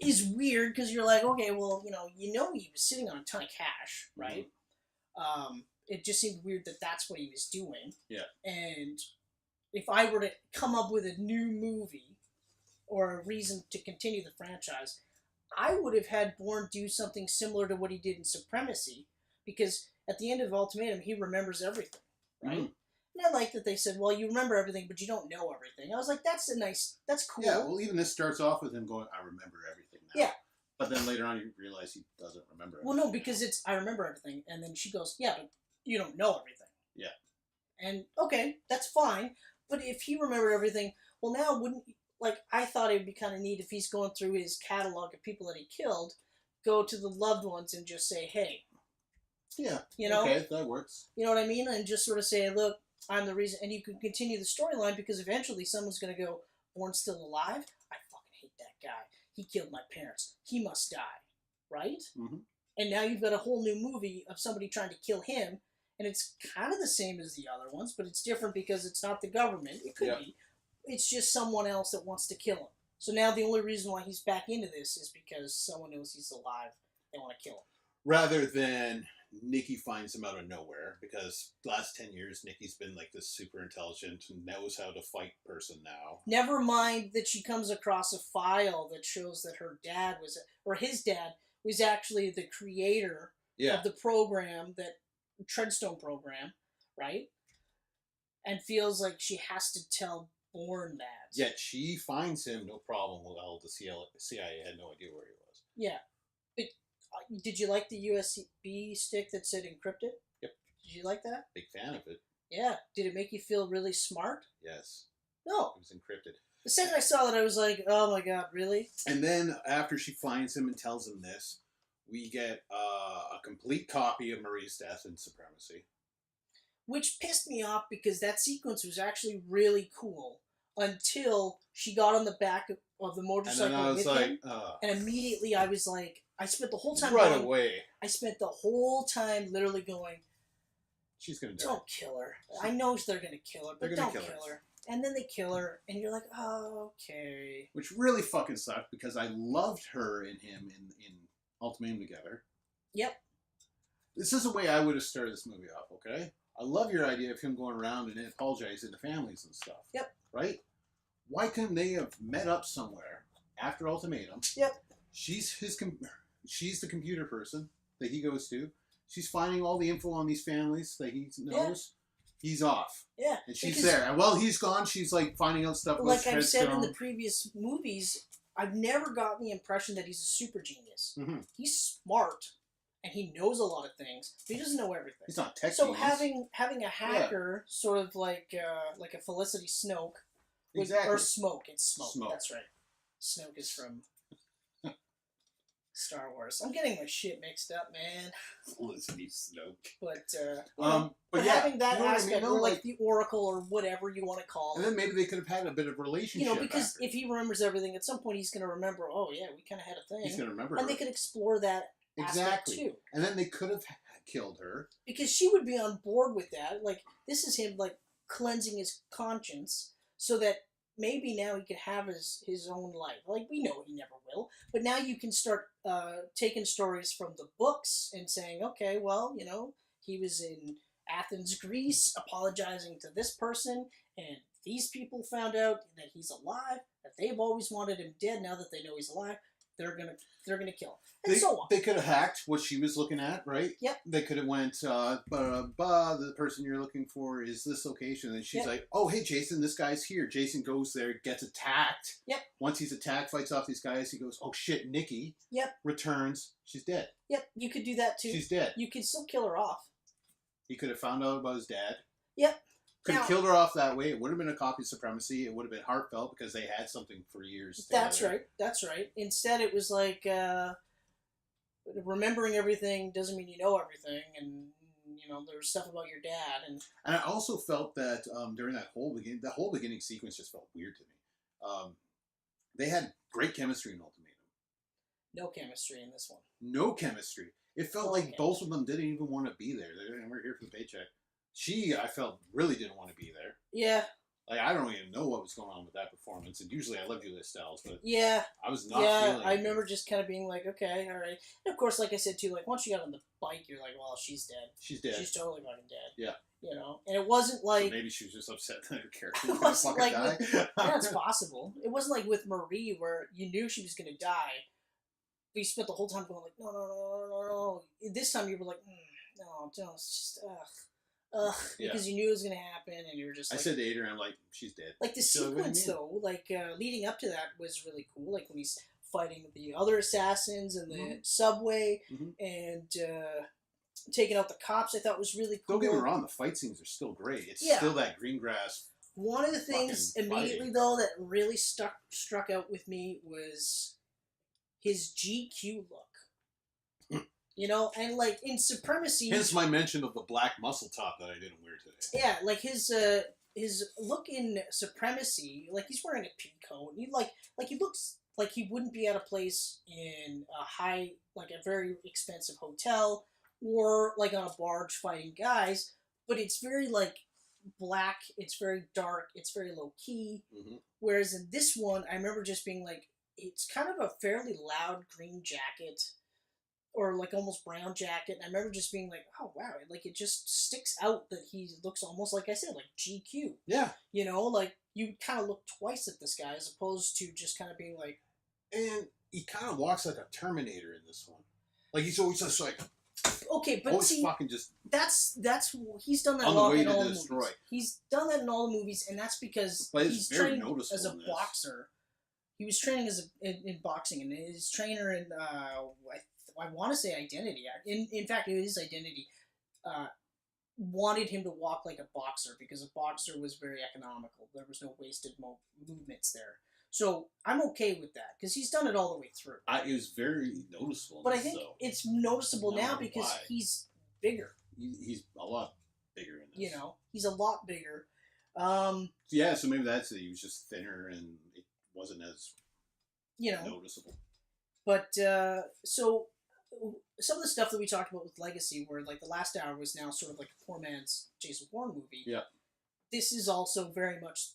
is weird, because you're like, okay, well, you know he was sitting on a ton of cash, right? It just seemed weird that that's what he was doing. Yeah. And if I were to come up with a new movie or a reason to continue the franchise, I would have had Bourne do something similar to what he did in Supremacy, because at the end of Ultimatum, he remembers everything, right? And I like that they said, well, you remember everything, but you don't know everything. I was like, that's cool. Yeah, well, even this starts off with him going, I remember everything now. Yeah. But then later on, you realize he doesn't remember everything. Well, no, because it's, I remember everything. And then she goes, yeah, but you don't know everything. Yeah. And, okay, that's fine. But if he remembered everything, well, now wouldn't, like, I thought it would be kind of neat if he's going through his catalog of people that he killed, go to the loved ones and just say, hey. Yeah. You know? Okay, that works. You know what I mean? And just sort of say, look, I'm the reason. And you can continue the storyline, because eventually someone's going to go, Bourne's still alive? I fucking hate that guy. He killed my parents. He must die. Right? Mm-hmm. And now you've got a whole new movie of somebody trying to kill him. And it's kind of the same as the other ones, but it's different because it's not the government. It could be. It's just someone else that wants to kill him. So now the only reason why he's back into this is because someone knows he's alive. They want to kill him. Rather than Nikki finds him out of nowhere, because the last 10 years, Nikki's been like this super intelligent, knows how to fight person now. Never mind that she comes across a file that shows that her dad was, or his dad was actually the creator of the program, that Treadstone program, right? And feels like she has to tell Bourne that. Yet she finds him no problem. Well, the CIA had no idea where he was. Yeah. But, did you like the USB stick that said encrypted? Yep. Did you like that? Big fan of it. Yeah. Did it make you feel really smart? Yes. No. It was encrypted. The second I saw that, I was like, oh my god, really? And then after she finds him and tells him this, we get a complete copy of Marie's death in Supremacy. Which pissed me off, because that sequence was actually really cool. until she got on the back of the motorcycle And then I was with like, him, and immediately I was like, I spent the whole time right going, away. I spent the whole time literally going, She's gonna die. don't kill her. I know they're gonna kill her, but don't kill her. And then they kill her, and you're like, oh, okay. Which really fucking sucked because I loved her and him in Ultimatum together. Yep. This is the way I would have started this movie off, okay? I love your idea of him going around and apologizing to families and stuff. Yep. Right? Why couldn't they have met up somewhere after Ultimatum? Yep. She's the computer person that he goes to. She's finding all the info on these families that he knows. Yeah. He's off. Yeah. And she's there. And while he's gone, she's like finding out stuff. Like I've said in the previous movies, I've never gotten the impression that he's a super genius. Mm-hmm. He's smart, and he knows a lot of things, but he doesn't know everything. He's not tech So genius. having a hacker, sort of like a Felicity Snoke, exactly. or Smoke. It's Smoke. Smoke. That's right. Snoke is from Star Wars. I'm getting my shit mixed up, man. Felicity Snoke. But yeah, having that you know aspect, what I mean? or like the Oracle, or whatever you want to call it. And then maybe they could have had a bit of a relationship. You know, because after. if he remembers everything, at some point he's going to remember, oh yeah, we kind of had a thing. He's going to remember and her. they could explore that aspect too. And then they could have killed her. Because she would be on board with that. Like, this is him, like, cleansing his conscience so that maybe now he could have his own life. Like, we know he never will. But now you can start taking stories from the books and saying, okay, well, you know, he was in Athens, Greece, apologizing to this person, and these people found out that he's alive, that they've always wanted him dead. Now that they know he's alive, they're gonna kill him, and so on. They could have hacked what she was looking at, right? Yep. They could have went, the person you're looking for is this location, and she's like, oh, hey, Jason, this guy's here. Jason goes there, gets attacked. Yep. Once he's attacked, fights off these guys. He goes, oh shit, Nikki. Yep. Returns. She's dead. Yep. You could do that too. She's dead. You could still kill her off. He could have found out about his dad. Yep. Could have killed her off that way. It would have been a copy of Supremacy. It would have been heartfelt because they had something for years together. That's right. That's right. Instead, it was like remembering everything doesn't mean you know everything, and you know there's stuff about your dad. And I also felt that during that whole beginning sequence just felt weird to me. They had great chemistry in Ultimatum. No chemistry in this one. No chemistry. It felt like both of them didn't even want to be there. They were here for the paycheck. She, I felt, really didn't want to be there. Yeah. Like, I don't even know what was going on with that performance. And usually I love Julia Stiles, but yeah, I was not feeling it. I remember just kind of being like, okay, all right. And of course, like I said too, like once you got on the bike, you're like, well, she's dead. She's dead. She's totally fucking dead. Yeah. You know, and it wasn't like... So maybe she was just upset that her character it wasn't like die. yeah, it's possible. It wasn't like with Marie where you knew she was going to die, but you spent the whole time going like, no. This time you were like, no, don't. It's just, because you knew it was going to happen, and you were just like... I said to Adrian, I'm like, she's dead. Like, the sequence, though, like, leading up to that was really cool. Like, when he's fighting the other assassins in the subway, and taking out the cops, I thought was really cool. Don't get me wrong, the fight scenes are still great. It's still that green grass. One of the things, immediately, though, that really struck out with me was his GQ look. You know, and like in Supremacy... Hence my mention of the black muscle top that I didn't wear today. Yeah, like his look in Supremacy, like he's wearing a pea coat. He he looks like he wouldn't be at a place in a very expensive hotel or like on a barge fighting guys. But it's very like black. It's very dark. It's very low key. Whereas in this one, I remember just being like, it's kind of a fairly loud green jacket. Or like almost brown jacket, and I remember just being like, "Oh wow!" Like it just sticks out that he looks almost like I said, like GQ. Yeah. You know, like you kind of look twice at this guy as opposed to just kind of being like. And he kind of walks like a Terminator in this one. Like he's always just like. Okay, but see, fucking just. That's he's done that on a lot the way in all to the destroy. movies. He's done that in all the movies, and that's because he's trained as a boxer. He was training in boxing, and his trainer in I want to say Identity. In fact, it is Identity. Wanted him to walk like a boxer because a boxer was very economical. There was no wasted movements there. So I'm okay with that because he's done it all the way through. It was very noticeable. But I think it's noticeable now because he's bigger. He's a lot bigger in this. You know, he's a lot bigger. Yeah, so maybe that's it. He was just thinner and it wasn't as noticeable. But so some of the stuff that we talked about with Legacy, where like the last hour was now sort of like a poor man's Jason Bourne movie. Yeah. This is also very much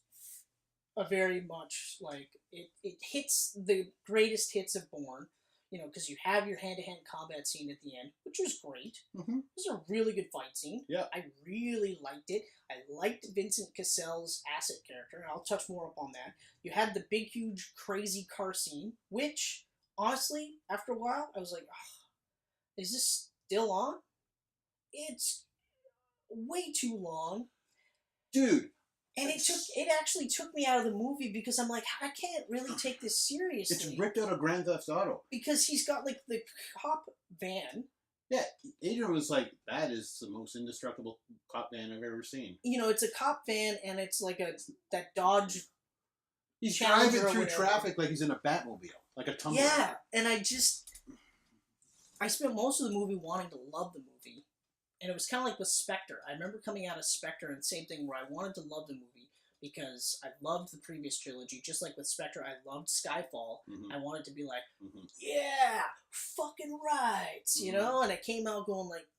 like it hits the greatest hits of Bourne. Because you have your hand-to-hand combat scene at the end, which was great. Mm-hmm. It was a really good fight scene. Yeah. I really liked it. I liked Vincent Cassel's Acid character, and I'll touch more upon that. You had the big, huge, crazy car scene, which, honestly, after a while, I was like, is this still on? It's way too long. Dude. And it actually took me out of the movie because I'm like, I can't really take this seriously. It's ripped out of Grand Theft Auto. Because he's got like the cop van. Yeah, Adrian was like, that is the most indestructible cop van I've ever seen. It's a cop van and it's like that Dodge. He's driving through traffic like he's in a Batmobile, like a tumbler. Yeah, and I spent most of the movie wanting to love the movie. And it was kind of like with Spectre. I remember coming out of Spectre and same thing where I wanted to love the movie because I loved the previous trilogy. Just like with Spectre, I loved Skyfall. Mm-hmm. I wanted to be like, mm-hmm. yeah, fucking right, And I came out going like,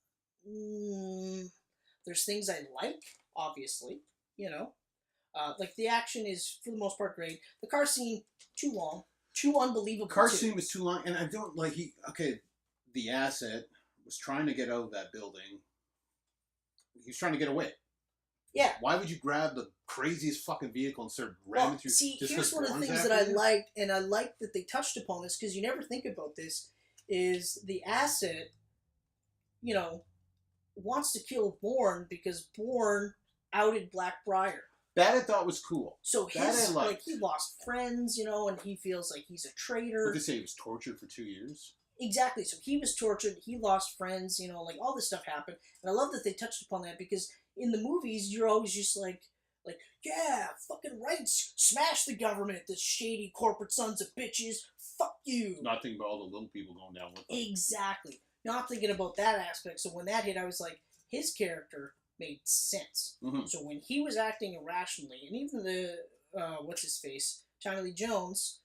there's things I like, obviously, Like the action is, for the most part, great. The car scene, too long. Too unbelievable. Car scene was too long, and I don't like the asset was trying to get out of that building. He was trying to get away. Yeah. Why would you grab the craziest fucking vehicle and start ramming through? See, here's one of the things that I liked, and I liked that they touched upon this, because you never think about this, is the asset, wants to kill Bourne because Bourne outed Blackbriar. That I thought was cool. So he lost friends, and he feels like he's a traitor. What did they say? He was tortured for 2 years? Exactly. So he was tortured, he lost friends, like all this stuff happened. And I love that they touched upon that because in the movies, you're always just like, yeah, fucking rights, smash the government, the shady corporate sons of bitches, fuck you. Not thinking about all the little people going down with them. Exactly. Not thinking about that aspect. So when that hit, I was like, his character made sense. Mm-hmm. So when he was acting irrationally, and even the, what's-his-face, Tommy Lee Jones,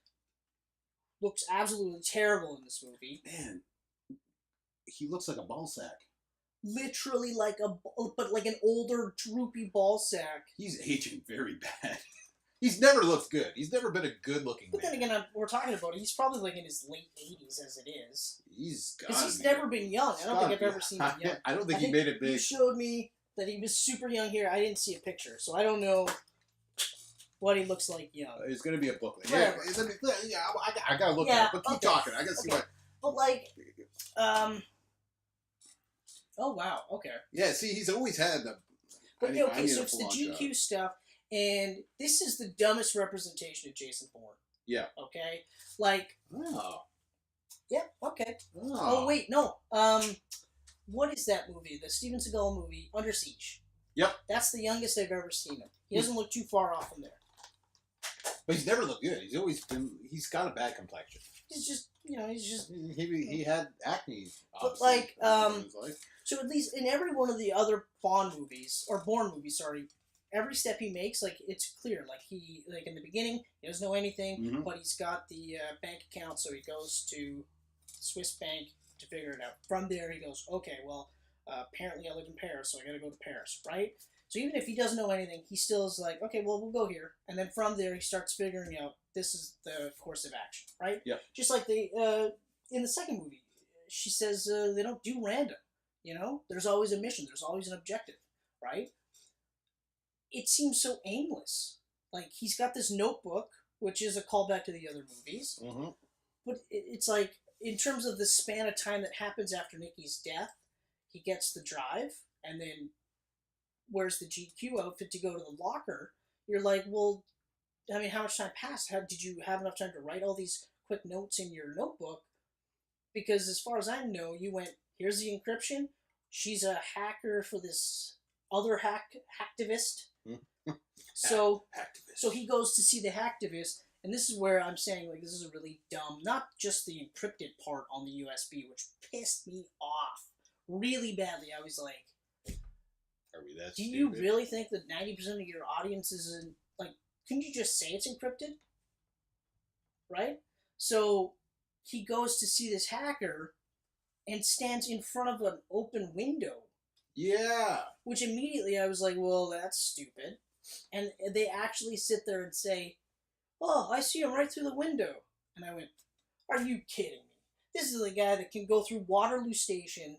looks absolutely terrible in this movie. Man, he looks like a ball sack. Literally like like an older, droopy ball sack. He's aging very bad. He's never looked good. He's never been a good-looking man. But then again, we're talking about it. He's probably like in his late 80s as it is. Because he's never been young. I don't think I've ever seen him young. I don't think he made it big. You showed me that he was super young here. I didn't see a picture, so I don't know what he looks like young. It's going to be a booklet. Yeah, I got to look at it, but keep talking. I got to see what... But like, oh wow, okay. Yeah, see, he's always had the... But okay, so it's the GQ stuff, and this is the dumbest representation of Jason Bourne. Yeah. Okay? Like... Oh. Yeah, okay. Oh, wait, no. What is that movie? The Steven Seagal movie, Under Siege. Yep. That's the youngest I've ever seen him. He doesn't look too far off from there. But he's never looked good. He's always been... He's got a bad complexion. He's just, he's just... He had acne. But like, so at least in every one of the other Bourne movies, every step he makes, like, it's clear. Like, in the beginning, he doesn't know anything, but he's got the bank account, so he goes to Swiss bank to figure it out. From there, he goes, okay, well, apparently I live in Paris, so I gotta go to Paris, right? So even if he doesn't know anything, he still is like, okay, well, we'll go here. And then from there, he starts figuring out this is the course of action, right? Yeah. Just like in the second movie, she says they don't do random, There's always a mission. There's always an objective, right? It seems so aimless. Like, he's got this notebook, which is a callback to the other movies. Mm-hmm. But it's like, in terms of the span of time that happens after Nikki's death, he gets the drive, and then wears the GQ outfit to go to the locker. You're like, well, I mean, how much time passed? How did you have enough time to write all these quick notes in your notebook? Because as far as I know, you went, here's the encryption. She's a hacker for this other hacktivist. So he goes to see the hacktivist, and this is where I'm saying, like, this is a really dumb, not just the encrypted part on the USB, which pissed me off really badly. I was like, Are we that Do stupid? you really think that 90% of your audience is in, like, couldn't you just say it's encrypted? Right? So he goes to see this hacker and stands in front of an open window. Yeah. Which immediately I was like, well, that's stupid. And they actually sit there and say, oh, I see him right through the window. And I went, are you kidding me? This is the guy that can go through Waterloo Station.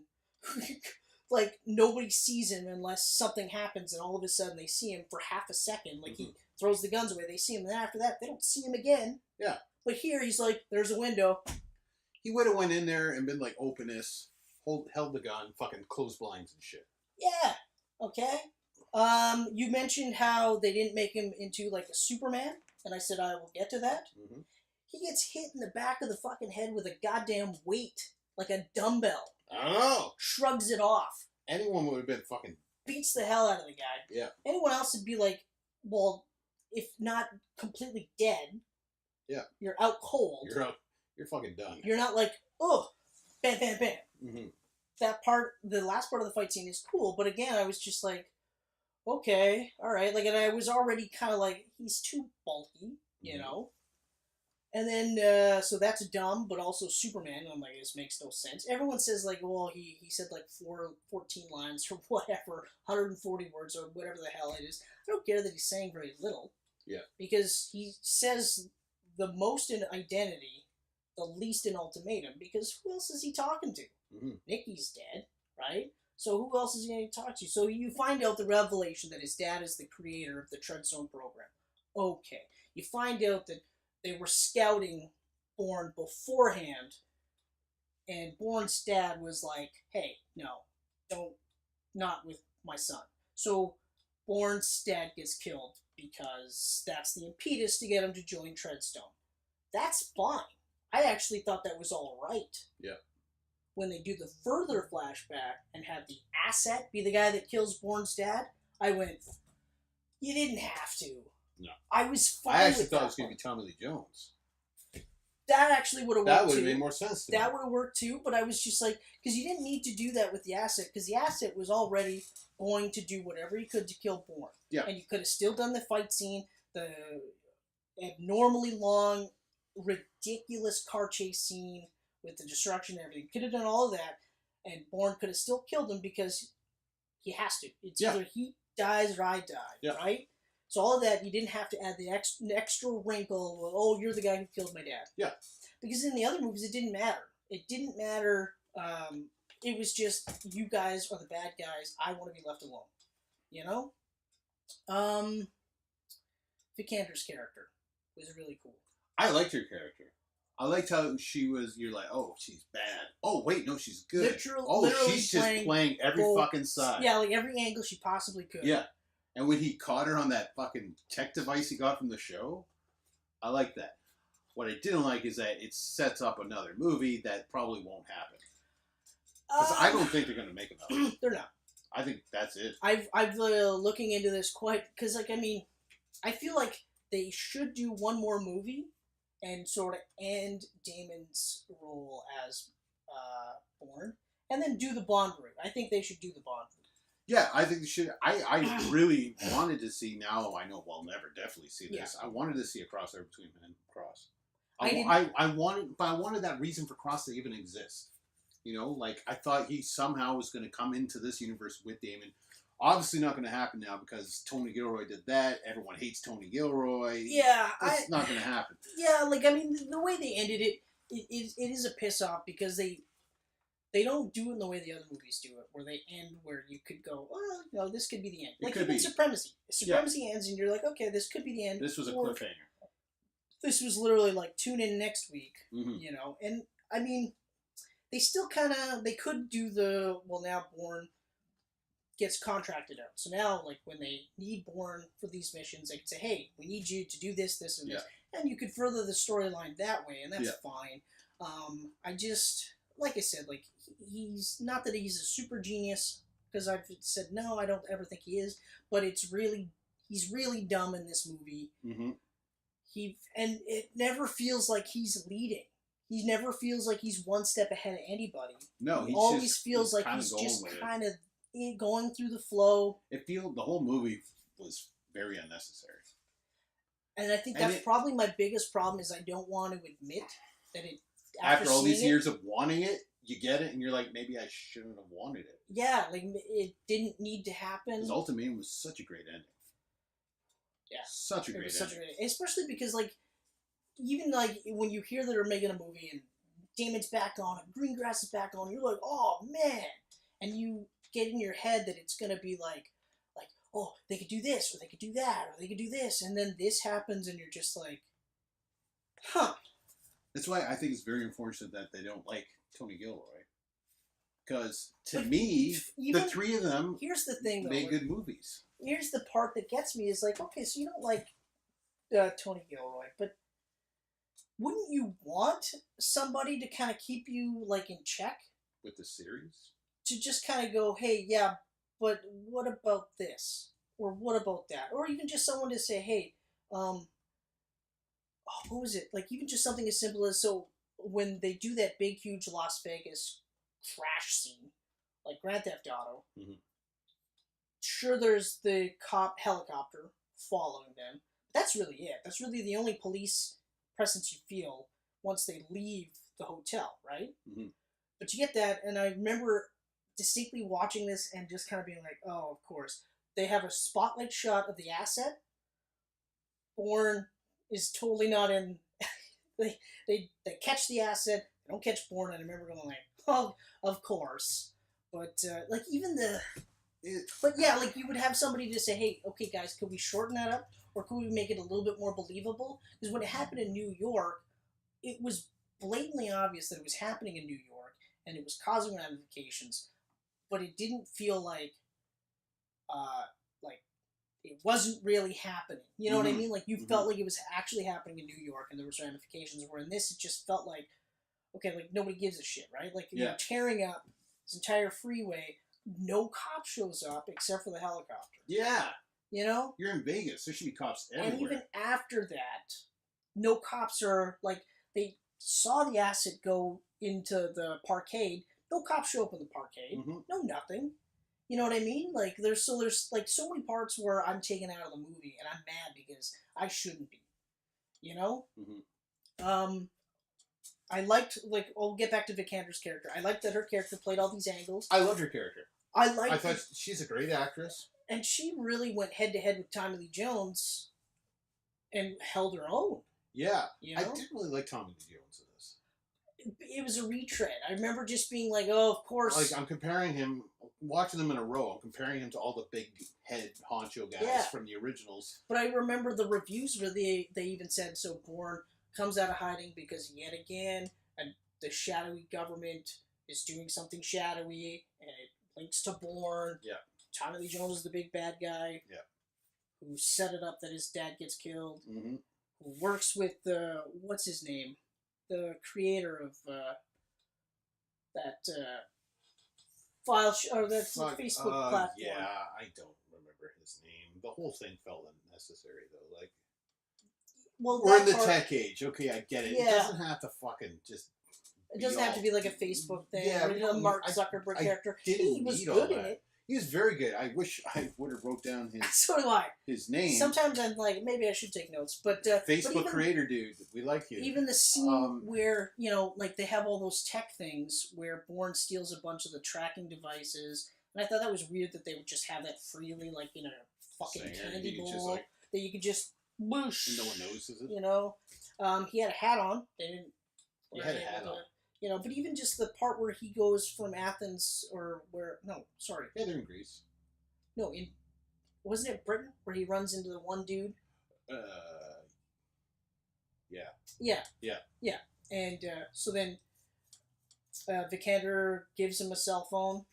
Like, nobody sees him unless something happens and all of a sudden they see him for half a second. Like, he throws the guns away. They see him, and then after that, they don't see him again. Yeah. But here, he's like, there's a window. He would have went in there and been like, open this, held the gun, fucking closed blinds and shit. Yeah. Okay. You mentioned how they didn't make him into, like, a Superman, and I said I will get to that. Mm-hmm. He gets hit in the back of the fucking head with a goddamn weight, like a dumbbell. I don't know. Shrugs it off. Anyone would have been fucking... Beats the hell out of the guy. Yeah. Anyone else would be like, well, if not completely dead, yeah, you're out cold. You're out. You're fucking done. You're not like, oh, bam, bam, bam. Mm-hmm. That part, the last part of the fight scene is cool, but again, I was just like, okay, all right. Like, and I was already kind of like, he's too bulky, you know? And then, so that's dumb, but also Superman. And I'm like, this makes no sense. Everyone says, like, well, he said, like, 14 lines or whatever, 140 words or whatever the hell it is. I don't care that he's saying very little. Yeah. Because he says the most in Identity, the least in Ultimatum, because who else is he talking to? Mm-hmm. Nikki's dead, right? So who else is he going to talk to? So you find out the revelation that his dad is the creator of the Treadzone program. Okay. You find out that they were scouting Bourne beforehand, and Bourne's dad was like, hey, no, not with my son. So Bourne's dad gets killed because that's the impetus to get him to join Treadzone. That's fine. I actually thought that was all right. Yeah. When they do the further flashback and have the asset be the guy that kills Bourne's dad, I went, you didn't have to. No. I was fine. I actually with thought that it was going to be Tommy Lee Jones. That actually would have worked. That would have too. made more sense to me. That would have worked too, but I was just like, because you didn't need to do that with the asset, because the asset was already going to do whatever he could to kill Bourne. Yeah. And you could have still done the fight scene, the abnormally long, ridiculous car chase scene with the destruction and everything. Could have done all of that, and Bourne could have still killed him because he has to. It's either he dies or I die, right? So all of that, you didn't have to add the extra wrinkle of, oh, you're the guy who killed my dad. Yeah. Because in the other movies, it didn't matter. It didn't matter. It was just, you guys are the bad guys. I want to be left alone. You know? Vikander's character was really cool. I liked her character. I liked how she was, you're like, oh, she's bad. Oh, wait, no, she's good. Literally she's just playing every fucking side. Yeah, like every angle she possibly could. Yeah. And when he caught her on that fucking tech device he got from the show, I like that. What I didn't like is that it sets up another movie that probably won't happen. Because I don't think they're going to make another one. They're not. I think that's it. I've looking into this quite, because, like, I mean, I feel like they should do one more movie and sort of end Damon's role as Bourne, and then do the Bond route. I think they should do the Bond route. Yeah, I think they should. I really wanted to see, now I know we'll never definitely see this. Yeah. I wanted to see a crossover between him and Cross. I wanted that reason for Cross to even exist. You know, like, I thought he somehow was going to come into this universe with Damon. Obviously not going to happen now because Tony Gilroy did that. Everyone hates Tony Gilroy. Yeah. It's not going to happen. Yeah, like, I mean, the way they ended it is a piss off because they don't do it in the way the other movies do it, where they end where you could go, well, you know, this could be the end. Like, even Supremacy. Supremacy ends and you're like, okay, this could be the end. This was a cliffhanger. This was literally like, tune in next week, you know. And, I mean, they still kind of, they could do now Bourne gets contracted out. So now, like, when they need Bourne for these missions, they can say, hey, we need you to do this, this, and this. And you could further the storyline that way, and that's fine. I just, like I said, like, he's, not that he's a super genius, because I've said, no, I don't ever think he is, but he's really dumb in this movie. Mm-hmm. And it never feels like he's leading. He never feels like he's one step ahead of anybody. No, he always feels like he's just kind of going through the flow. The whole movie was very unnecessary. And I think that's probably my biggest problem is I don't want to admit that it... After all these years of wanting it, you get it, and you're like, maybe I shouldn't have wanted it. Yeah, like, it didn't need to happen. Because Ultimatum was such a great ending. Yeah. Such a great ending. Especially because, like, even, like, when you hear that they're making a movie and Damon's back on and Greengrass is back on, you're like, oh, man! And you get in your head that it's going to be like, oh, they could do this, or they could do that, or they could do this, and then this happens, and you're just like, huh. That's why I think it's very unfortunate that they don't like Tony Gilroy. Because, to me, the three of them here's the thing, though, made good movies. Here's the part that gets me, is like, okay, so you don't like Tony Gilroy, but wouldn't you want somebody to kind of keep you, like, in check? With the series? To just kind of go, hey, yeah, but what about this? Or what about that? Or even just someone to say, hey, what was it? Like, even just something as simple as, so when they do that big, huge Las Vegas crash scene, like Grand Theft Auto, sure, there's the cop helicopter following them. That's really it. That's really the only police presence you feel once they leave the hotel, right? But you get that, and I remember distinctly watching this and just kind of being like, oh, of course. They have a spotlight shot of the asset. Bourne is totally not in... they catch the asset. They don't catch Bourne, and I remember going like, oh, of course. But, like, even the... But, yeah, like, you would have somebody to say, hey, okay, guys, could we shorten that up? Or could we make it a little bit more believable? Because when it happened in New York, it was blatantly obvious that it was happening in New York, and it was causing ramifications. But it didn't feel like it wasn't really happening. You know what I mean? Like, you felt like it was actually happening in New York and there was ramifications, where in this, it just felt like, okay, like, nobody gives a shit, right? Like, you're tearing up this entire freeway, no cop shows up except for the helicopter. Yeah. You know? You're in Vegas. There should be cops everywhere. And even after that, no cops are, like, they saw the asset go into the parkade. No cops show up in the parkade. No nothing. You know what I mean? Like, there's like so many parts where I'm taken out of the movie and I'm mad because I shouldn't be. You know? I liked, like, I'll get back to Vikander's character. I liked that her character played all these angles. I loved her character. I thought she's a great actress. And she really went head to head with Tommy Lee Jones and held her own. Yeah. You know? I didn't really like Tommy Lee Jones in this. It was a retread. I remember just being like, oh, of course. Like, I'm comparing him, watching them in a row, I'm comparing him to all the big head honcho guys from the originals. But I remember the reviews where they even said, so Bourne comes out of hiding because yet again, the shadowy government is doing something shadowy, and it links to Bourne. Yeah. Tommy Lee Jones is the big bad guy. Yeah. Who set it up that his dad gets killed. Who works with what's his name? The creator of that file or that Facebook platform. Yeah, I don't remember his name. The whole thing felt unnecessary, though. Like, well, we're in the tech age. Okay, I get it. Yeah. It doesn't have to fucking just. It doesn't have to be like a Facebook thing. Yeah, or a Mark Zuckerberg character. He was good in it. He was very good. I wish I would have wrote down his. So do I. His name. Sometimes I'm like, maybe I should take notes, but Facebook creator dude, we like you. Even the scene where like they have all those tech things where Bourne steals a bunch of the tracking devices, and I thought that was weird that they would just have that freely, like in a fucking candy bowl that you could just whoosh. And no one notices it. You know, he had a hat on. They didn't. He had a hat on. You know, but even just the part where he goes from Athens, or where... No, sorry. Yeah, they're in Greece. No, wasn't it Britain, where he runs into the one dude? Yeah. Yeah. And so then Vikander gives him a cell phone,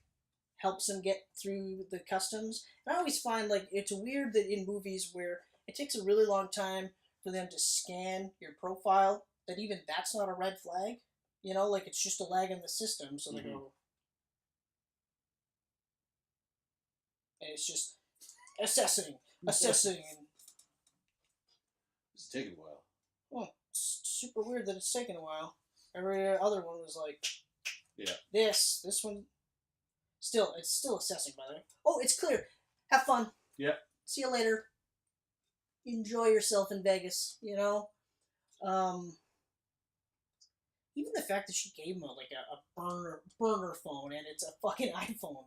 helps him get through the customs. And I always find, like, it's weird that in movies where it takes a really long time for them to scan your profile, that even that's not a red flag. You know, like, it's just a lag in the system, so they go... And it's just assessing. It's taking a while. Well, it's super weird that it's taking a while. Every other one was like... Yeah. This one... It's still assessing, by the way. Oh, it's clear. Have fun. Yep. See you later. Enjoy yourself in Vegas, you know? Even the fact that she gave him a burner phone and it's a fucking iPhone.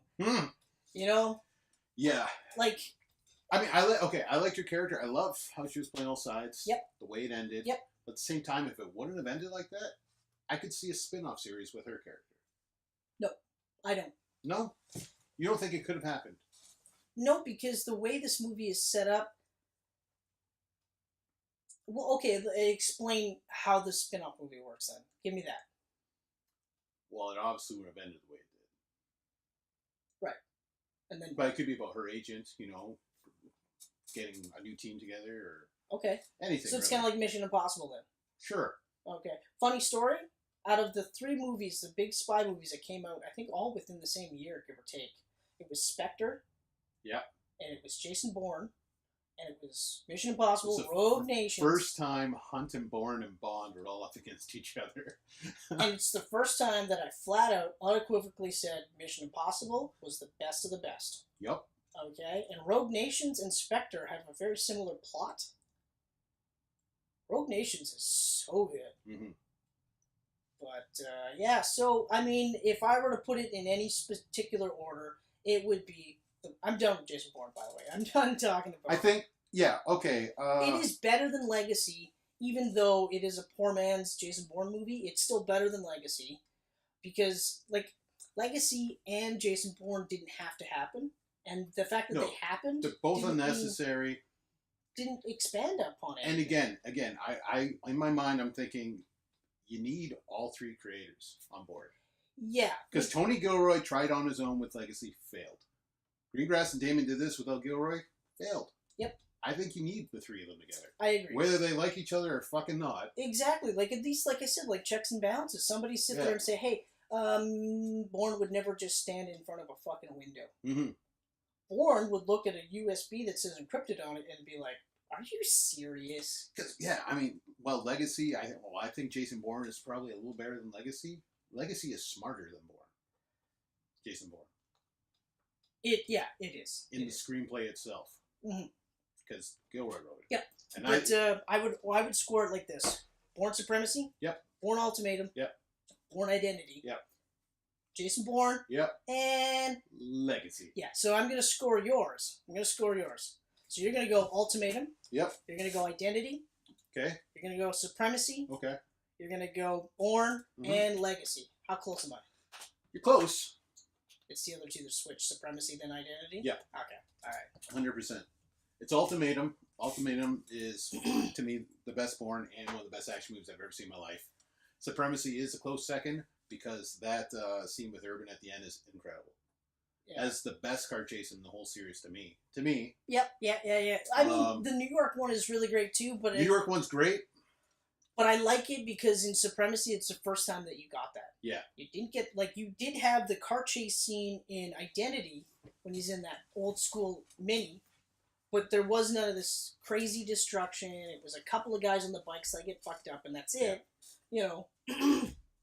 You know? Yeah. Like, I mean, I liked your character. I love how she was playing all sides. Yep. The way it ended. Yep. But at the same time, if it wouldn't have ended like that, I could see a spin-off series with her character. no, I don't. No? You don't think it could have happened? No, because the way this movie is set up. Well, okay, explain how the spin-off movie works then. Give me that. Well, it obviously would have ended the way it did. Right. And then. But it could be about her agent, you know, getting a new team together or Okay. anything. So it's really. kind of like Mission Impossible then. Sure. Okay. Funny story. Out of the 3 movies, the big spy movies that came out, I think all within the same year, give or take, it was Spectre. Yep. And it was Jason Bourne. And it was Mission Impossible, It's the Rogue Nation. First time Hunt and Bourne and Bond were all up against each other. And it's the first time that I flat out, unequivocally said Mission Impossible was the best of the best. Yep. Okay? And Rogue Nations and Spectre have a very similar plot. Rogue Nations is so good. Mm-hmm. But, yeah, so, I mean, if I were to put it in any particular order, it would be... I'm done with Jason Bourne, by the way. I'm done talking about I think, yeah, okay. it is better than Legacy, even though it is a poor man's Jason Bourne movie. It's still better than Legacy. Because, like, Legacy and Jason Bourne didn't have to happen. And the fact that they happened... They're both unnecessary. Didn't expand upon it. And again, I in my mind, I'm thinking... You need all 3 creators on board. Yeah. Because Tony Gilroy tried on his own with Legacy, failed. Greengrass and Damon did this without Gilroy, failed. Yep. I think you need the 3 of them together. I agree. Whether they like each other or fucking not. Exactly. Like, at least, like I said, like checks and balances. Somebody sit there and say, hey, Bourne would never just stand in front of a fucking window. Mm-hmm. Bourne would look at a USB that says encrypted on it and be like, are you serious? Because, yeah, I mean, well, Legacy, I think Jason Bourne is probably a little better than Legacy. Legacy is smarter than Bourne. Jason Bourne. It is. In the screenplay itself. Because Gilroy wrote it. Yep. And But I would score it like this. Bourne Supremacy. Yep. Bourne Ultimatum. Yep. Bourne Identity. Yep. Jason Bourne. Yep. And... Legacy. Yeah, so I'm going to score yours. So you're going to go Ultimatum. Yep. You're going to go Identity. Okay. You're going to go Supremacy. Okay. You're going to go Bourne and Legacy. How close am I? You're close. It's the other 2 that switch. Supremacy, then Identity? Yeah. Okay. All right. 100%. It's Ultimatum. Ultimatum is, to me, the best Bourne and one of the best action movies I've ever seen in my life. Supremacy is a close second because that scene with Urban at the end is incredible. Yeah. As the best car chase in the whole series to me. Yep. Yeah. I mean, the New York one is really great too, but New York one's great. But I like it because in Supremacy, it's the first time that you got that. Yeah. You didn't get, like, you did have the car chase scene in Identity when he's in that old school Mini, but there was none of this crazy destruction. It was a couple of guys on the bikes that get fucked up, and that's it. You know,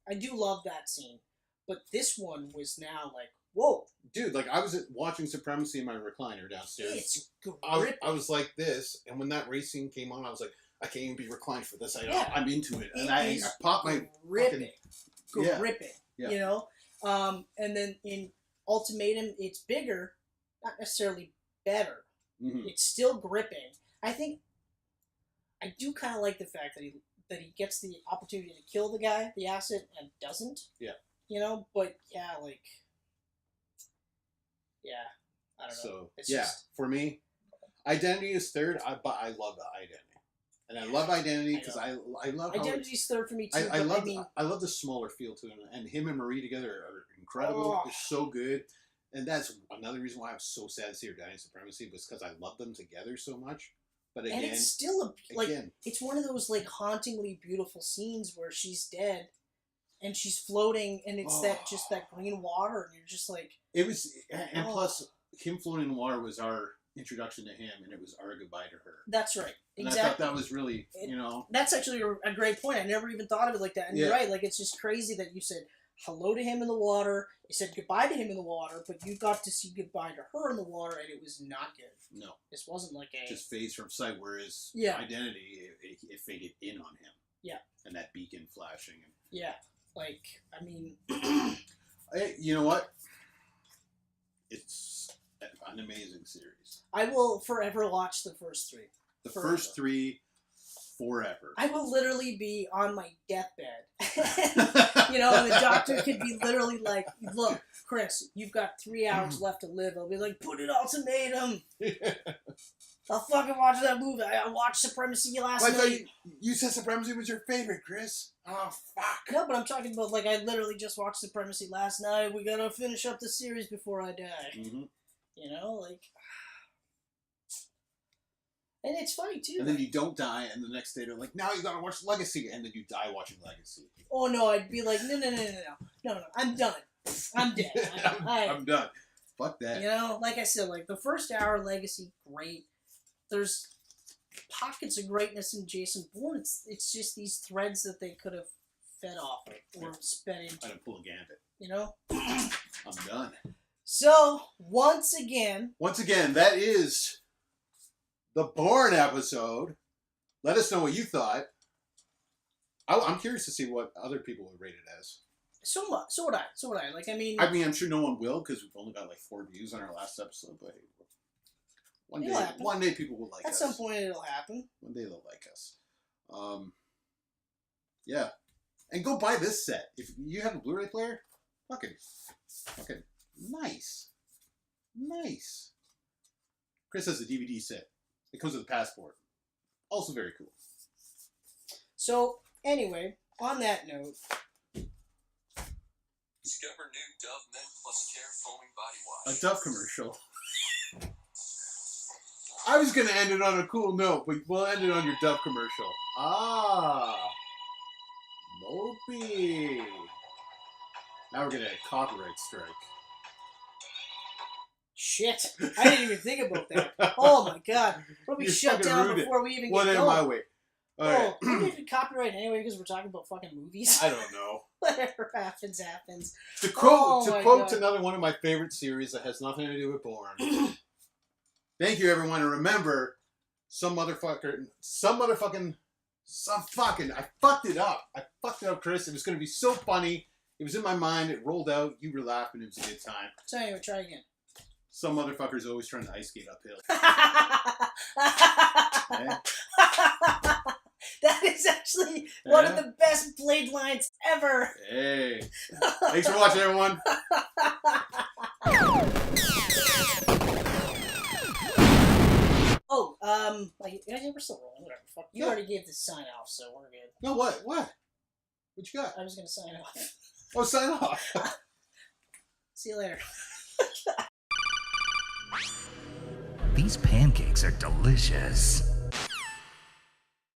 I do love that scene. But this one was now like, whoa. Dude, like, I was watching Supremacy in my recliner downstairs. It's I was like this, and when that race scene came on, I was like, I can't even be reclined for this. I'm into it. And I popped my gripping. Gripping. Yeah. You know? And then in Ultimatum, it's bigger, not necessarily better. Mm-hmm. It's still gripping. I think I do kind of like the fact that he gets the opportunity to kill the guy, the asset, and doesn't. Yeah. You know? But, yeah, like... Yeah. I don't know. So, it's just... for me, Identity is third, but I love Identity. And I love Identity because I love how Identity's third for me too. I love the smaller feel to it, and him and Marie together are incredible. They're so good, and that's another reason why I'm so sad to see her die in Supremacy, was because I love them together so much. But again, and it's still it's one of those like hauntingly beautiful scenes where she's dead, and she's floating, and it's that green water, and you're just like it was, and plus him floating in the water was our introduction to him, and it was our goodbye to her. That's right. And I thought that was really, you know... That's actually a great point. I never even thought of it like that. And you're right. Like, it's just crazy that you said, hello to him in the water. You said goodbye to him in the water, but you got to see goodbye to her in the water, and it was not good. No. This wasn't like a... Just fades from sight, whereas Identity, it faded in on him. Yeah. And that beacon flashing. Yeah. Like, I mean... You know what? It's an amazing series. I will forever watch the first three. The first three, forever. I will literally be on my deathbed. You know, and the doctor could be literally like, look, Chris, you've got 3 hours left to live. I'll be like, put an ultimatum. I'll fucking watch that movie. I watched Supremacy last night. You said Supremacy was your favorite, Chris. Oh, fuck. No, but I'm talking about, like, I literally just watched Supremacy last night. We gotta finish up the series before I die. Mm-hmm. You know, like... And it's funny, too. And then you don't die, and the next day they're like, now you gotta watch Legacy, and then you die watching Legacy. Oh, no, I'd be like, no, I'm done. I'm dead. I'm done. Fuck that. You know, like I said, like, the first hour Legacy, great. There's pockets of greatness in Jason Bourne. It's just these threads that they could have fed off of or sped into. I didn't pull a gambit. You know? I'm done. So, once again, that is the Bourne episode. Let us know what you thought. I'm curious to see what other people would rate it as. So would I. Like, I mean, I'm sure no one will because we've only got like 4 views on our last episode. But hey, one day people will like us. At some point, it'll happen. One day they'll like us. Yeah, and go buy this set if you have a Blu-ray player. Fucking nice. Chris has a DVD set. It comes with a passport. Also very cool. So, anyway, on that note... Discover new Dove Men Plus Care Foaming Body Wash. A Dove commercial. I was going to end it on a cool note, but we'll end it on your Dove commercial. Moby. Now we're going to get a copyright strike. Shit. I didn't even think about that. Oh my god. We'll be shut down before we even get going. My way. All right. We need to copyright anyway because we're talking about fucking movies. I don't know. Whatever happens. To quote another one of my favorite series that has nothing to do with Bourne. Thank you, everyone. And remember, I fucked it up. I fucked it up, Chris. It was going to be so funny. It was in my mind. It rolled out. You were laughing. It was a good time. So anyway, try again. Some motherfucker's always trying to ice skate uphill. Yeah. That is actually one of the best Blade lines ever. Hey. Thanks for watching, everyone. We're still rolling. Whatever. Fuck. You already gave the sign off, so we're good. No, what? What you got? I was gonna sign off. Oh, sign off. See you later. These pancakes are delicious.